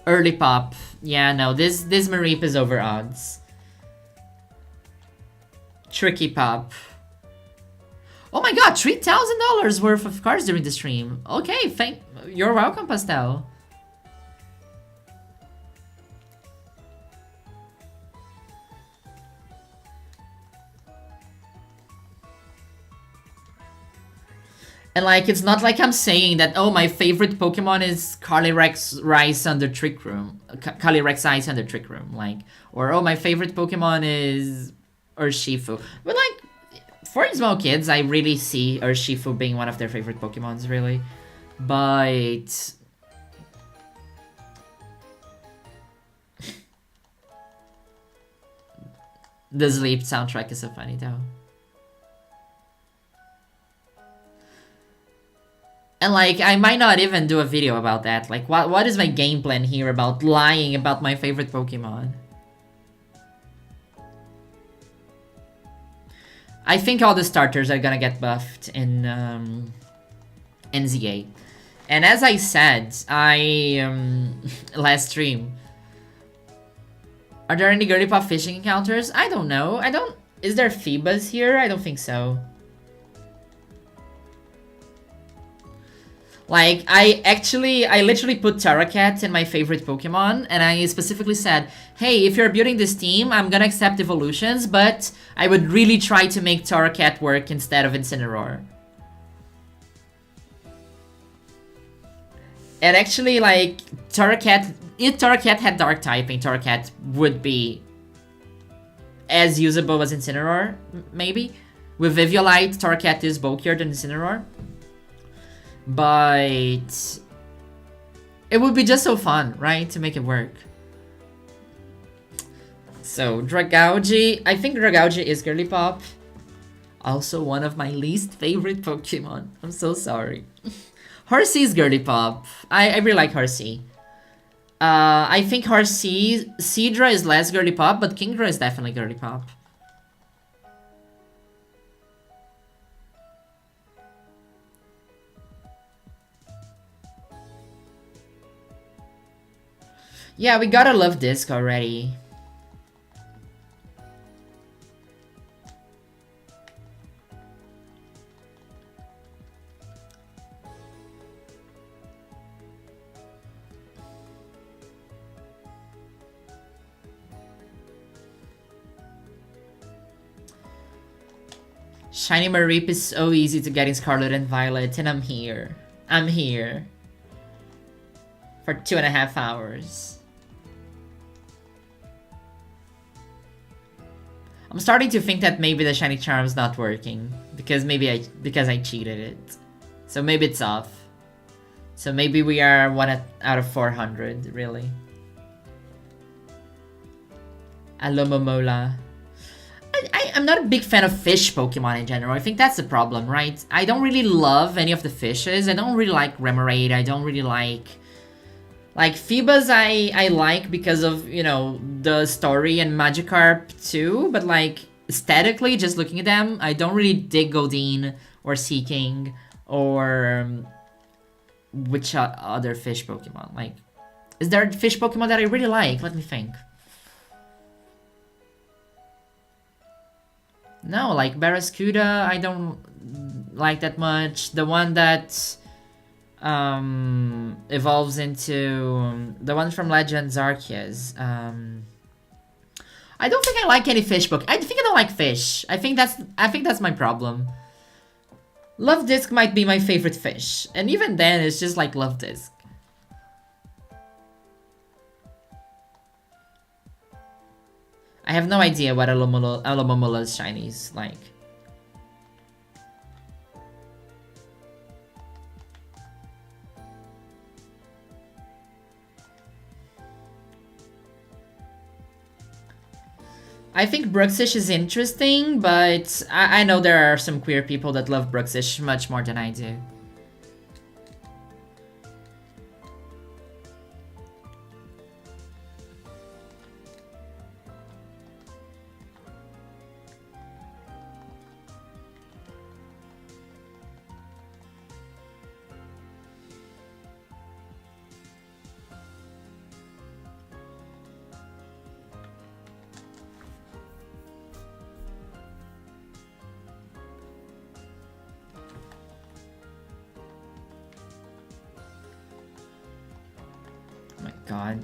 Early pop. Yeah, no, this Mareep is over odds. Tricky pop. Oh my god, $3,000 worth of cards during the stream. Okay, you're welcome, Pastel. And like, it's not like I'm saying that, oh, my favorite Pokemon is Calyrex under Trick Room. Calyrex Ice under Trick Room. Like, or, oh, my favorite Pokemon is Urshifu. But like, for small kids, I really see Urshifu being one of their favorite Pokemons, really. But... the Sleep soundtrack is so funny, though. And like, I might not even do a video about that. Like, what is my game plan here about lying about my favorite Pokemon? I think all the starters are gonna get buffed in NZA. And as I said, last stream, are there any girly pop fishing encounters? I don't know. Is there Phoebus here? I don't think so. Like, I literally put Taracat in my favorite Pokemon, and I specifically said, hey, if you're building this team, I'm gonna accept evolutions, but I would really try to make Taracat work instead of Incineroar. And actually, like, Taracat, if Taracat had Dark typing, Taracat would be as usable as Incineroar, maybe. With Viviolite, Taracat is bulkier than Incineroar. But it would be just so fun, right? To make it work. So, Dragougi. I think Dragougi is girly pop. Also one of my least favorite Pokemon. I'm so sorry. Horsea is girly pop. I really like Horsea. I think Horsea... Seadra is less girly pop, but Kingdra is definitely girly pop. Yeah, we gotta love Disc already. Shiny Mareep is so easy to get in Scarlet and Violet, and I'm here. I'm here. For 2.5 hours. I'm starting to think that maybe the Shiny Charm's not working. Because I cheated it. So maybe it's off. So maybe we are 1 out of 400, really. Alomomola. I'm not a big fan of fish Pokemon in general. I think that's the problem, right? I don't really love any of the fishes. I don't really like Remoraid. I don't really like... Like, Phoebus I like because of, you know, the story and Magikarp too. But, like, aesthetically, just looking at them, I don't really dig Goldeen or Seeking or... which other fish Pokemon? Like, is there a fish Pokemon that I really like? Let me think. No, like Barraskewda, I don't like that much. The one that evolves into the one from Legends Arceus. I don't think I like any fish book. I think I don't like fish. I think that's my problem. Love Disc might be my favorite fish, and even then, it's just like Love Disc. I have no idea what Alomomola's shiny is like. I think Bruxish is interesting, but I know there are some queer people that love Bruxish much more than I do. my god.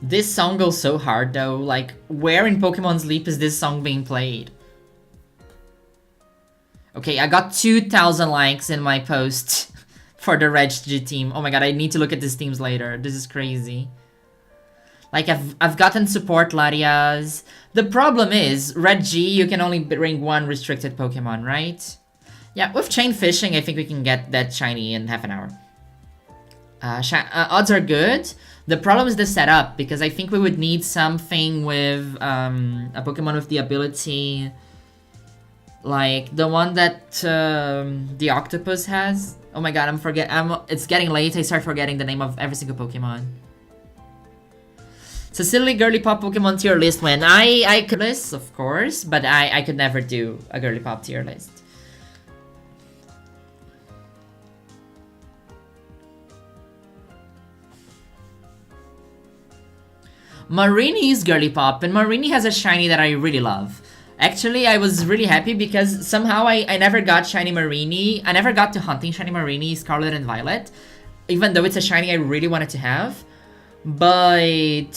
This song goes so hard though, like, where in Pokemon Sleep is this song being played? Okay, I got 2,000 likes in my post for the Reg G team. Oh my god, I need to look at these teams later. This is crazy. Like, I've gotten support Larias. The problem is, Red G, you can only bring one restricted Pokemon, right? Yeah, with Chain Fishing, I think we can get that shiny in half an hour. Odds are good. The problem is the setup, because I think we would need something with a Pokemon with the ability... Like, the one that the Octopus has. Oh my god, it's getting late, I start forgetting the name of every single Pokemon. So silly girly pop Pokemon tier list when I could list, of course, but I could never do a girly pop tier list. Marini is girly pop, and Marini has a shiny that I really love. Actually, I was really happy because somehow I never got shiny Marini. I never got to hunting shiny Marini, Scarlet and Violet, even though it's a shiny I really wanted to have. But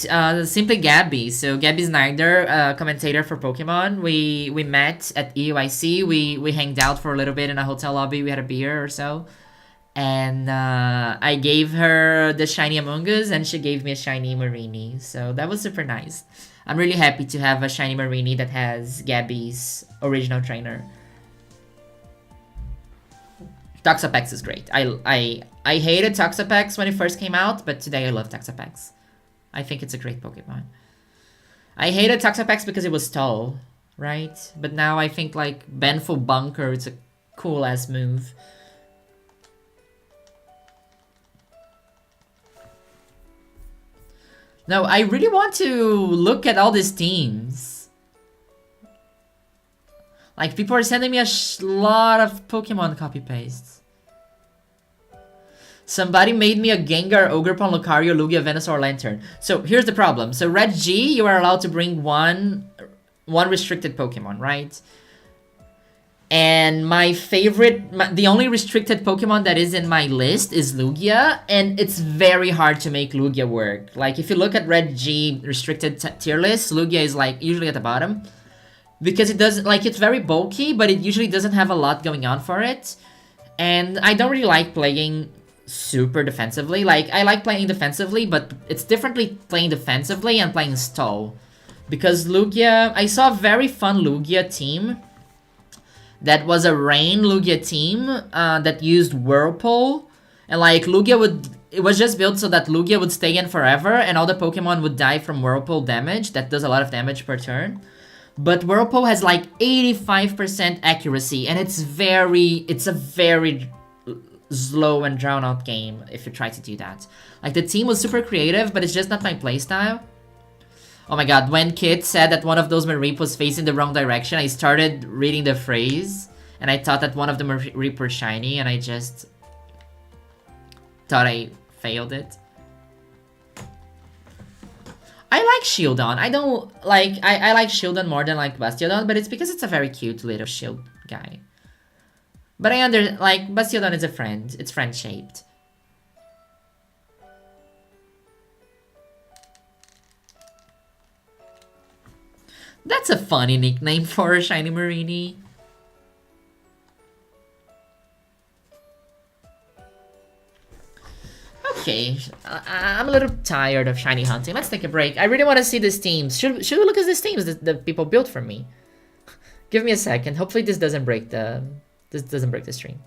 simply Gabby. So Gabby Snyder, commentator for Pokemon. We met at EUIC. We hanged out for a little bit in a hotel lobby. We had a beer or so. And I gave her the shiny Among Us, and she gave me a shiny Marini. So that was super nice. I'm really happy to have a shiny Marini that has Gabby's original trainer. Toxapex is great. I hated Toxapex when it first came out, but today I love Toxapex. I think it's a great Pokemon. I hated Toxapex because it was tall, right? But now I think like Benful Bunker, it's a cool ass move. No, I really want to look at all these teams. Like, people are sending me a lot of Pokemon copy-pastes. Somebody made me a Gengar, Ogerpon, Lucario, Lugia, Venusaur, Lantern. So, here's the problem. So, Red G, you are allowed to bring one restricted Pokemon, right? And my favorite, the only restricted Pokemon that is in my list is Lugia, and it's very hard to make Lugia work. Like, if you look at Red G restricted tier list, Lugia is like usually at the bottom. Because it doesn't, like, it's very bulky, but it usually doesn't have a lot going on for it. And I don't really like playing super defensively. Like, I like playing defensively, but it's differently playing defensively and playing stall. Because Lugia, I saw a very fun Lugia team. That was a Rain Lugia team that used Whirlpool. And like Lugia it was just built so that Lugia would stay in forever and all the Pokemon would die from Whirlpool damage. That does a lot of damage per turn. But Whirlpool has like 85% accuracy and it's a very slow and drawn out game if you try to do that. Like the team was super creative, but it's just not my playstyle. Oh my god, when Kit said that one of those Mareep was facing the wrong direction, I started reading the phrase, and I thought that one of the Mareep were shiny, and I just thought I failed it. I like Shieldon. I don't like... I like Shieldon more than like Bastiodon, but it's because it's a very cute little shield guy. But like, Bastiodon is a friend. It's friend-shaped. That's a funny nickname for a shiny Marini. Okay, I'm a little tired of shiny hunting. Let's take a break. I really want to see these teams. Should we look at these teams that people built for me? Give me a second. Hopefully this doesn't break the stream.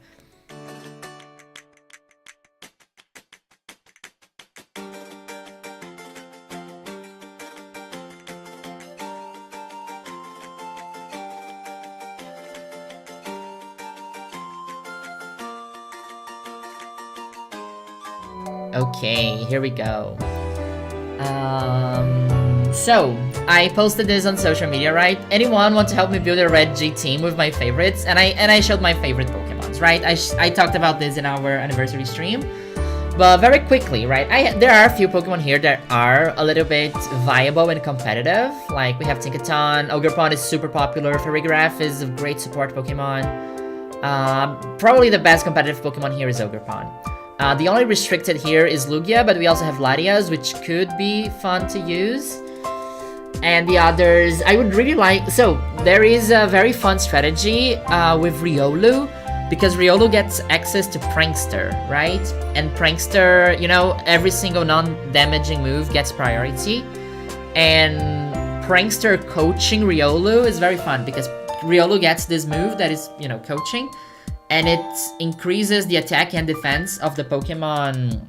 Okay, here we go. So, I posted this on social media, right? Anyone want to help me build a Red G team with my favorites? And I showed my favorite Pokemons, right? I talked about this in our anniversary stream. But very quickly, right? There are a few Pokemon here that are a little bit viable and competitive. Like, we have Tinkaton, Ogerpon is super popular, Farigiraf is a great support Pokemon. Probably the best competitive Pokemon here is Ogerpon. The only restricted here is Lugia, but we also have Latias, which could be fun to use. And the others, I would really like... So, there is a very fun strategy with Riolu, because Riolu gets access to Prankster, right? And Prankster, you know, every single non-damaging move gets priority. And Prankster coaching Riolu is very fun, because Riolu gets this move that is, you know, coaching. And it increases the attack and defense of the Pokemon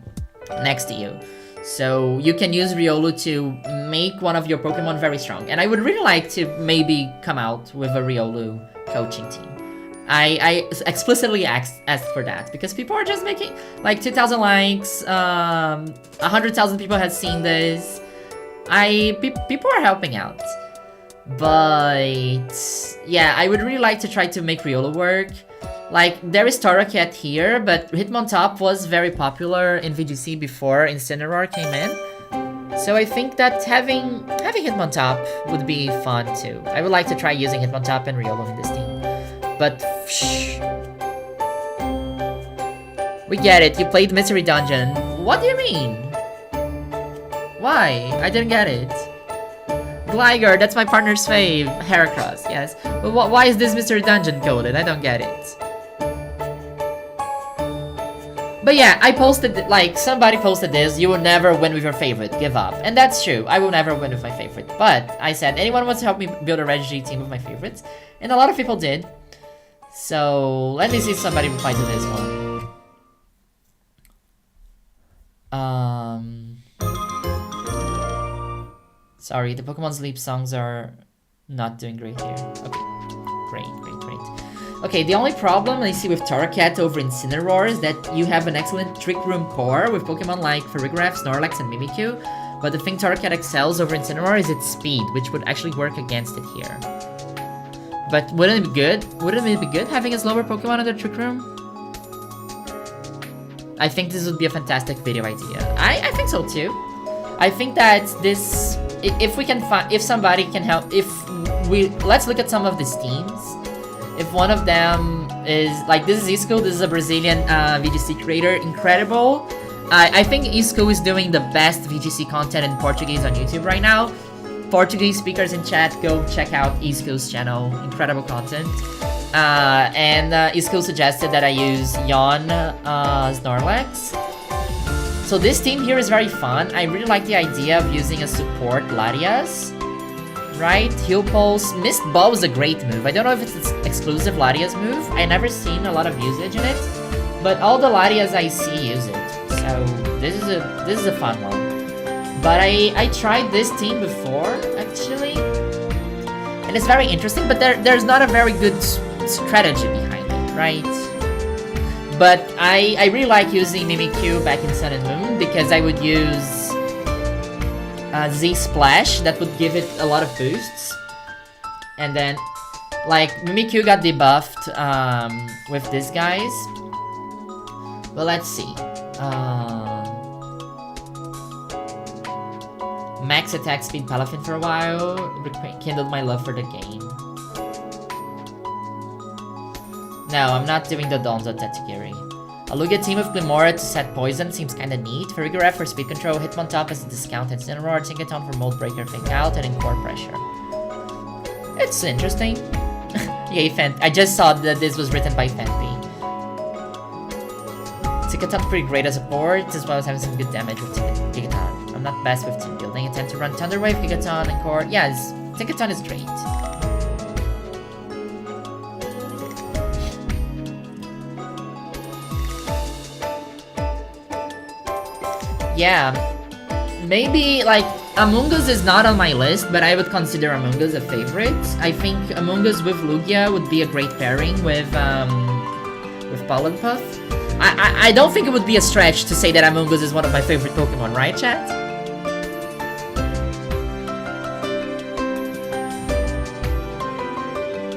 next to you. So you can use Riolu to make one of your Pokemon very strong. And I would really like to maybe come out with a Riolu coaching team. I explicitly asked for that because people are just making like 2,000 likes, 100,000 people have seen this. People are helping out. But yeah, I would really like to try to make Riolu work. Like, there is Torracat here, but Hitmontop was very popular in VGC before Incineroar came in. So I think that having Hitmontop would be fun too. I would like to try using Hitmontop and Riolu in this team. But, shh. We get it, you played Mystery Dungeon. What do you mean? Why? I didn't get it. Gligar, that's my partner's fave. Heracross, yes. But why is this Mystery Dungeon coded? I don't get it. But yeah, I posted, like, somebody posted this, you will never win with your favorite, give up. And that's true, I will never win with my favorite. But I said, anyone wants to help me build a Reggie team with my favorites? And a lot of people did. So, let me see if somebody replied to this one. Sorry, the Pokemon Sleep songs are not doing great here. Okay, great. Okay, the only problem I see with Torracat over Incineroar is that you have an excellent Trick Room core with Pokemon like Farigiraf, Snorlax, and Mimikyu, but the thing Torracat excels over Incineroar is its speed, which would actually work against it here. But wouldn't it be good? Wouldn't it be good having a slower Pokemon in the Trick Room? I think this would be a fantastic video idea. I think so too. I think that this... If we can find... If somebody can help... Let's look at some of these teams. If one of them is... Like, this is Isco. This is a Brazilian VGC creator. Incredible. I think Isco is doing the best VGC content in Portuguese on YouTube right now. Portuguese speakers in chat, go check out Isco's channel. Incredible content. And Isco suggested that I use Yon Snorlax. So this team here is very fun. I really like the idea of using a support Latias. Right? Heal Pulse. Mist Ball is a great move. I don't know if it's an exclusive Latias move. I never seen a lot of usage in it. But all the Latias I see use it. So this is a fun one. But I tried this team before, actually. And it's very interesting, but there's not a very good strategy behind it, right? But I really like using Mimikyu back in Sun and Moon because I would use Z-Splash, that would give it a lot of boosts. And then, like, Mimikyu got debuffed with these guys. Well, let's see. Max attack speed Palafin for a while, rekindled my love for the game. No, I'm not doing the Donzo Tatsugiri. A Lugia team with Glimora to set poison seems kinda neat. Farigiraf for speed control, Hitmontop as a discount, and Incineroar, Tinkaton for Mold Breaker, Fake Out, and Encore Pressure. It's interesting. Yay, Fent. I just saw that this was written by Fenty. Tinkaton's pretty great as a support, as well as having some good damage with Tinkaton. I'm not best with team building. I tend to run Thunder Wave, Gigaton, and Core. Yes, Tinkaton is great. Yeah, maybe like Among Us is not on my list, but I would consider Among Us a favorite. I think Among Us with Lugia would be a great pairing with Pollen Puff. I don't think it would be a stretch to say that Among Us is one of my favorite Pokemon, right, chat?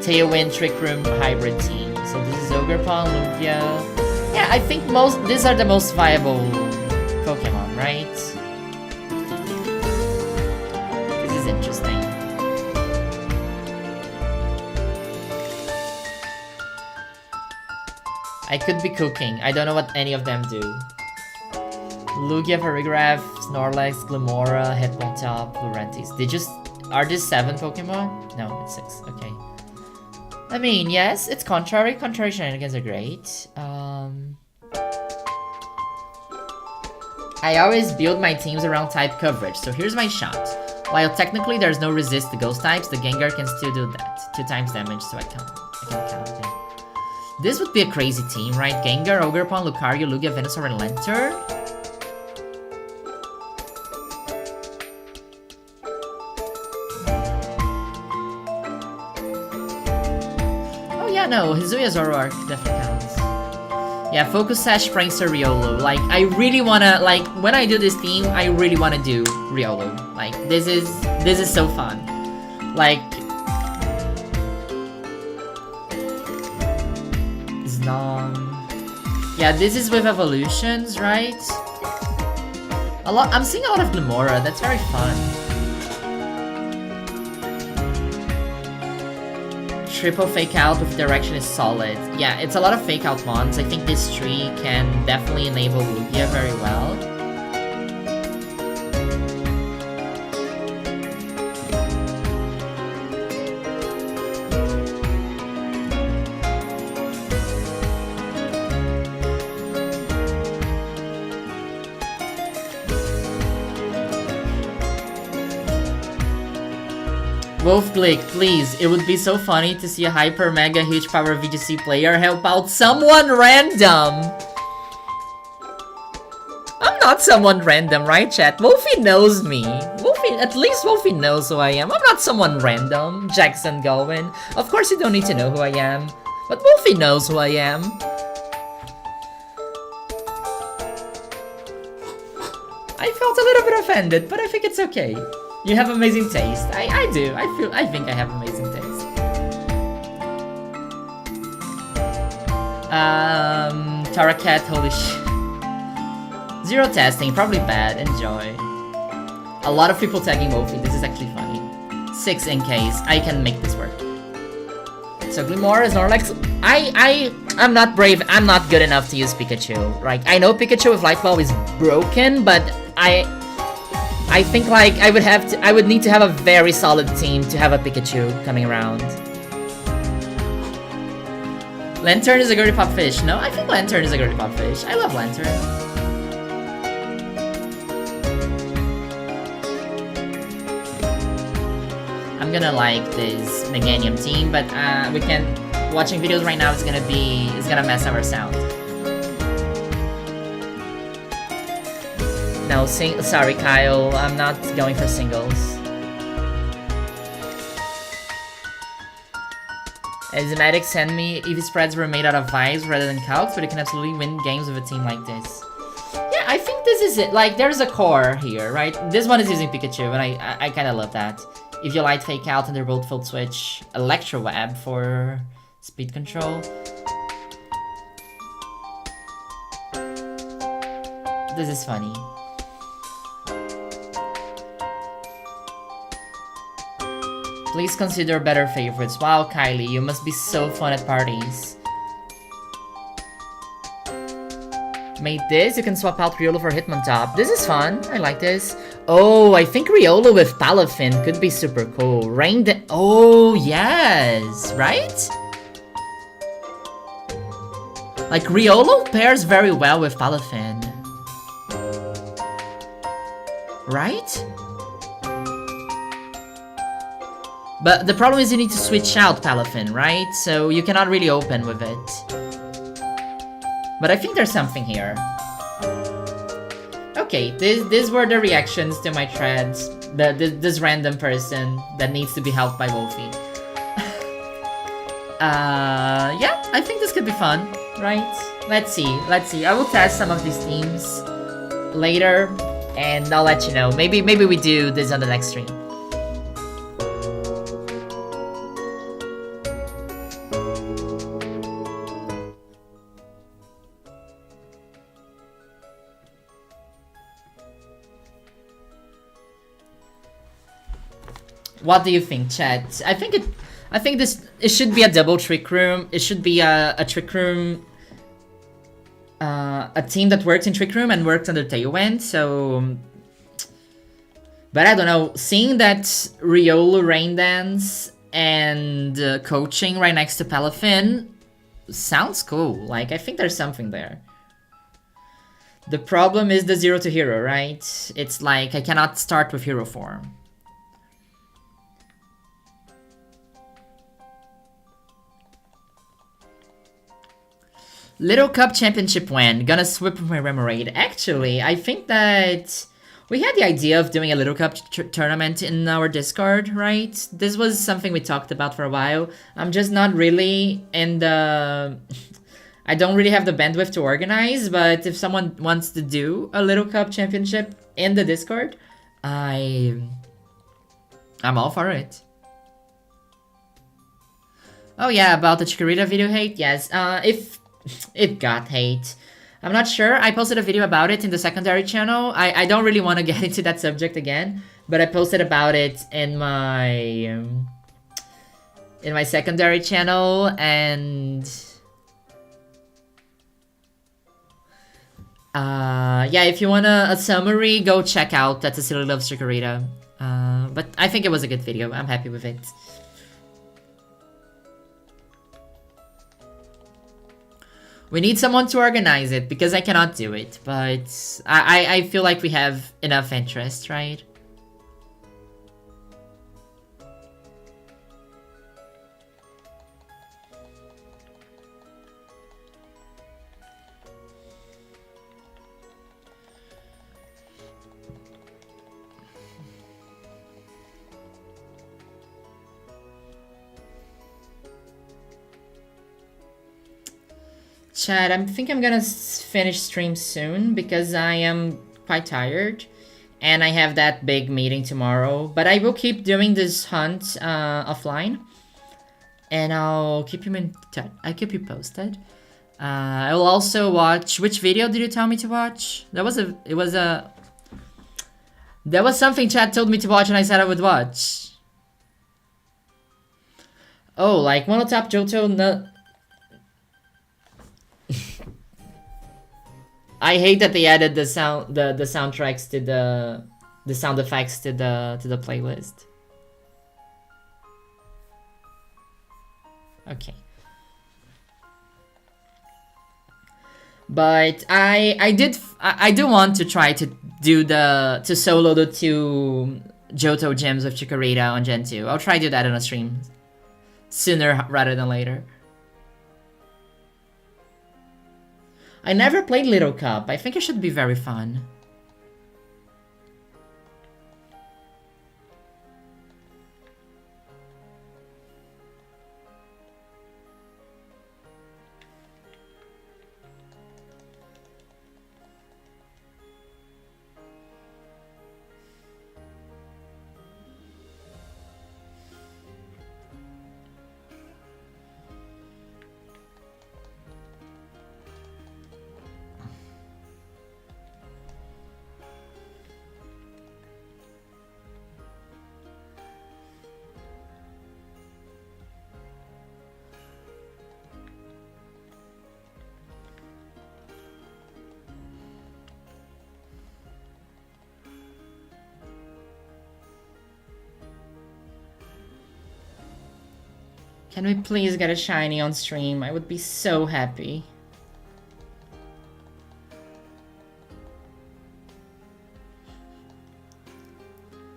Tailwind, Trick Room, Hybrid team. So this is Ogerpon, Lugia. Yeah, I think these are the most viable Pokemon, right? This is interesting. I could be cooking. I don't know what any of them do. Lugia, Farigiraf, Snorlax, Glimora, Hitmontop, Lurentis. They just... Are these 7 Pokemon? No, it's 6. Okay. I mean, yes, it's contrary. Contrary shenanigans are great. I always build my teams around type coverage, so here's my shot. While technically there's no resist to ghost types, the Gengar can still do that. 2 times damage, so I can count it. This would be a crazy team, right? Gengar, Ogerpon, Lucario, Lugia, Venusaur, and Lanturn? Oh yeah, no, Hizuya Zoroark definitely counts. Yeah, Focus Sash, Prankster, Riolu. Like, I really wanna, like, when I do this team, I really wanna do Riolu. Like, this is so fun. Like, yeah, this is with evolutions, right? I'm seeing a lot of Glimora. That's very fun. Triple fake out with direction is solid. Yeah, it's a lot of fake out mons. I think this tree can definitely enable Lugia very well. Wolfglick, please, it would be so funny to see a hyper mega huge power VGC player help out someone random! I'm not someone random, right chat? Wolfie knows me. At least Wolfie knows who I am. I'm not someone random. Jackson Galwin. Of course you don't need to know who I am. But Wolfie knows who I am. I felt a little bit offended, but I think it's okay. You have amazing taste. I do. I think I have amazing taste. Taracat, holy shit. 0 testing, probably bad. Enjoy. A lot of people tagging Wolfie. This is actually funny. 6 in case. I can make this work. So Glimora, Snorlax. I'm not brave. I'm not good enough to use Pikachu. Right? I know Pikachu with Light Ball is broken, but I think like I would need to have a very solid team to have a Pikachu coming around. Lanturn is a Gurdy Pop fish. No, I think Lanturn is a Gurdy Pop fish. I love Lanturn. I'm gonna like this Meganium team, but we can't. Watching videos right now is gonna mess our sound. No, sorry Kyle, I'm not going for singles. Zomatic send me EV spreads were made out of vibes rather than calcs, but you can absolutely win games with a team like this. Yeah, I think this is it. Like, there's a core here, right? This one is using Pikachu, and I kind of love that. If you light fake out, Thunderbolt, Full Switch, Electro Web for speed control. This is funny. Please consider better favorites. Wow, Kylie, you must be so fun at parties. Made this, you can swap out Riolu for Hitmontop. This is fun, I like this. Oh, I think Riolu with Palafin could be super cool. Oh, yes, right? Like, Riolu pairs very well with Palafin. Right? But the problem is you need to switch out Palafin, right? So you cannot really open with it. But I think there's something here. Okay, these were the reactions to my threads. This random person that needs to be helped by Wolfie. Yeah, I think this could be fun, right? Let's see. I will test some of these teams later, and I'll let you know. Maybe we do this on the next stream. What do you think, chat? I think it should be a double trick room. It should be a trick room a team that works in Trick Room and works under Tailwind, so... But I don't know, seeing that Riolu Rain Dance and coaching right next to Palafin sounds cool. Like, I think there's something there. The problem is the 0 to hero, right? It's like, I cannot start with hero form. Little Cup Championship win. Gonna swip with my Remoraid. Actually, I think that we had the idea of doing a Little Cup tournament in our Discord, right? This was something we talked about for a while. I'm just not really in the... I don't really have the bandwidth to organize, but if someone wants to do a Little Cup Championship in the Discord, I'm all for it. Oh yeah, about the Chikorita video hate? Yes, if it got hate. I'm not sure. I posted a video about it in the secondary channel. I don't really want to get into that subject again, but I posted about it in my secondary channel, and yeah, if you want a summary, go check out That Cecilia Loves Chikorita. But I think it was a good video. I'm happy with it. We need someone to organize it, because I cannot do it, but I feel like we have enough interest, right? Chat, I think I'm gonna finish stream soon because I am quite tired and I have that big meeting tomorrow. But I will keep doing this hunt offline, and I'll keep you I'll keep you posted. I will also watch. Which video did you tell me to watch? There was something chat told me to watch and I said I would watch. Oh, like Monotop Johto no. I hate that they added the soundtracks to the sound effects to the playlist. Okay. But I do want to try to do to solo the 2 Johto gems with Chikorita on Gen 2. I'll try to do that on a stream sooner rather than later. I never played Little Cup. I think it should be very fun. Can we please get a shiny on stream? I would be so happy.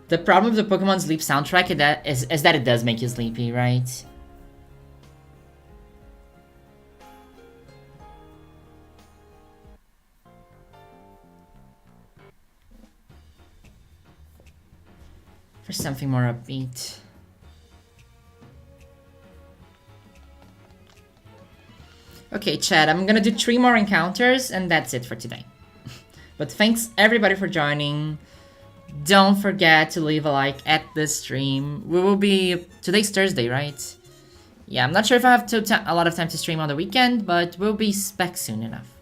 The problem with the Pokemon Sleep soundtrack is that it does make you sleepy, right? For something more upbeat. Okay, chat, I'm gonna do 3 more encounters and that's it for today. But thanks everybody for joining. Don't forget to leave a like at this stream. We will be... Today's Thursday, right? Yeah, I'm not sure if I have a lot of time to stream on the weekend, but we'll be back soon enough.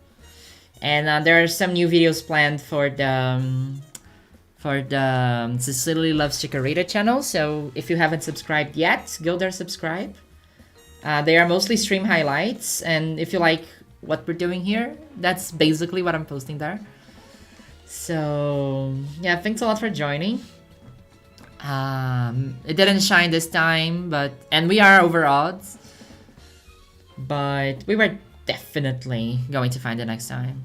And there are some new videos planned for the Cecilia Loves Chikorita channel, so if you haven't subscribed yet, go there, subscribe. They are mostly stream highlights, and if you like what we're doing here. That's basically what I'm posting there. So yeah, thanks a lot for joining. It didn't shine this time, and we are over odds, but we were definitely going to find it next time.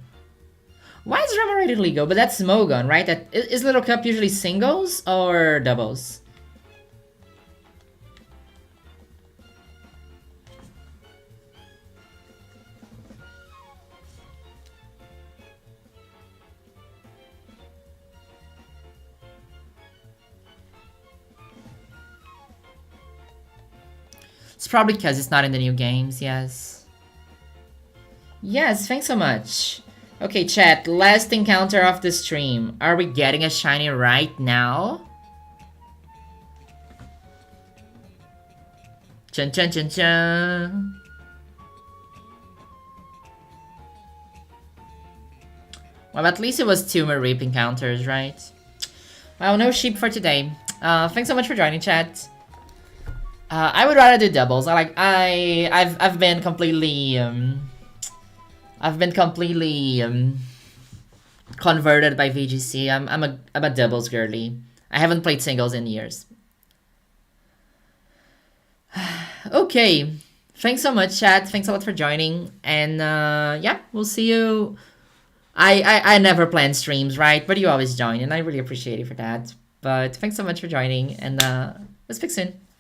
Why is Rama rated Lego? But that's Smogon, right? Is Little Cup usually singles or doubles? It's probably because it's not in the new games, yes. Yes, thanks so much. Okay, chat, last encounter of the stream. Are we getting a shiny right now? Chun chun chun chun. Well, at least it was 2 Mareep encounters, right? Well, no sheep for today. Thanks so much for joining, chat. I would rather do doubles. I've been completely converted by VGC. I'm a doubles girly. I haven't played singles in years. Okay, thanks so much, chat. Thanks a lot for joining, and yeah, we'll see you. I never plan streams, right? But you always join, and I really appreciate it for that. But thanks so much for joining, and let's speak soon.